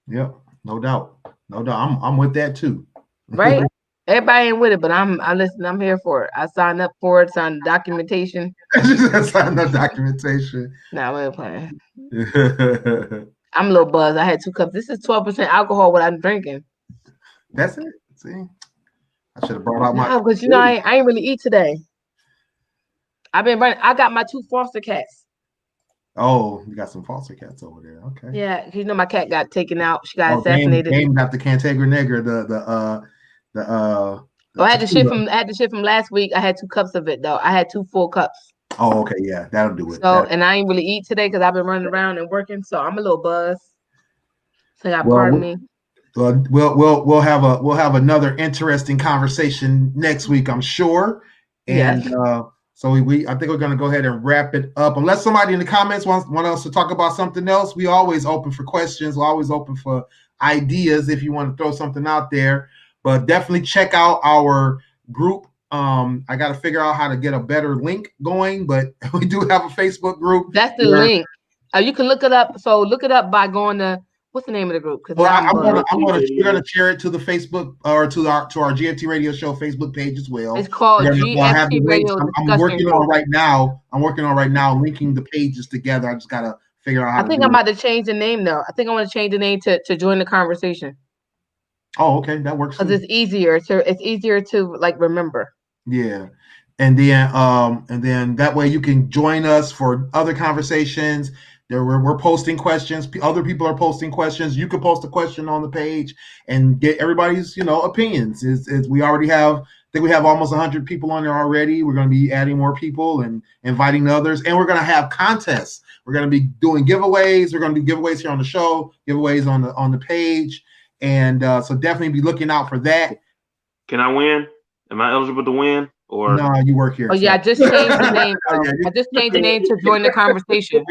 Yep, no doubt. I'm with that too. Right. Everybody ain't with it, but I'm listening. I'm here for it. I signed up for it. Signed the documentation. Signed the documentation. Nah, we're playing. I'm a little buzzed. I had 2 cups. This is 12% alcohol. What I'm drinking. That's it. See, I should have brought out my. Because I ain't really eat today. I've been running. I got my 2 foster cats. Oh, you got some foster cats over there. Okay. Yeah, my cat got taken out. She got assassinated. Game got the Cantegra Negra. I had to ship from last week. I had 2 cups of it though. I had 2 full cups. Oh, okay, yeah, that'll do it. So, and I ain't really eat today because I've been running around and working, so I'm a little buzzed. So, pardon me. We'll have another interesting conversation next week, I'm sure. And so I think we're gonna go ahead and wrap it up. Unless somebody in the comments want us to talk about something else, we always open for questions. We're always open for ideas if you want to throw something out there. But definitely check out our group. I got to figure out how to get a better link going, but we do have a Facebook group. That's the link. You can look it up. So look it up by going to what's the name of the group? Well, we're gonna share it to the Facebook or to our GFT Radio Show Facebook page as well. It's called GFT Radio. I'm working on right now linking the pages together. I just gotta figure out how. I'm about to change the name though. I think I want to change the name to join the conversation. Oh, okay, that works. Because it's easier to like remember. Yeah, and then that way you can join us for other conversations. We're posting questions. Other people are posting questions. You can post a question on the page and get everybody's opinions. We already have. I think we have almost 100 people on there already. We're going to be adding more people and inviting others, and we're going to have contests. We're going to be doing giveaways. We're going to do giveaways here on the show, giveaways on the page. And so definitely be looking out for that. Can I win? Am I eligible to win? Or no, you work here. Oh yeah, I just changed the name. I just changed the name to join the conversation.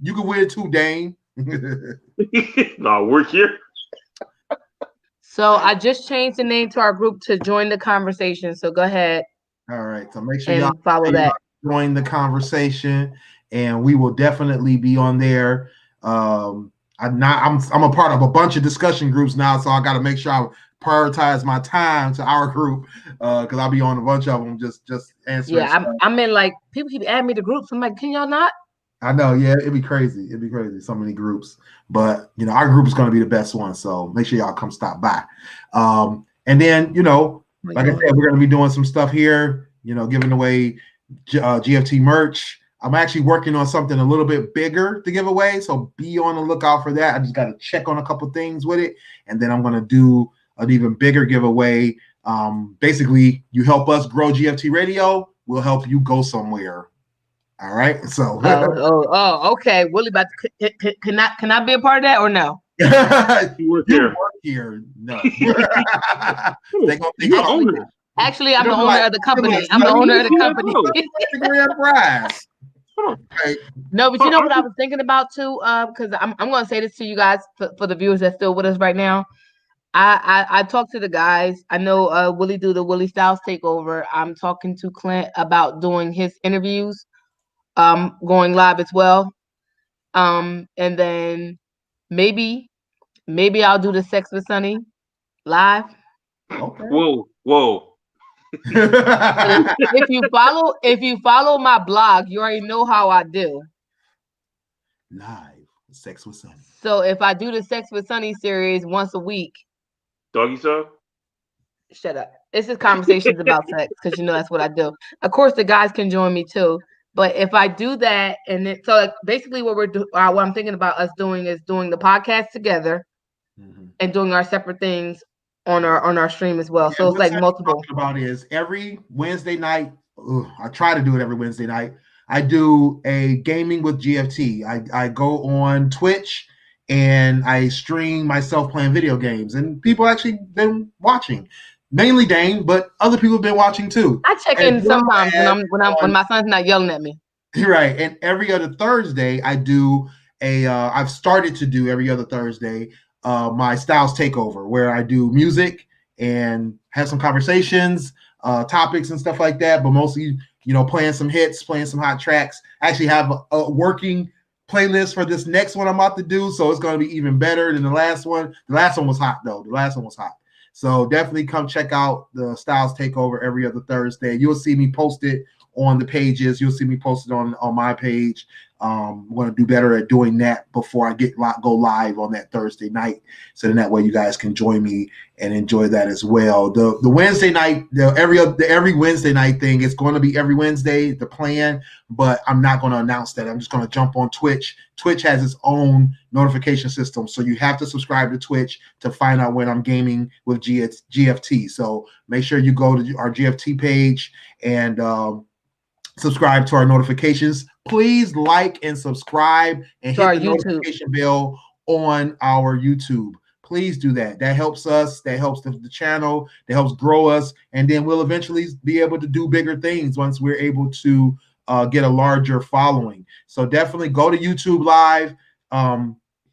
You can win too, Dane. No, I work here. So I just changed the name to our group to join the conversation. So go ahead. All right. So make sure y'all follow that. Join the conversation, and we will definitely be on there. I'm a part of a bunch of discussion groups now, so I got to make sure I prioritize my time to our group because I'll be on a bunch of them just answering. Yeah, I'm in like people keep adding me to groups. I'm like, can y'all not? I know, yeah, it'd be crazy. It'd be crazy. So many groups, but our group is going to be the best one. So make sure y'all come stop by. And then like I said, we're going to be doing some stuff here. Giving away GFT merch. I'm actually working on something a little bit bigger to give away, so be on the lookout for that. I just got to check on a couple things with it, and then I'm going to do an even bigger giveaway. Basically, you help us grow GFT Radio, we'll help you go somewhere. All right, so okay. Willie, about to, can I be a part of that or no? You work here. Here, no. Actually, I'm the owner of the company. I'm the owner of the company. No, but you know what I was thinking about too, because I'm going to say this to you guys for the viewers that's still with us right now. I talked to the guys. I know Willie do the Willie Styles Takeover. I'm talking to Clint about doing his interviews, going live as well. And then maybe I'll do the Sex with Sunny live. Okay. Whoa. If you follow my blog, you already know how I do. Live Sex with Sunny. So if I do the Sex with Sunny series once a week. Doggy style? Shut up. This is conversations about sex, because that's what I do. Of course, the guys can join me too. But if I do that, and then basically what I'm thinking about us doing is doing the podcast together, and doing our separate things on our stream as well. So it's like multiple. About is every Wednesday night. I try to do it every Wednesday night. I do a gaming with GFT. I go on Twitch and I stream myself playing video games, and people actually been watching. Mainly Dane, but other people have been watching too. I check in sometimes when my son's not yelling at me. Right, and every other Thursday I do I've started to do every other Thursday my Styles Takeover, where I do music and have some conversations, topics and stuff like that, but mostly playing some hits, playing some hot tracks. I actually have a working playlist for this next one I'm about to do, so it's going to be even better than the last one. The last one was hot though. So definitely come check out the Styles Takeover every other Thursday. You'll see me post it on the pages. You'll see me post it on my page. I'm going to do better at doing that before I go live on that Thursday night. So then that way you guys can join me and enjoy that as well. The Wednesday night, every Wednesday night thing, it's going to be every Wednesday, the plan, but I'm not going to announce that. I'm just going to jump on Twitch. Twitch has its own notification system, so you have to subscribe to Twitch to find out when I'm gaming with GFT. So make sure you go to our GFT page and subscribe to our notifications. Please like and subscribe and hit the notification bell on our YouTube. Please do that. That helps us. That helps the channel. That helps grow us. And then we'll eventually be able to do bigger things once we're able to get a larger following. So definitely go to YouTube Live.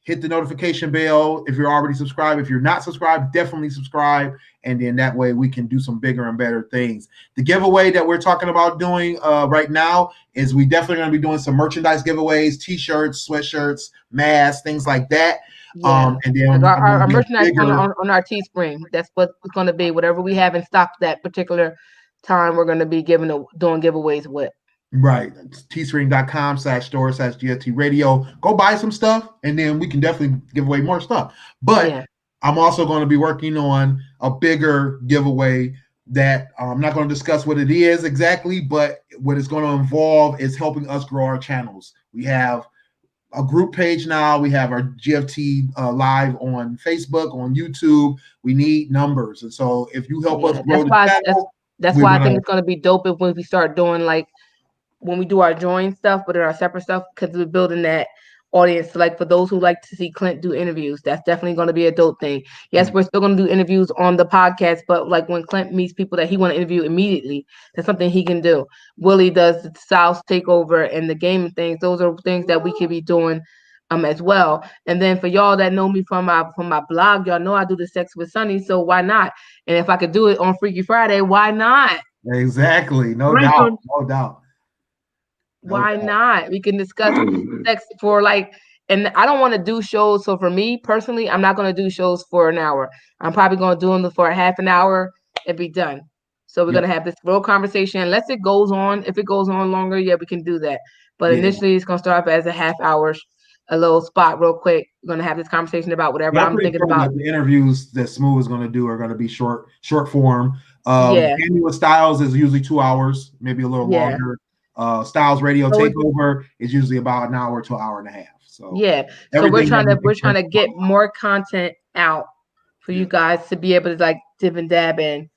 Hit the notification bell if you're already subscribed. If you're not subscribed, definitely subscribe. And then that way we can do some bigger and better things. The giveaway that we're talking about doing right now is we definitely going to be doing some merchandise giveaways, t-shirts, sweatshirts, masks, things like that. Yeah. And then our merchandise on our Teespring. That's what it's going to be. Whatever we have in stock that particular time, we're going to be doing giveaways with. Right. teespring.com/store/GFT radio. Go buy some stuff and then we can definitely give away more stuff. But I'm also going to be working on a bigger giveaway that I'm not going to discuss what it is exactly, but what it's going to involve is helping us grow our channels. We have a group page now. We have our GFT live on Facebook, on YouTube. We need numbers. And so if you help us grow the channel, that's why I think it's going to be dope if when we start doing when we do our joint stuff, but our separate stuff, because we're building that audience. For those who like to see Clint do interviews, that's definitely going to be a dope thing. Yes, we're still going to do interviews on the podcast, but when Clint meets people that he want to interview immediately, that's something he can do. Willie does the Styles Takeover and the gaming things. Those are things that we could be doing as well. And then for y'all that know me from my blog, y'all know I do the Sex with Sunny, so why not? And if I could do it on Freaky Friday, why not? Exactly. No doubt. Why not? We can discuss sex for and I don't want to do shows. So for me personally, I'm not going to do shows for an hour. I'm probably going to do them for a half an hour and be done. So we're gonna have this real conversation. Unless it goes on, if it goes on longer, yeah, we can do that. But initially, it's gonna start off as a half hour, a little spot, real quick. We're gonna have this conversation about whatever I'm thinking about. The interviews that Smooth is gonna do are gonna be short form. Andy with Styles is usually 2 hours, maybe a little longer. Styles Radio Takeover is usually about an hour to an hour and a half. So so we're trying to get more content out for you guys to be able to like dip and dab in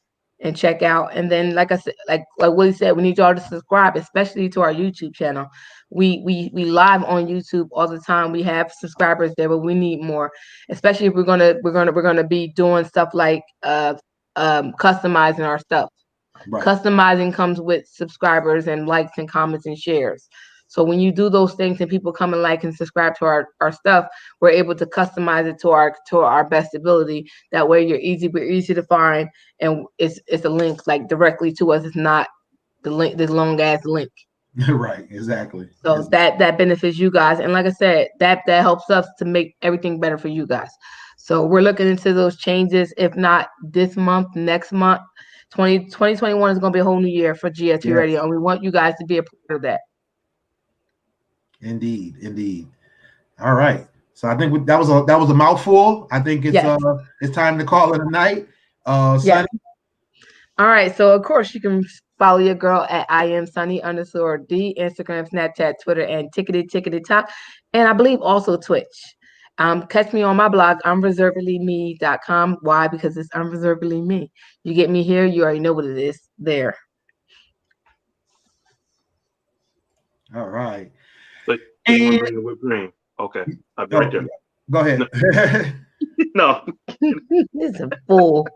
and check out. And then, like I said, like Willie said, we need y'all to subscribe, especially to our YouTube channel. We live on YouTube all the time. We have subscribers there, but we need more, especially if we're gonna be doing stuff like customizing our stuff. Right. Customizing comes with subscribers and likes and comments and shares. So when you do those things and people come and like and subscribe to our stuff, we're able to customize it to our best ability. That way we're easy to find, and it's a link like directly to us. It's not the link, this long ass link. Right, exactly. So that benefits you guys. And like I said, that helps us to make everything better for you guys. So we're looking into those changes, if not this month, next month. 2021 is going to be a whole new year for GFT Radio, and we want you guys to be a part of that. Indeed. All right. So I think that was a mouthful. I think it's time to call it a night. Sunny. All right. So of course you can follow your girl at IamSunny_D, Instagram, Snapchat, Twitter, and Tickety Top, and I believe also Twitch. Catch me on my blog, unreservedlyme.com. Why? Because it's unreservedly me. You get me here, you already know what it is there. All right. But you want to bring the whipped cream? Okay, I'll be right there. Go ahead. No. It's a fool.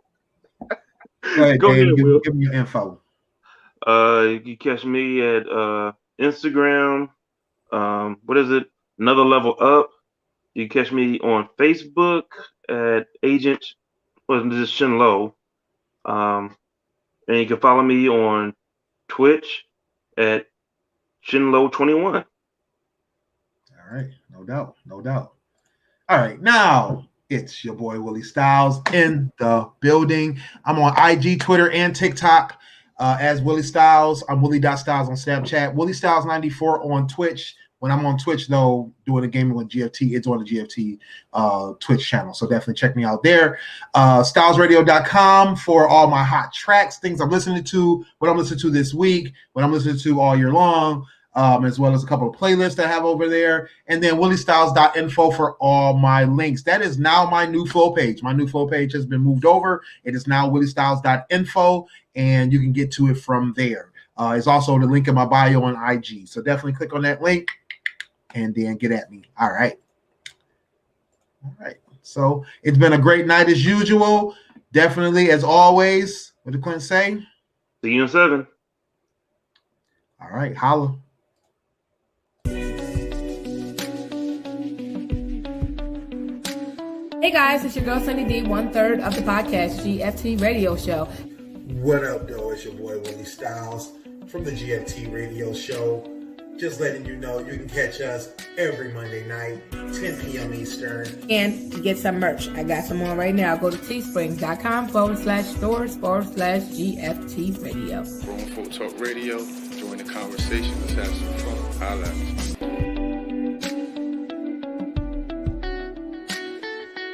Go ahead, Dave. Give me your info. You can catch me at Instagram. What is it? Another Level Up. You can catch me on Facebook at Agent. This is Shin Lo. And you can follow me on Twitch at Shinlo21. All right, no doubt. All right, now it's your boy Willie Styles in the building. I'm on IG, Twitter, and TikTok as Willie Styles. I'm Willie.Styles on Snapchat. Willie Styles 94 on Twitch. When I'm on Twitch, though, doing a gaming with GFT, it's on the GFT Twitch channel. So definitely check me out there. StylesRadio.com for all my hot tracks, things I'm listening to, what I'm listening to this week, what I'm listening to all year long, as well as a couple of playlists I have over there. And then WillieStyles.info for all my links. That is now my new flow page. My new flow page has been moved over. It is now WillieStyles.info, and you can get to it from there. It's also the link in my bio on IG. So definitely click on that link and then get at me. All right. So it's been a great night as usual. Definitely, as always. What did Clint say? See you in 7. All right. Holla. Hey guys, it's your girl Sunny D, 1/3 of the podcast GFT Radio Show. What up, though? It's your boy Willie Styles from the GFT Radio Show. Just letting you know you can catch us every Monday night, 10 p.m. Eastern. And to get some merch, I got some on right now. Go to teesprings.com/stores/GFT Radio. Grown Folk Talk Radio. Join the conversation. Let's have some fun. Holla.